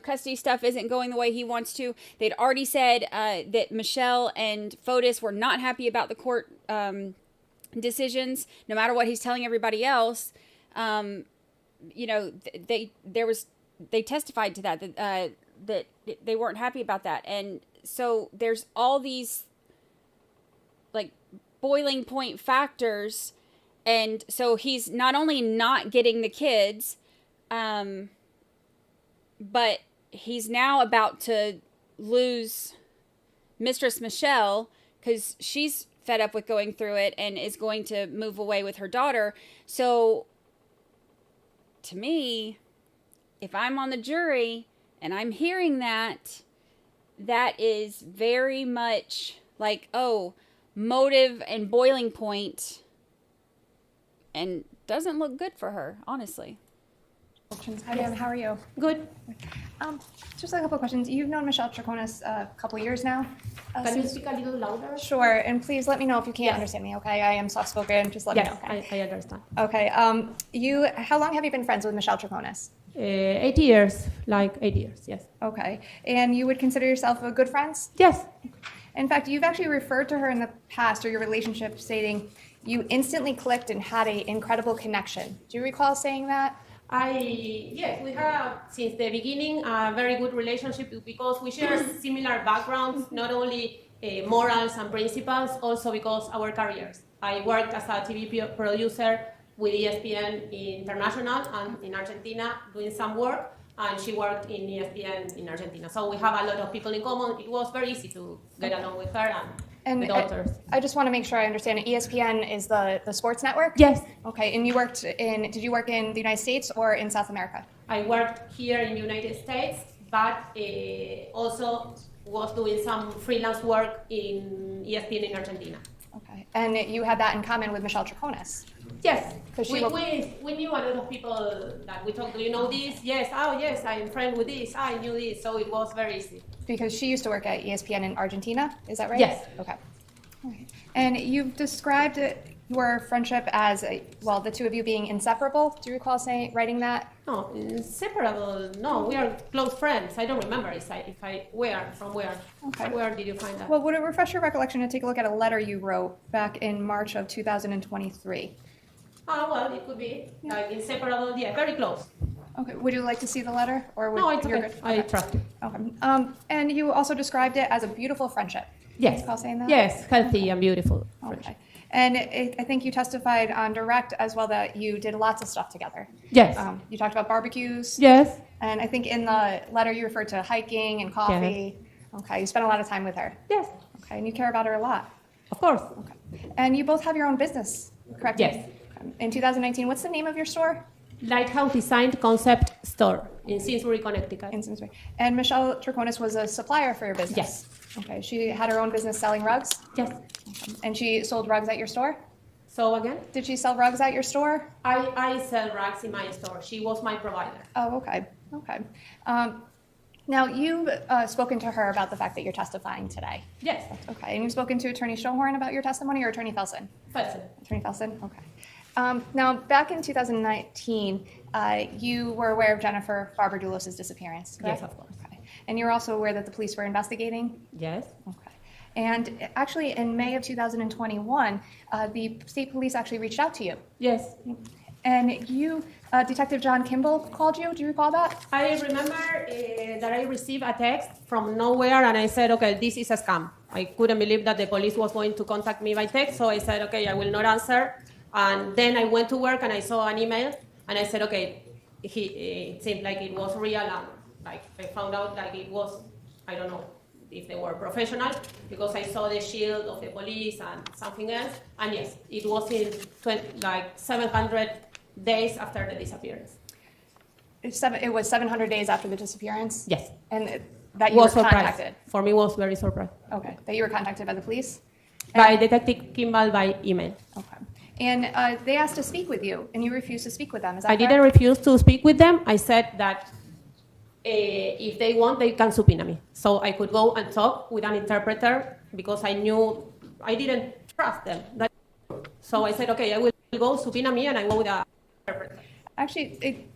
custody stuff isn't going the way he wants to. They'd already said that Michelle and Fotis were not happy about the court decisions, no matter what he's telling everybody else. They testified to that they weren't happy about that. And so there's all these like boiling point factors. And so he's not only not getting the kids, but he's now about to lose Mistress Michelle because she's fed up with going through it and is going to move away with her daughter. So to me, if I'm on the jury and I'm hearing that, that is very much like, motive and boiling point, and doesn't look good for her, honestly. Hi, ma'am. How are you? Good. Just a couple of questions. You've known Michelle Troconis a couple years now. Can you speak a little louder? Sure, and please let me know if you can't understand me, okay? I am soft-spoken, just let me know, okay? I understand. Okay, how long have you been friends with Michelle Troconis? 8 years, like 8 years, yes. Okay, and you would consider yourself a good friends? Yes. In fact, you've actually referred to her in the past, or your relationship, stating you instantly clicked and had an incredible connection. Do you recall saying that? Yes, we have since the beginning a very good relationship because we share similar backgrounds, not only morals and principles, also because our careers. I worked as a TV producer with ESPN International and in Argentina doing some work, and she worked in ESPN in Argentina. So we have a lot of people in common. It was very easy to get along with her and the daughters. I just want to make sure I understand it. ESPN is the sports network? Yes. Okay, and did you work in the United States or in South America? I worked here in the United States, but also was doing some freelance work in ESPN in Argentina. Okay, and you had that in common with Michelle Troconis? Yes, we knew a lot of people that we talked to. You know this? Yes. Oh, yes. I'm friend with this. I knew this, so it was very easy. Because she used to work at ESPN in Argentina, is that right? Yes. Okay. Okay. And you've described your friendship as the two of you being inseparable. Do you recall writing that? No, inseparable. No, we are close friends. I don't remember if I were from where. Okay. Where did you find that? Well, would it refresh your recollection to take a look at a letter you wrote back in March of 2023? Oh, well, it could be like inseparable. Yeah, very close. Okay. Would you like to see the letter, or no? It's okay. I trust it. Okay. And you also described it as a beautiful friendship. Yes. Recall saying that? Yes, healthy and beautiful. Okay. And I think you testified on direct as well that you did lots of stuff together. Yes. You talked about barbecues. Yes. And I think in the letter you referred to hiking and coffee. Yes. Okay. You spent a lot of time with her. Yes. Okay. And you care about her a lot. Of course. Okay. And you both have your own business, correct? Yes. In 2019, what's the name of your store? Lighthouse Designed Concept Store in Simsbury, Connecticut. In Simsbury. And Michelle Troconis was a supplier for your business? Yes. Okay. She had her own business selling rugs? Yes. Okay. And she sold rugs at your store? So again? Did she sell rugs at your store? I sell rugs in my store. She was my provider. Oh, okay. Okay. Now, you've spoken to her about the fact that you're testifying today. Yes. Okay. And you've spoken to Attorney Schoenhorn about your testimony, or Attorney Felsen? Felsen. Attorney Felsen? Okay. Now, back in 2019, you were aware of Jennifer Barbara Dulos' disappearance, correct? Yes, of course. Okay. And you're also aware that the police were investigating? Yes. Okay. And actually, in May of 2021, the state police actually reached out to you. Yes. And you, Detective John Kimball, called you. Do you recall that? I remember that I received a text from nowhere, and I said, okay, this is a scam. I couldn't believe that the police was going to contact me by text, so I said, okay, I will not answer. And then I went to work, and I saw an email, and I said, okay, it seemed like it was real, and like I found out like it was, I don't know if they were professional, because I saw the shield of the police and something else. And yes, it was in 700 days after the disappearance. It was 700 days after the disappearance? Yes. And that you were contacted? For me, was very surprised. Okay. That you were contacted by the police? By Detective Kimball by email. Okay. And they asked to speak with you, and you refused to speak with them. Is that I correct? didn't refuse to speak with them. I said that if they want, they can subpoena me. So I could go and talk with an interpreter, because I knew I didn't trust them. So I said, okay, I will go subpoena me, and I go with an interpreter. Actually, it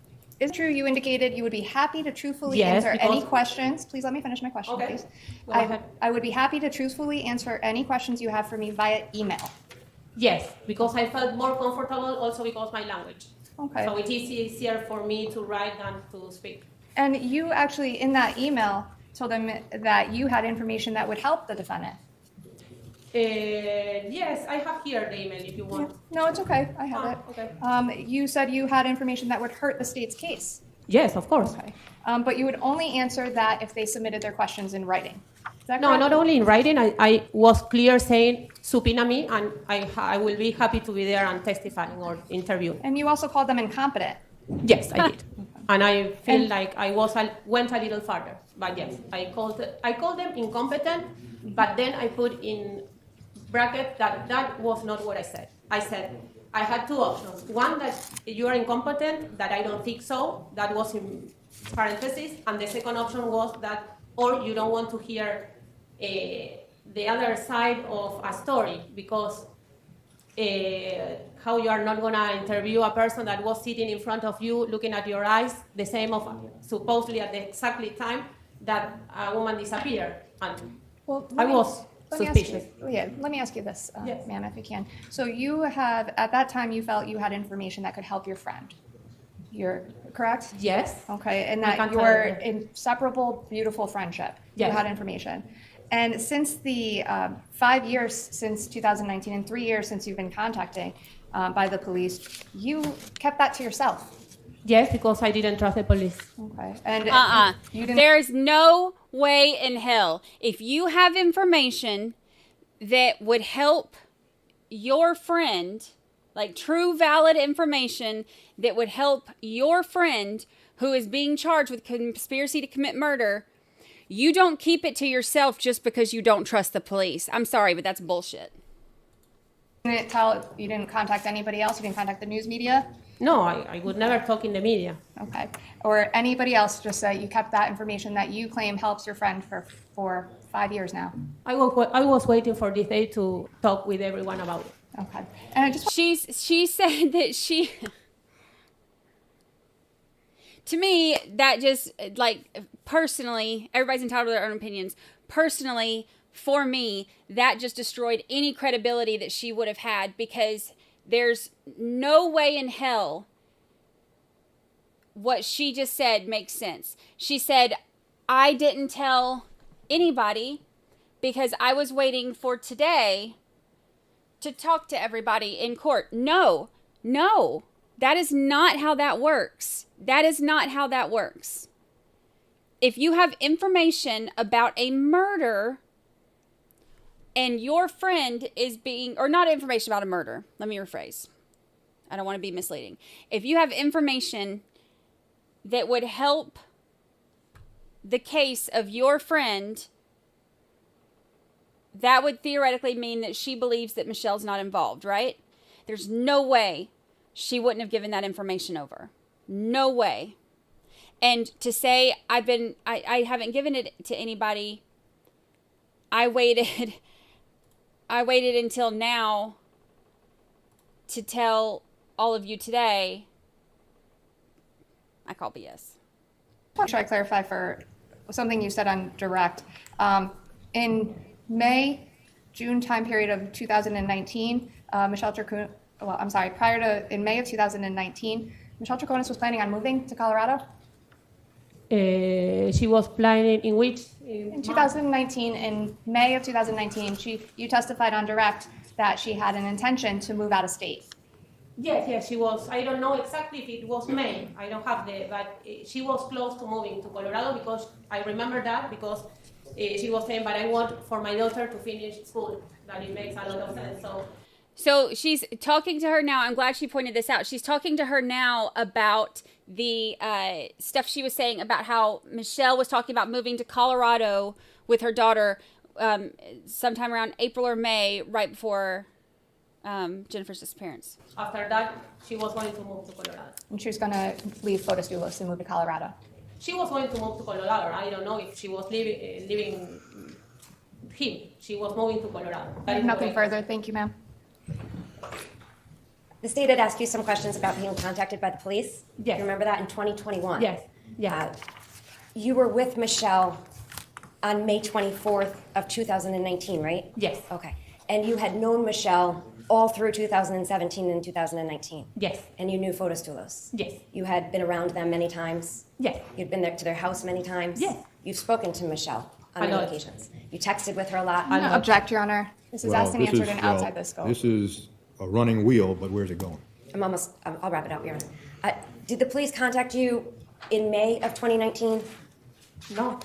is true you indicated you would be happy to truthfully Yes, answer because- any questions. Please let me finish my question, Okay. please. Go ahead. I would be happy to truthfully answer any questions you have for me via email. Yes, because I felt more comfortable, also because my language. Okay. So it is easier for me to write than to speak. And you actually, in that email, told them that you had information that would help the defendant. Yes, I have here the email if you want. No, it's okay. I have it. Okay. You said you had information that would hurt the state's case. Yes, of course. Okay. But you would only answer that if they submitted their questions in writing. Is that No, correct? not only in writing. I was clear saying subpoena me, and I will be happy to be there and testifying or interviewing. And you also called them incompetent. Yes, I did. And I feel And- like I went a little further. But yes, I called them incompetent, but then I put in bracket that was not what I said. I said I had two options. One, that you are incompetent, that I don't think so. That was in parentheses. And the second option was that, or you don't want to hear the other side of a story, because how you are not going to interview a person that was sitting in front of you, looking at your eyes, the same of supposedly at the exactly time that a woman disappeared. And Well, I was let me ask you- suspicious. let me ask you this, Yes. ma'am, if you can. So you have, at that time, you felt you had information that could help your friend. You're correct? Yes. Okay, and I that can your tell you. inseparable, beautiful friendship. You Yes. had information. And since the 5 years since 2019 and 3 years since you've been contacting by the police, you kept that to yourself. Yes, because I didn't trust the police. Okay. And you didn't. There's no way in hell. If you have information that would help your friend, like true valid information that would help your friend who is being charged with conspiracy to commit murder, you don't keep it to yourself just because you don't trust the police. I'm sorry, but that's bullshit. You didn't contact anybody else? You didn't contact the news media? No, I would never talk in the media. Okay. Or anybody else, just you kept that information that you claim helps your friend for 5 years now? I was waiting for this day to talk with everyone about it. Okay. And I just she said that she to me, that just, like, personally, everybody's entitled to their own opinions. Personally, for me, that just destroyed any credibility that she would have had, because there's no way in hell what she just said makes sense. She said, I didn't tell anybody because I was waiting for today to talk to everybody in court. No, that is not how that works. That is not how that works. If you have information about a murder and your friend is being, or not information about a murder, let me rephrase. I don't want to be misleading. If you have information that would help the case of your friend, that would theoretically mean that she believes that Michelle's not involved, right? There's no way she wouldn't have given that information over. No way. And to say I haven't given it to anybody, I waited until now to tell all of you today, I call BS. I want to try to clarify for something you said on direct. In June time period of 2019, Michelle Troconis, in May of 2019, Michelle Troconis was planning on moving to Colorado? She was planning in which? In 2019, in May of 2019, you testified on direct that she had an intention to move out of state. Yes, she was. I don't know exactly if it was May. I don't have but she was close to moving to Colorado because I remember that because she was saying, but I want for my daughter to finish school. That it makes a lot of sense. So she's talking to her now. I'm glad she pointed this out. She's talking to her now about the stuff she was saying about how Michelle was talking about moving to Colorado with her daughter sometime around April or May, right before Jennifer's disappearance. After that, she was going to move to Colorado. And she was going to leave Fotis Dulos and move to Colorado. She was going to move to Colorado. I don't know if she was leaving him. She was moving to Colorado. I have nothing further. Thank you, ma'am. The state had asked you some questions about being contacted by the police. Yes. You remember that in 2021? Yes. Yeah. You were with Michelle on May 24th of 2019, right? Yes. Okay. And you had known Michelle all through 2017 and 2019? Yes. And you knew Fotis Dulos? Yes. You had been around them many times? Yes. You'd been there to their house many times? Yes. You've spoken to Michelle on many occasions? You texted with her a lot? I object, Your Honor. This is asked and answered and outside the scope. This is a running wheel, but where's it going? I'll wrap it up, Your Honor. Did the police contact you in May of 2019? No.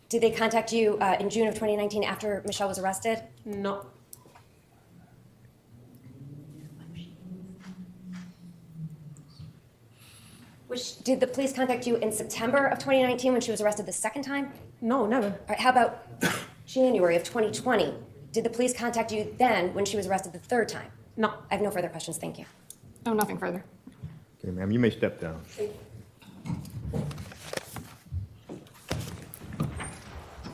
Did they contact you in June of 2019 after Michelle was arrested? No. Did the police contact you in September of 2019 when she was arrested the second time? No, never. All right, how about January of 2020? Did the police contact you then when she was arrested the third time? No. I have no further questions. Thank you. No, nothing further. Okay, ma'am, you may step down.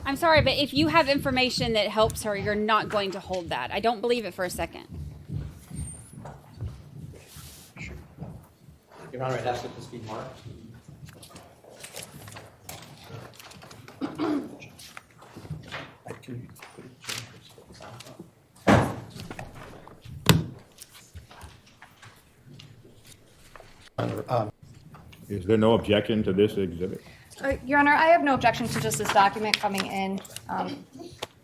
I'm sorry, but if you have information that helps her, you're not going to hold that. I don't believe it for a second. Your Honor, I'd ask that this be marked. Is there no objection to this exhibit? Your Honor, I have no objection to just this document coming in.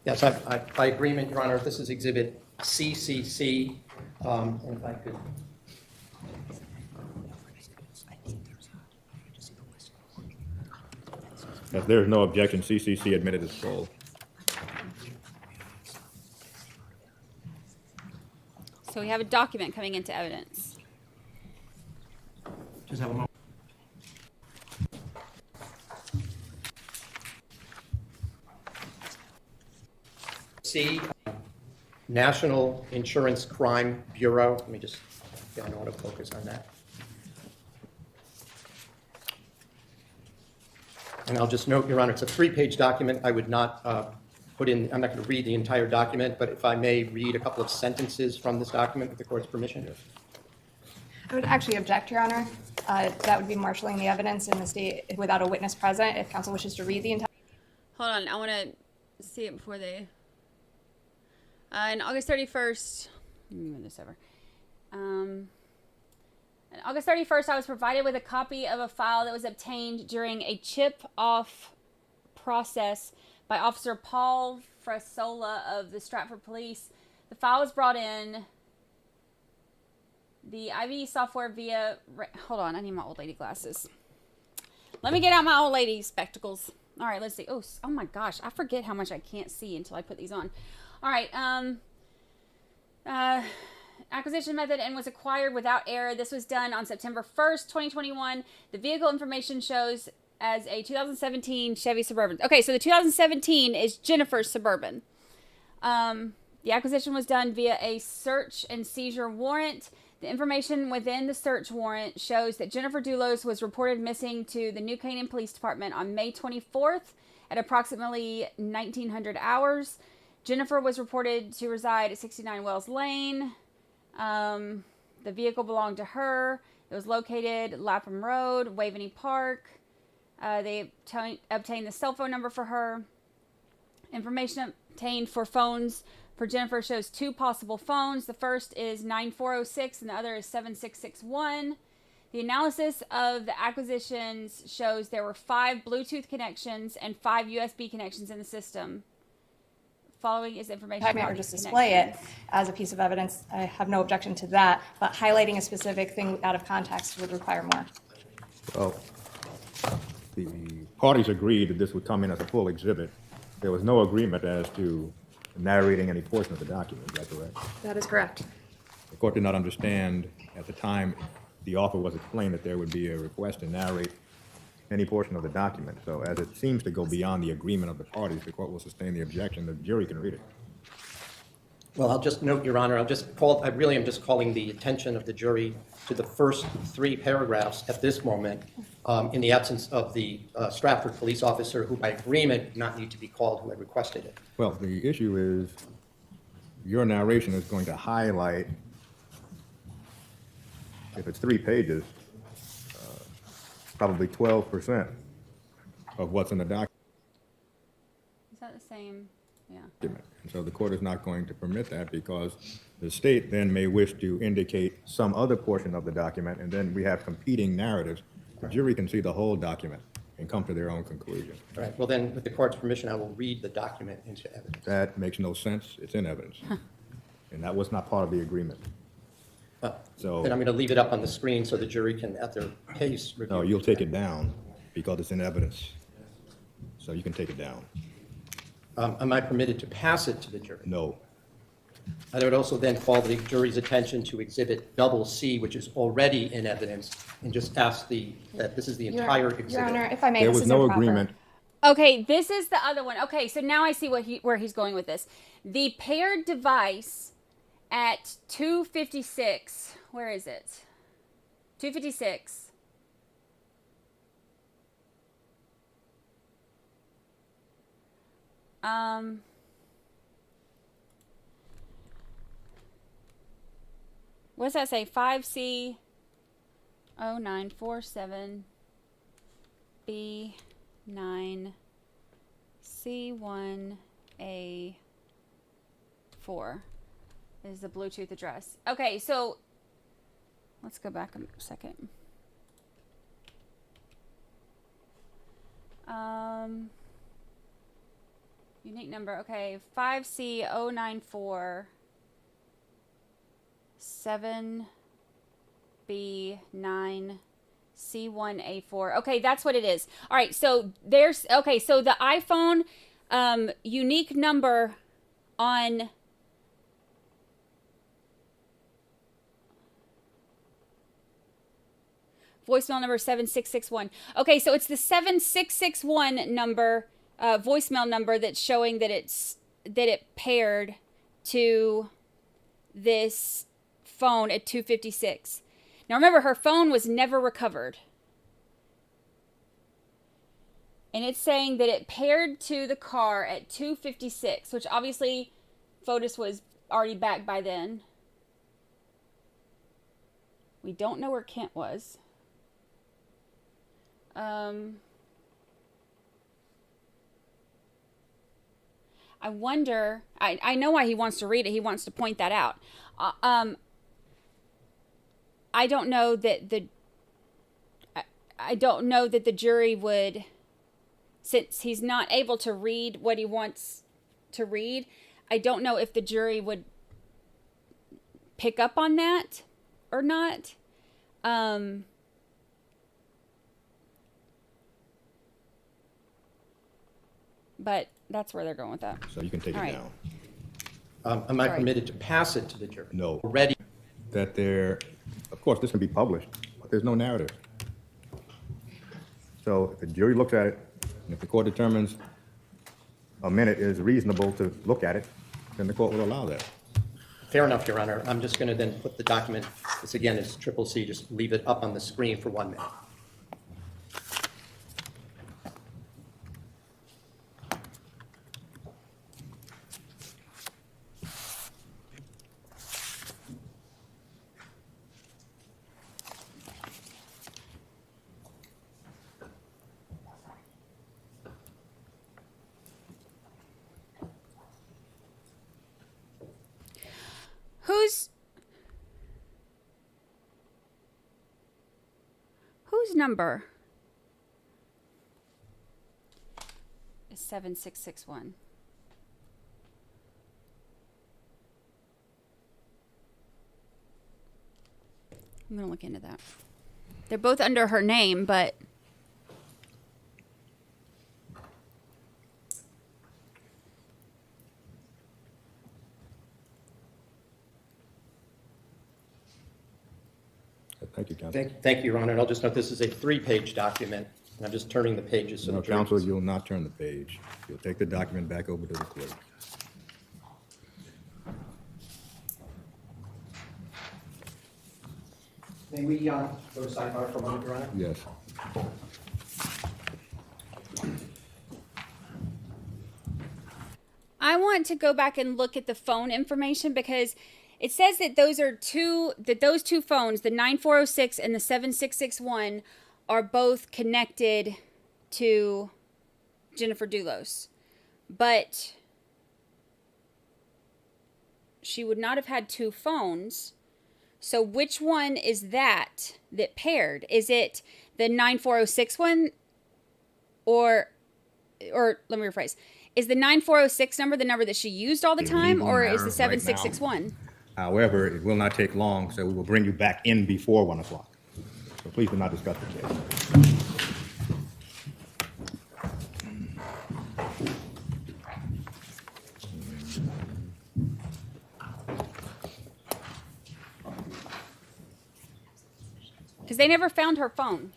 Yes, by agreement, Your Honor, this is Exhibit CCC. And if I could. If there's no objection, CCC admitted as full. So we have a document coming into evidence. Just have a moment. C, National Insurance Crime Bureau. Let me just get an autofocus on that. And I'll just note, Your Honor, it's a 3-page document. I would not I'm not going to read the entire document, but if I may read a couple of sentences from this document with the court's permission. I would actually object, Your Honor. That would be marshaling the evidence in the state without a witness present. If counsel wishes to read the entire. Hold on, I want to see it before they. On August 31st, let me move this over. On August 31st, I was provided with a copy of a file that was obtained during a chip-off process by Officer Paul Frasola of the Stratford Police. The file was brought in. The IV software via... Hold on, I need my old lady glasses. Let me get out my old lady spectacles. All right, let's see. Oh my gosh, I forget how much I can't see until I put these on. All right, acquisition method and was acquired without error. This was done on September 1st, 2021. The vehicle information shows as a 2017 Chevy Suburban. Okay, so the 2017 is Jennifer's Suburban. The acquisition was done via a search and seizure warrant. The information within the search warrant shows that Jennifer Dulos was reported missing to the New Canaan Police Department on May 24th at approximately 1900 hours. Jennifer was reported to reside at 69 Wells Lane. The vehicle belonged to her. It was located Lapham Road, Waveney Park. They obtained the cell phone number for her. Information obtained for phones for Jennifer shows two possible phones. The first is 9406 and the other is 7661. The analysis of the acquisitions shows there were 5 Bluetooth connections and 5 USB connections in the system. Following is information Or just display it as a piece of evidence. I have no objection to that, but highlighting a specific thing out of context would require more. Well, the parties agreed that this would come in as a full exhibit. There was no agreement as to narrating any portion of the document. Is that correct? That is correct. The court did not understand at the time the offer was explained that there would be a request to narrate any portion of the document. So as it seems to go beyond the agreement of the parties, the court will sustain the objection. The jury can read it. Well, I'll just note, Your Honor, I really am just calling the attention of the jury to the first 3 paragraphs at this moment, in the absence of the Stratford police officer, who by agreement did not need to be called, who had requested it. Well, the issue is your narration is going to highlight, if it's 3 pages, probably 12% of what's in the document. Is that the same? Yeah. And so the court is not going to permit that because the state then may wish to indicate some other portion of the document, and then we have competing narratives. The jury can see the whole document and come to their own conclusion. All right. Well, then, with the court's permission, I will read the document into evidence. That makes no sense. It's in evidence. And that was not part of the agreement. So Then I'm going to leave it up on the screen so the jury can, at their pace, review. no, you'll take it down because it's in evidence. So you can take it down. Am I permitted to pass it to the jury? No. I would also then call the jury's attention to Exhibit C, which is already in evidence, and just ask that this is the entire exhibit. Your Honor, if I may, There this was is no improper. agreement. Okay, this is the other one. Okay, so now I see where he's going with this. The paired device at 2:56. Where is it? 2:56. What does that say? 5C 0947 B9 C1A4 is the Bluetooth address. Okay, so let's go back a second. Unique number. Okay, 5C094 7B9 C1A4. Okay, that's what it is. All right, so there's, okay, so the iPhone unique number on voicemail number 7661. Okay, so it's the 7661 number, voicemail number that's showing that it paired to this phone at 2:56. Now remember, her phone was never recovered. And it's saying that it paired to the car at 2:56, which obviously Fotis was already back by then. We don't know where Kent was. I wonder, I know why he wants to read it. He wants to point that out. I don't know that the jury would, since he's not able to read what he wants to read, I don't know if the jury would pick up on that or not. But that's where they're going with that. So you can take All it right. down. Am I permitted to pass it to the jury? No. Already. That there, of course, this can be published, but there's no narrative. So if the jury looks at it, and if the court determines a minute is reasonable to look at it, then the court will allow that. Fair enough, Your Honor. I'm just going to then put the document, this again is CCC, just leave it up on the screen for 1 minute. Whose number is 7661? I'm going to look into that. They're both under her name, but Thank you, counsel. Thank you, Your Honor. And I'll just note this is a 3-page document, and I'm just turning the pages. So No, the jury counsel, can see. you'll not turn the page. You'll take the document back over to the clerk. May we go to sidebar for a moment, Your Honor? Yes. I want to go back and look at the phone information because it says that those two phones, the 9406 and the 7661, are both connected to Jennifer Dulos. But she would not have had two phones. So which one is that paired? Is it the 9406 one or let me rephrase. Is the 9406 number the number that she used all the time, or is the 7661? However, it will not take long, so we will bring you back in before 1 o'clock. So please do not discuss the case. Because they never found her phone.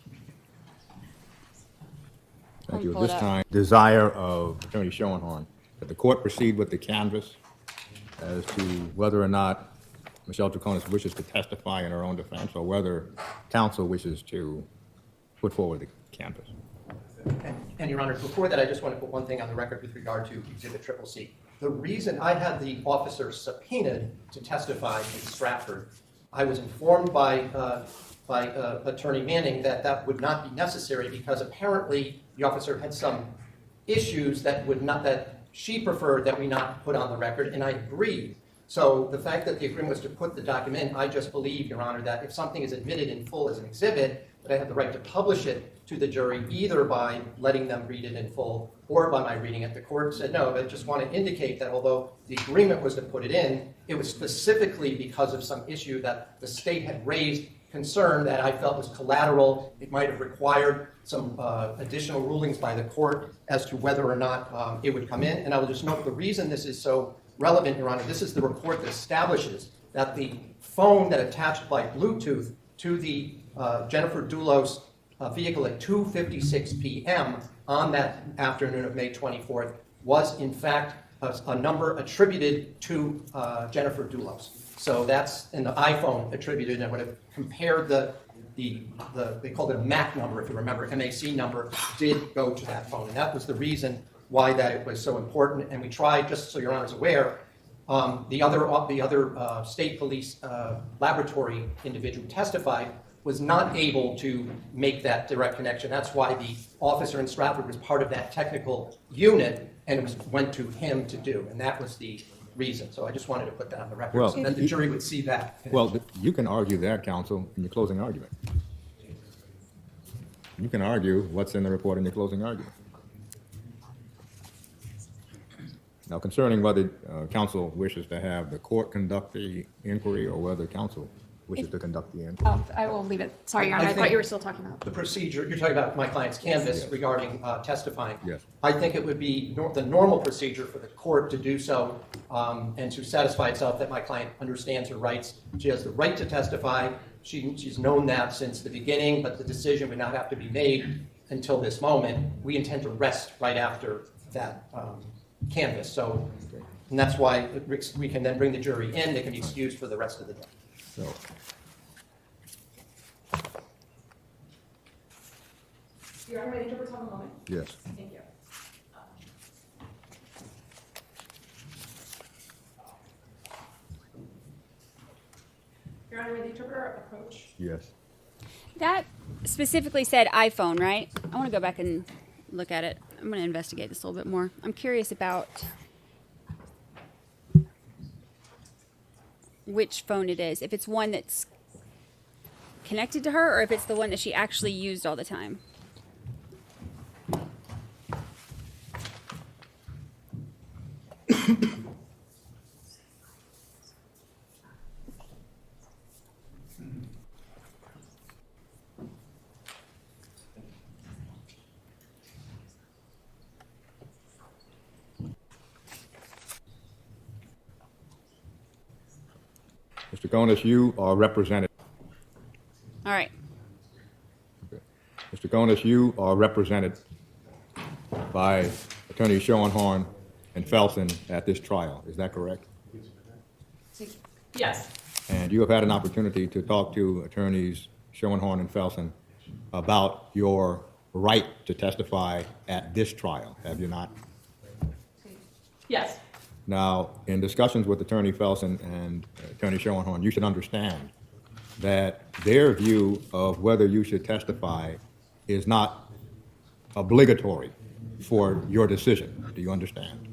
Thank you. At Pull it this up. time, desire of Attorney Schoenhorn that the court proceed with the canvass as to whether or not Michelle Troconis wishes to testify in her own defense or whether counsel wishes to put forward the canvass. And Your Honor, before that, I just want to put one thing on the record with regard to Exhibit CCC. The reason I had the officer subpoenaed to testify in Stratford, I was informed by Attorney Manning that would not be necessary because apparently the officer had some issues that she preferred that we not put on the record, and I agreed. So the fact that the agreement was to put the document in, I just believe, Your Honor, that if something is admitted in full as an exhibit, that I have the right to publish it to the jury either by letting them read it in full or by my reading it. The court said no, but I just want to indicate that although the agreement was to put it in, it was specifically because of some issue that the state had raised concern that I felt was collateral. It might have required some additional rulings by the court as to whether or not it would come in. And I will just note the reason this is so relevant, Your Honor, this is the report that establishes that the phone that attached by Bluetooth to the Jennifer Dulos vehicle at 2:56 p.m. on that afternoon of May 24th was in fact a number attributed to Jennifer Dulos. So that's in the iPhone attributed, and I would have compared they called it a MAC number, if you remember, MAC number, did go to that phone. And that was the reason why that it was so important. And we tried, just so Your Honor is aware, the other state police laboratory individual who testified was not able to make that direct connection. That's why the officer in Stratford was part of that technical unit, and it went to him to do. And that was the reason. So I just wanted to put that on the record so that the jury would see that. Well, you can argue that, counsel, in your closing argument. You can argue what's in the report in your closing argument. Now, concerning whether counsel wishes to have the court conduct the inquiry or whether counsel wishes to conduct the inquiry. Oh, I will leave it. Sorry, Your Honor, I thought you were still talking about. The procedure, you're talking about my client's canvas regarding testifying. Yes. I think it would be the normal procedure for the court to do so and to satisfy itself that my client understands her rights. She has the right to testify. She's known that since the beginning, but the decision would not have to be made until this moment. We intend to rest right after that canvas. So And that's why we can then bring the jury in. They can be excused for the rest of the day. So, Your Honor, may the interpreter have a moment? yes. Thank you. Your Honor, may the interpreter approach? Yes. That specifically said iPhone, right? I want to go back and look at it. I'm going to investigate this a little bit more. I'm curious about which phone it is. If it's one that's connected to her or if it's the one that she actually used all the time. Mr. Troconis, you are represented. All right. Mr. Troconis, you are represented by Attorney Schoenhorn and Felsen at this trial. Is that correct? Yes. And you have had an opportunity to talk to attorneys Schoenhorn and Felsen about your right to testify at this trial, have you not? Yes. Now, in discussions with Attorney Felsen and Attorney Schoenhorn, you should understand that their view of whether you should testify is not obligatory for your decision. Do you understand?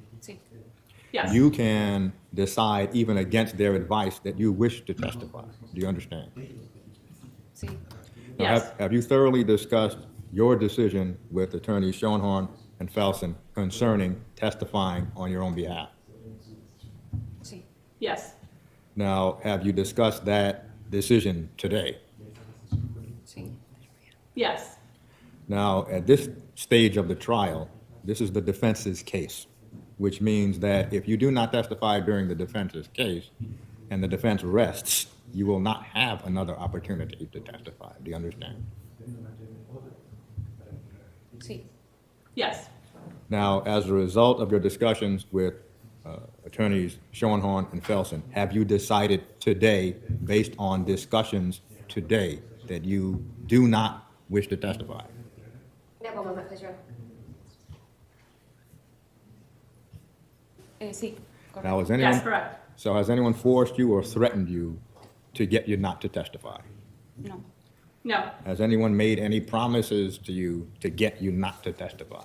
Yes. You can decide even against their advice that you wish to testify. Do you understand? Now, Yes. have you thoroughly discussed your decision with Attorneys Schoenhorn and Felsen concerning testifying on your own behalf? Yes. Now, have you discussed that decision today? Yes. Now, at this stage of the trial, this is the defense's case, which means that if you do not testify during the defense's case and the defense rests, you will not have another opportunity to testify. Do you understand? Yes. Now, as a result of your discussions with attorneys Schoenhorn and Felsen, have you decided today, based on discussions today, that you do not wish to testify? May I have a moment, please, Your Honor? Now, has anyone, Yes, correct. so has anyone forced you or threatened you to get you not to testify? No. No. Has anyone made any promises to you to get you not to testify?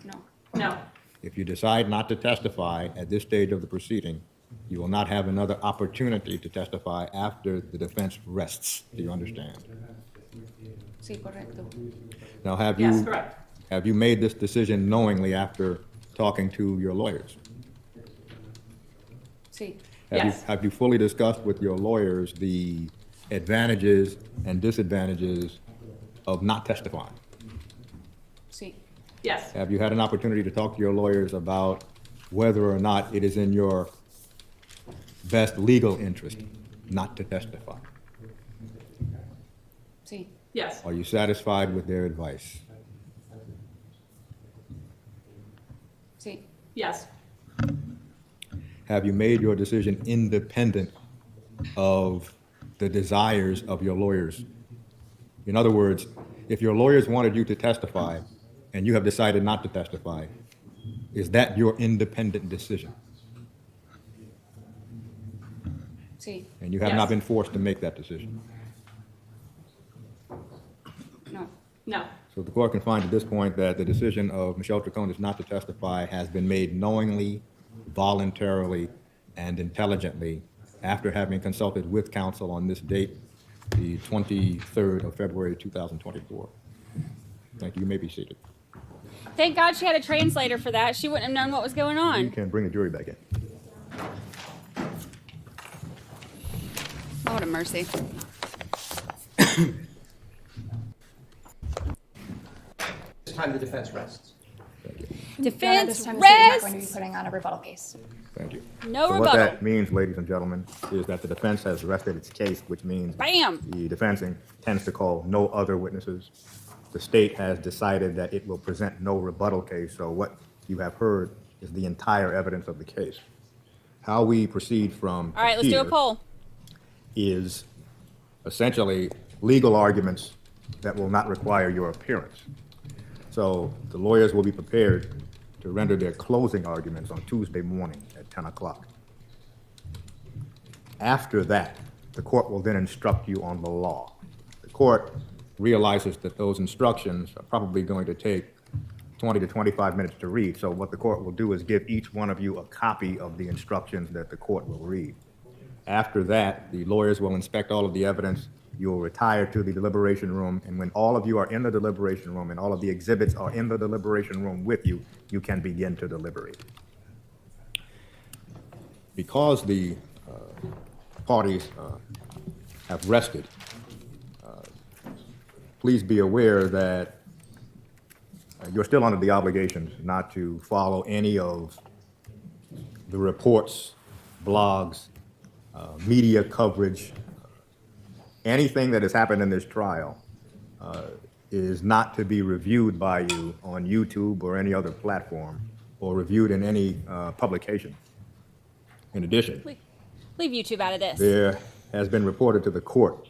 No. No. If you decide not to testify at this stage of the proceeding, you will not have another opportunity to testify after the defense rests. Do you understand? Now, Yes, correct. have you made this decision knowingly after talking to your lawyers? Yes. Have you fully discussed with your lawyers the advantages and disadvantages of not testifying? Yes. Have you had an opportunity to talk to your lawyers about whether or not it is in your best legal interest not to testify? Yes. Are you satisfied with their advice? Yes. Have you made your decision independent of the desires of your lawyers? In other words, if your lawyers wanted you to testify and you have decided not to testify, is that your independent decision? And you have Yes. not been forced to make that decision. No. So the court can find at this point that the decision of Michelle Troconis not to testify has been made knowingly, voluntarily, and intelligently after having consulted with counsel on this date, the 23rd of February, 2024. Thank you. You may be seated. Thank God she had a translator for that. She wouldn't have known what was going You on. can bring the jury back in. Oh, what a mercy. This time the defense rests. Defense This time the state is not rest. going to be putting on a rebuttal case. Thank you. No So rebuttal. what that means, ladies and gentlemen, is that the defense has rested its case, which means Bam. the defense intends to call no other witnesses. The state has decided that it will present no rebuttal case, so what you have heard is the entire evidence of the case. how we proceed from All right, let's do a here poll. is essentially legal arguments that will not require your appearance. So the lawyers will be prepared to render their closing arguments on Tuesday morning at 10 o'clock. After that, the court will then instruct you on the law. The court realizes that those instructions are probably going to take 20 to 25 minutes to read. So what the court will do is give each one of you a copy of the instructions that the court will read. After that, the lawyers will inspect all of the evidence. You'll retire to the deliberation room, and when all of you are in the deliberation room and all of the exhibits are in the deliberation room with you, you can begin to deliberate. Because the parties have rested, please be aware that you're still under the obligations not to follow any of the reports, blogs, media coverage. Anything that has happened in this trial is not to be reviewed by you on YouTube or any other platform or reviewed in any publication. In addition, Leave YouTube out of this. there has been reported to the court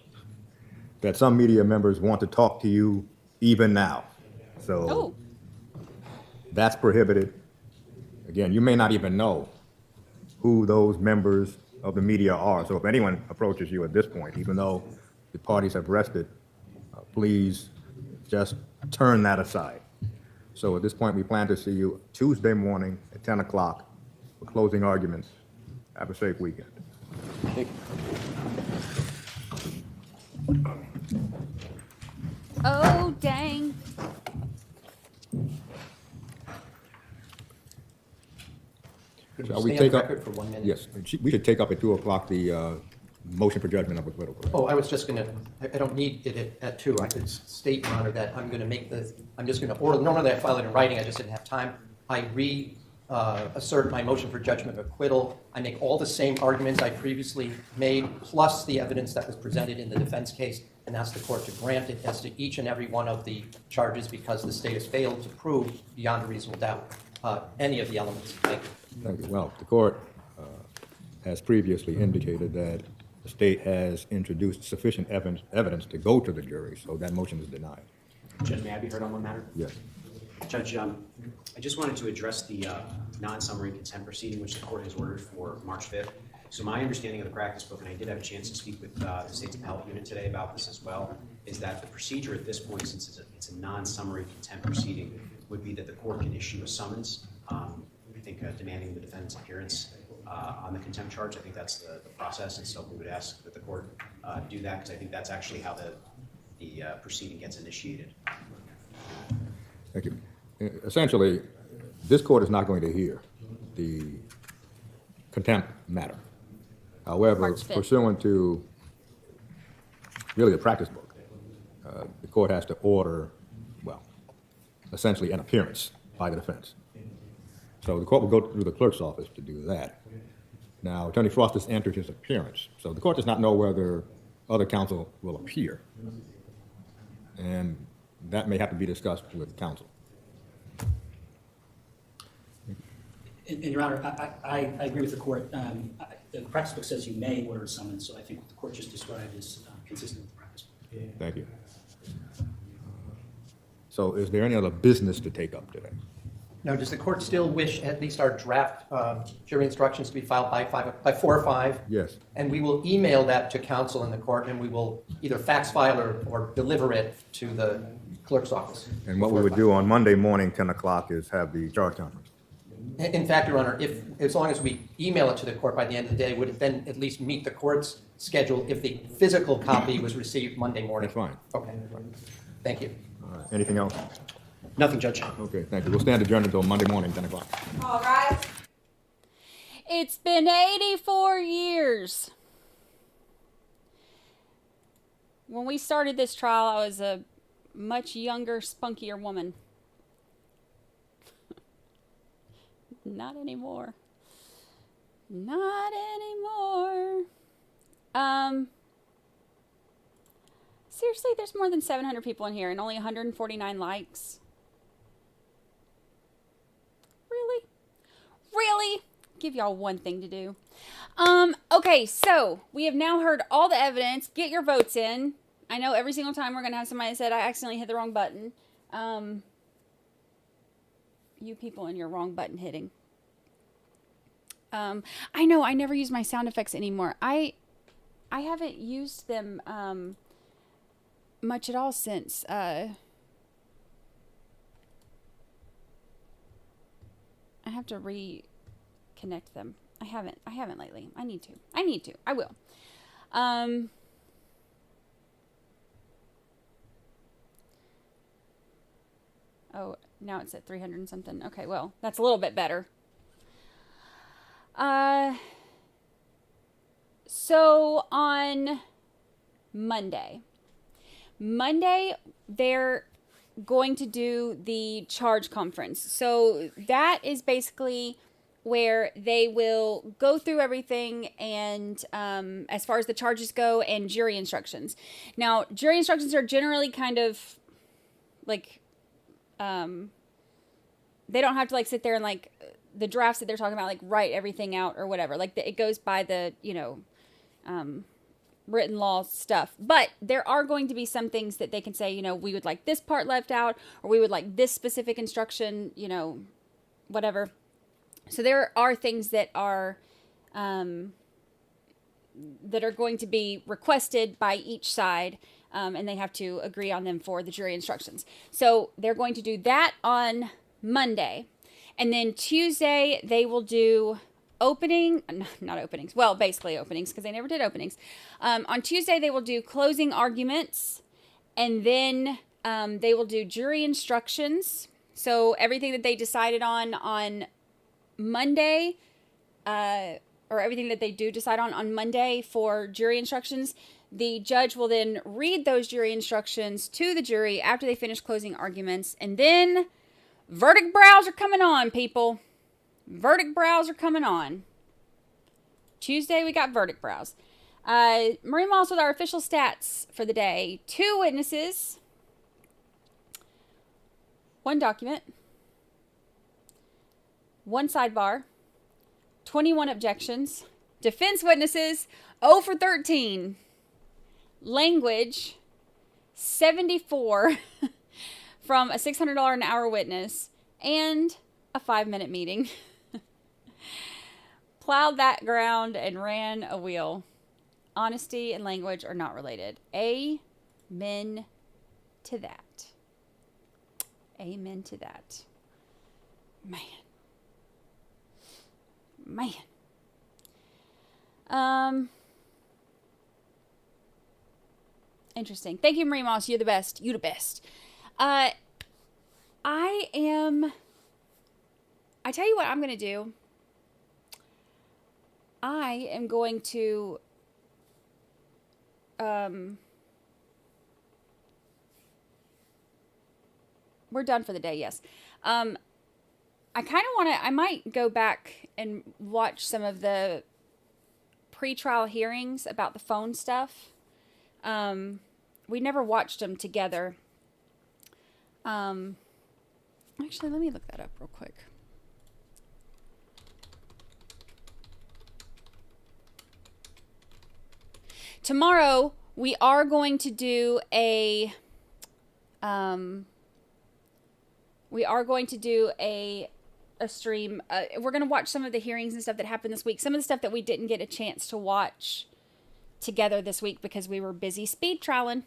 that some media members want to talk to you even now. So that's prohibited. Again, you may not even know who those members of the media are. So if anyone approaches you at this point, even though the parties have rested, please just turn that aside. So at this point, we plan to see you Tuesday morning at 10 o'clock for closing arguments. Have a safe weekend. Oh, dang. Could Shall we we stay on take up? record for 1 minute? Yes, we should take up at 2 o'clock the motion for judgment of acquittal. Oh, I was just gonna, I don't need it at 2. I could state, Your Honor, that I'm gonna make I'm just gonna order, normally I file it in writing, I just didn't have time. I assert my motion for judgment of acquittal. I make all the same arguments I previously made, plus the evidence that was presented in the defense case, and ask the court to grant it as to each and every one of the charges because the state has failed to prove beyond a reasonable doubt any of the elements. Thank you. Thank you. Well, the court has previously indicated that the state has introduced sufficient evidence to go to the jury, so that motion is denied. Judge, may I be heard on one matter? Yes. Judge, I just wanted to address the non-summary consent proceeding, which the court has ordered for March 5th. So my understanding of the practice book, and I did have a chance to speak with the state's appellate unit today about this as well, is that the procedure at this point, since it's a non-summary contempt proceeding, would be that the court can issue a summons, I think demanding the defendant's appearance on the contempt charge. I think that's the process, and so we would ask that the court do that, because I think that's actually how the proceeding gets initiated. Thank you. Essentially, this court is not going to hear the contempt matter. However, pursuant to really the practice book, the court has to order, well, essentially an appearance by the defense. So the court will go through the clerk's office to do that. Now, Attorney Frost has entered his appearance, so the court does not know whether other counsel will appear. And that may have to be discussed with counsel. And Your Honor, I agree with the court. The practice book says you may order a summons, so I think what the court just described is consistent with the practice book. Thank you. So is there any other business to take up today? Now, does the court still wish at least our draft jury instructions to be filed by 4 or 5? Yes. And we will email that to counsel in the court, and we will either fax file or deliver it to the clerk's office. And what we would do on Monday morning, 10 o'clock, is have the charge conference. In fact, Your Honor, as long as we email it to the court by the end of the day, would it then at least meet the court's schedule if the physical copy was received Monday morning? That's fine. Okay. Thank you. All right. Anything else? Nothing, Judge. Okay, thank you. We'll stand adjourned until Monday morning, 10 o'clock. All right. It's been 84 years. When we started this trial, I was a much younger, spunkier woman. Not anymore. Not anymore. Seriously, there's more than 700 people in here and only 149 likes. Really? Really? Give y'all one thing to do. Okay, so we have now heard all the evidence. Get your votes in. I know every single time we're going to have somebody that said, I accidentally hit the wrong button. You people and your wrong button hitting. I know, I never use my sound effects anymore. I haven't used them much at all since I have to reconnect them. I haven't lately. I need to. I will. Oh, now it's at 300 and something. Okay, well, that's a little bit better. So on Monday, they're going to do the charge conference. So that is basically where they will go through everything and as far as the charges go and jury instructions. Now, jury instructions are generally kind of like, they don't have to like sit there and like the drafts that they're talking about, like write everything out or whatever. Like it goes by the, written law stuff. But there are going to be some things that they can say, we would like this part left out, or we would like this specific instruction, whatever. So there are things that are going to be requested by each side, and they have to agree on them for the jury instructions. So they're going to do that on Monday. And then Tuesday, they will do not openings. Well, basically openings, because they never did openings. On Tuesday, they will do closing arguments, and then they will do jury instructions. So everything that they decided on Monday, or everything that they do decide on Monday for jury instructions, the judge will then read those jury instructions to the jury after they finish closing arguments, and then verdict brows are coming on, people. Verdict brows are coming on. Tuesday, we got verdict brows. Marie Moss with our official stats for the day. 2 witnesses. 1 document. 1 sidebar. 21 objections. Defense witnesses, 0 for 13. Language, 74 from a $600 an hour witness. And a 5-minute meeting. Plowed that ground and ran a wheel. Honesty and language are not related. Amen to that. Amen to that. Man. Interesting. Thank you, Marie Moss. You're the best. You the best. I tell you what I'm going to do. I am going to we're done for the day, yes. I kind of want to, I might go back and watch some of the pre-trial hearings about the phone stuff. We never watched them together. Actually, let me look that up real quick. Tomorrow, we are going to do a stream. We're going to watch some of the hearings and stuff that happened this week. Some of the stuff that we didn't get a chance to watch together this week because we were busy speed trialing.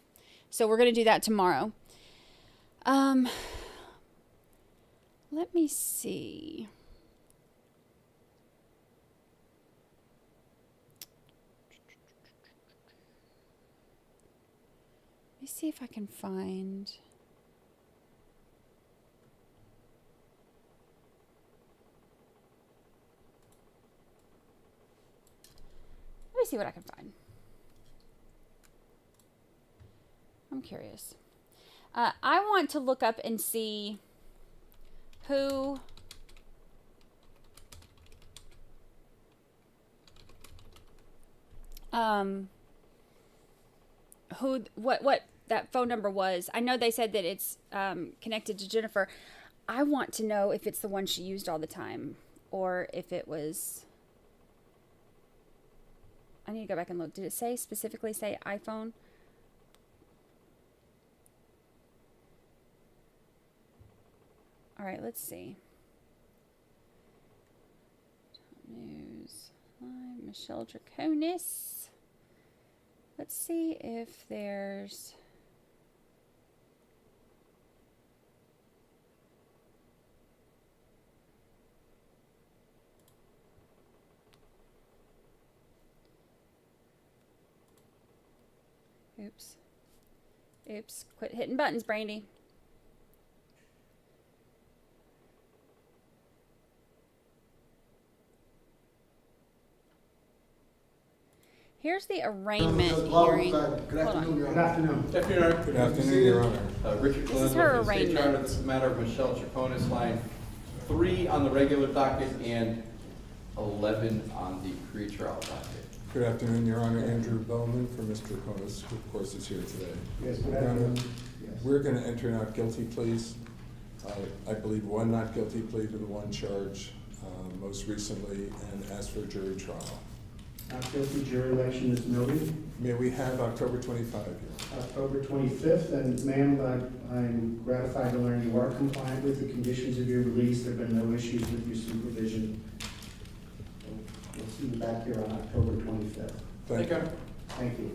So we're going to do that tomorrow. Let me see. Let me see if I can find. Let me see what I can find. I'm curious. I want to look up and see who what that phone number was. I know they said that it's connected to Jennifer. I want to know if it's the one she used all the time or if it was I need to go back and look. Did it say specifically say iPhone? All right, let's see. News. Hi, Michelle Troconis. Let's see if there's... Oops. Oops. Quit hitting buttons, Brandi. Here's the arraignment hearing. Hold on. Good afternoon. Good afternoon, Your Honor. Richard This is Glenn, her with the State arraignment. Charter. This is a matter of Michelle Troconis, line 3 on the regular docket and 11 on the pretrial docket. Good afternoon, Your Honor. Andrew Bowman for Mr. Troconis, who of course is here today. Yes, good Your Honor, afternoon. we're going to enter not guilty pleas. I believe one not guilty plea to the one charge most recently, and ask for a jury trial. Not guilty, jury election is noted. May we have October 25 here? October 25th, and ma'am, I'm gratified to learn you are compliant with the conditions of your release. There have been no issues with your supervision. So we'll see you back here on October 25th. Thank you. Thank you.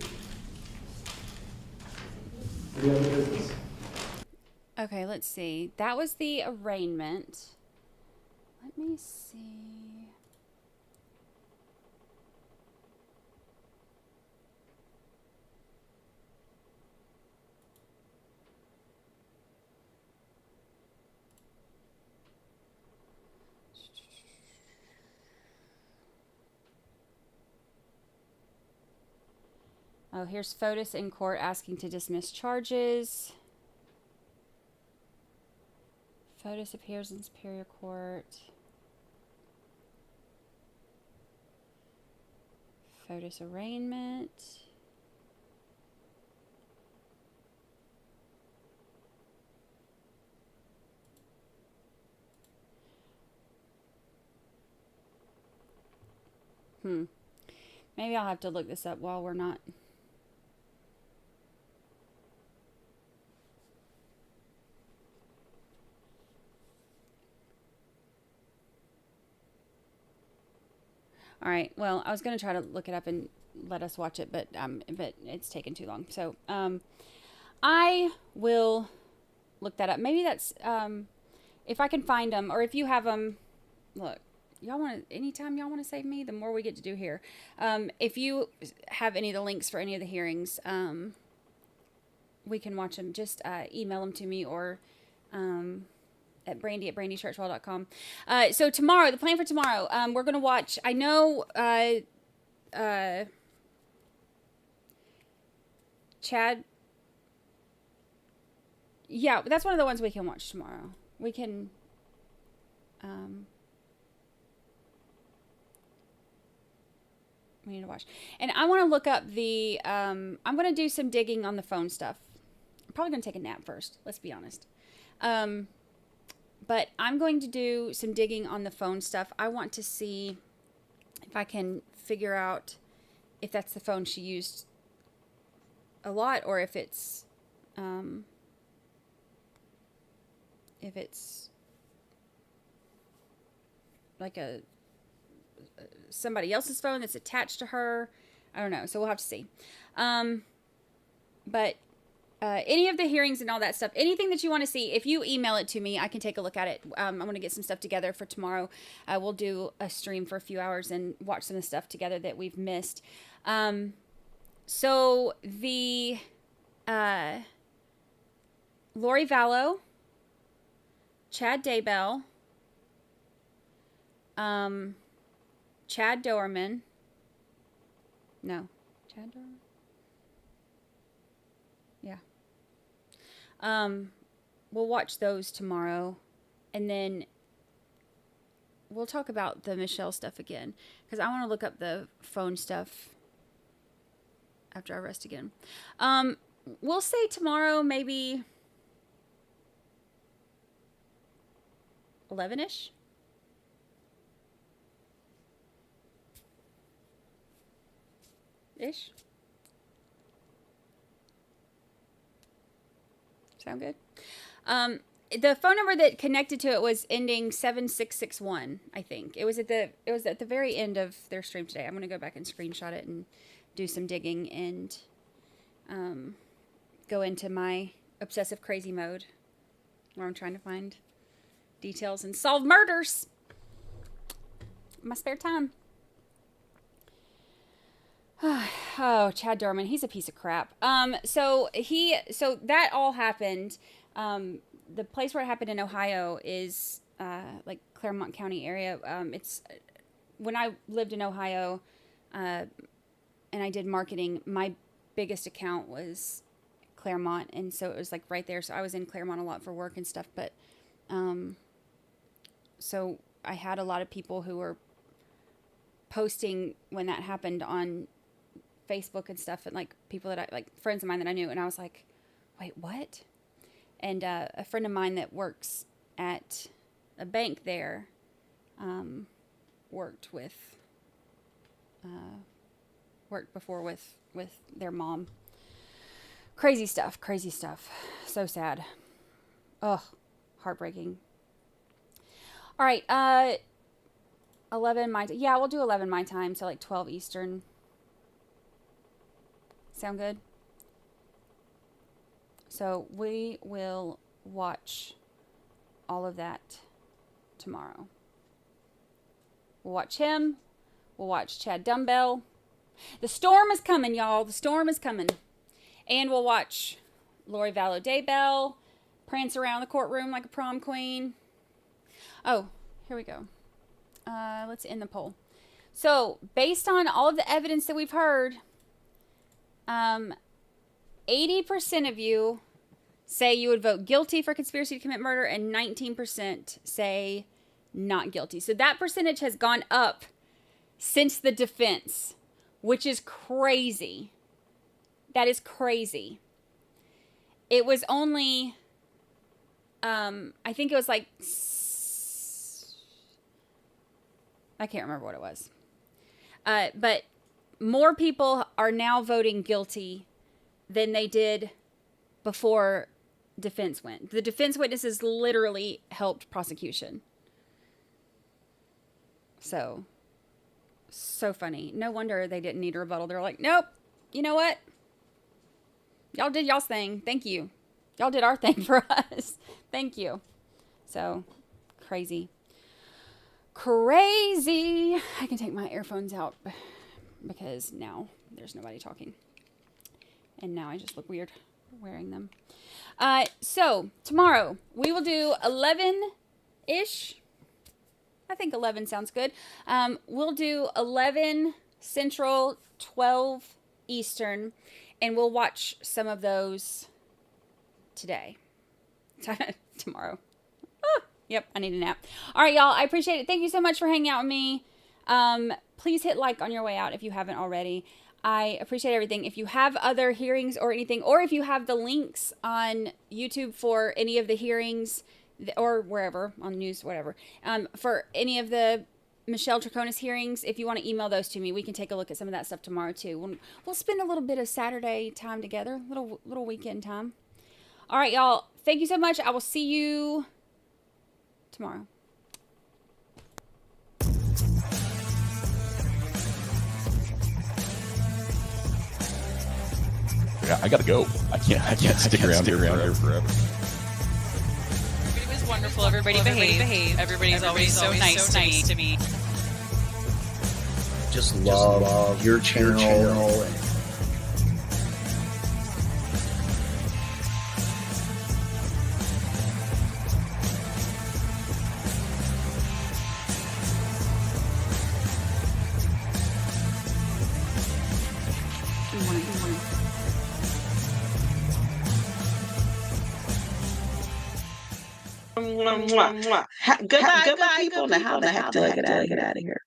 Any other business? Okay, let's see. That was the arraignment. Let me see. Oh, here's Fotis in court asking to dismiss charges. Fotis appears in Superior Court. Fotis arraignment. Maybe I'll have to look this up while we're not... All right. Well, I was going to try to look it up and let us watch it, but it's taken too long. So I will look that up. Maybe that's if I can find them, or if you have them. Look, y'all want to, anytime y'all want to save me, the more we get to do here. If you have any of the links for any of the hearings, we can watch them. Just email them to me or at Brandi at BrandiChurchwell13. So tomorrow, the plan for tomorrow, we're going to watch, I know Chad, yeah, that's one of the ones we can watch tomorrow. We can, we need to watch. And I want to look up the, I'm going to do some digging on the phone stuff. I'm probably going to take a nap first, let's be honest. But I'm going to do some digging on the phone stuff. I want to see if I can figure out if that's the phone she used a lot, or if it's like somebody else's phone that's attached to her. I don't know. So we'll have to see. But any of the hearings and all that stuff, anything that you want to see, if you email it to me, I can take a look at it. I'm going to get some stuff together for tomorrow. We'll do a stream for a few hours and watch some of the stuff together that we've missed. So the Lori Vallow, Chad Daybell, Chad Doerman. No, Chad Doerman. Yeah. We'll watch those tomorrow, and then we'll talk about the Michelle stuff again, because I want to look up the phone stuff after I rest again. We'll say tomorrow maybe 11-ish. 12-ish. Sound good? The phone number that connected to it was ending 7661, I think. It was at the very end of their stream today. I'm going to go back and screenshot it and do some digging and go into my obsessive crazy mode where I'm trying to find details and solve murders in my spare time. Oh, Chad Dorman, he's a piece of crap. So that all happened. The place where it happened in Ohio is like Claremont County area. It's when I lived in Ohio, and I did marketing. My biggest account was Claremont, and so it was like right there. So I was in Claremont a lot for work and stuff. But so I had a lot of people who were posting when that happened on Facebook and stuff, and like people that I like friends of mine that I knew, and I was like, wait, what? And a friend of mine that works at a bank there worked before with their mom. Crazy stuff. So sad. Ugh, heartbreaking. All right, 11 my time. Yeah, we'll do 11 my time, so like 12 Eastern. Sound good? So we will watch all of that tomorrow. We'll watch him. We'll watch Chad Dumbbell. The storm is coming, y'all. The storm is coming. And we'll watch Lori Vallow Daybell prance around the courtroom like a prom queen. Oh, here we go. Let's end the poll. So, based on all of the evidence that we've heard, 80% of you say you would vote guilty for conspiracy to commit murder, and 19% say not guilty. So that percentage has gone up since the defense, which is crazy. That is crazy. It was only, I think it was like, I can't remember what it was. But more people are now voting guilty than they did before defense went. The defense witnesses literally helped prosecution. So funny. No wonder they didn't need a rebuttal. They're like, nope, you know what? Y'all did y'all's thing. Thank you. Y'all did our thing for us. Thank you. So, crazy. Crazy. I can take my earphones out because now there's nobody talking. And now I just look weird wearing them. So, tomorrow we will do 11-ish. I think 11 sounds good. We'll do 11 Central, 12 Eastern, and we'll watch some of those today. Tomorrow. Yep, I need a nap. All right, y'all, I appreciate it. Thank you so much for hanging out with me. Please hit like on your way out if you haven't already. I appreciate everything. If you have other hearings or anything, or if you have the links on YouTube for any of the hearings, or wherever, on news, whatever, for any of the Michelle Troconis hearings, if you want to email those to me, we can take a look at some of that stuff tomorrow, too. We'll spend a little bit of Saturday time together, little weekend time. All right, y'all, thank you so much. I will see you tomorrow. Yeah, I gotta go. I can't stick around here forever. It was wonderful. Everybody behaved. Everybody's always so nice to me. Just love your channel. Goodbye, people. Now, how the heck do I get out of here?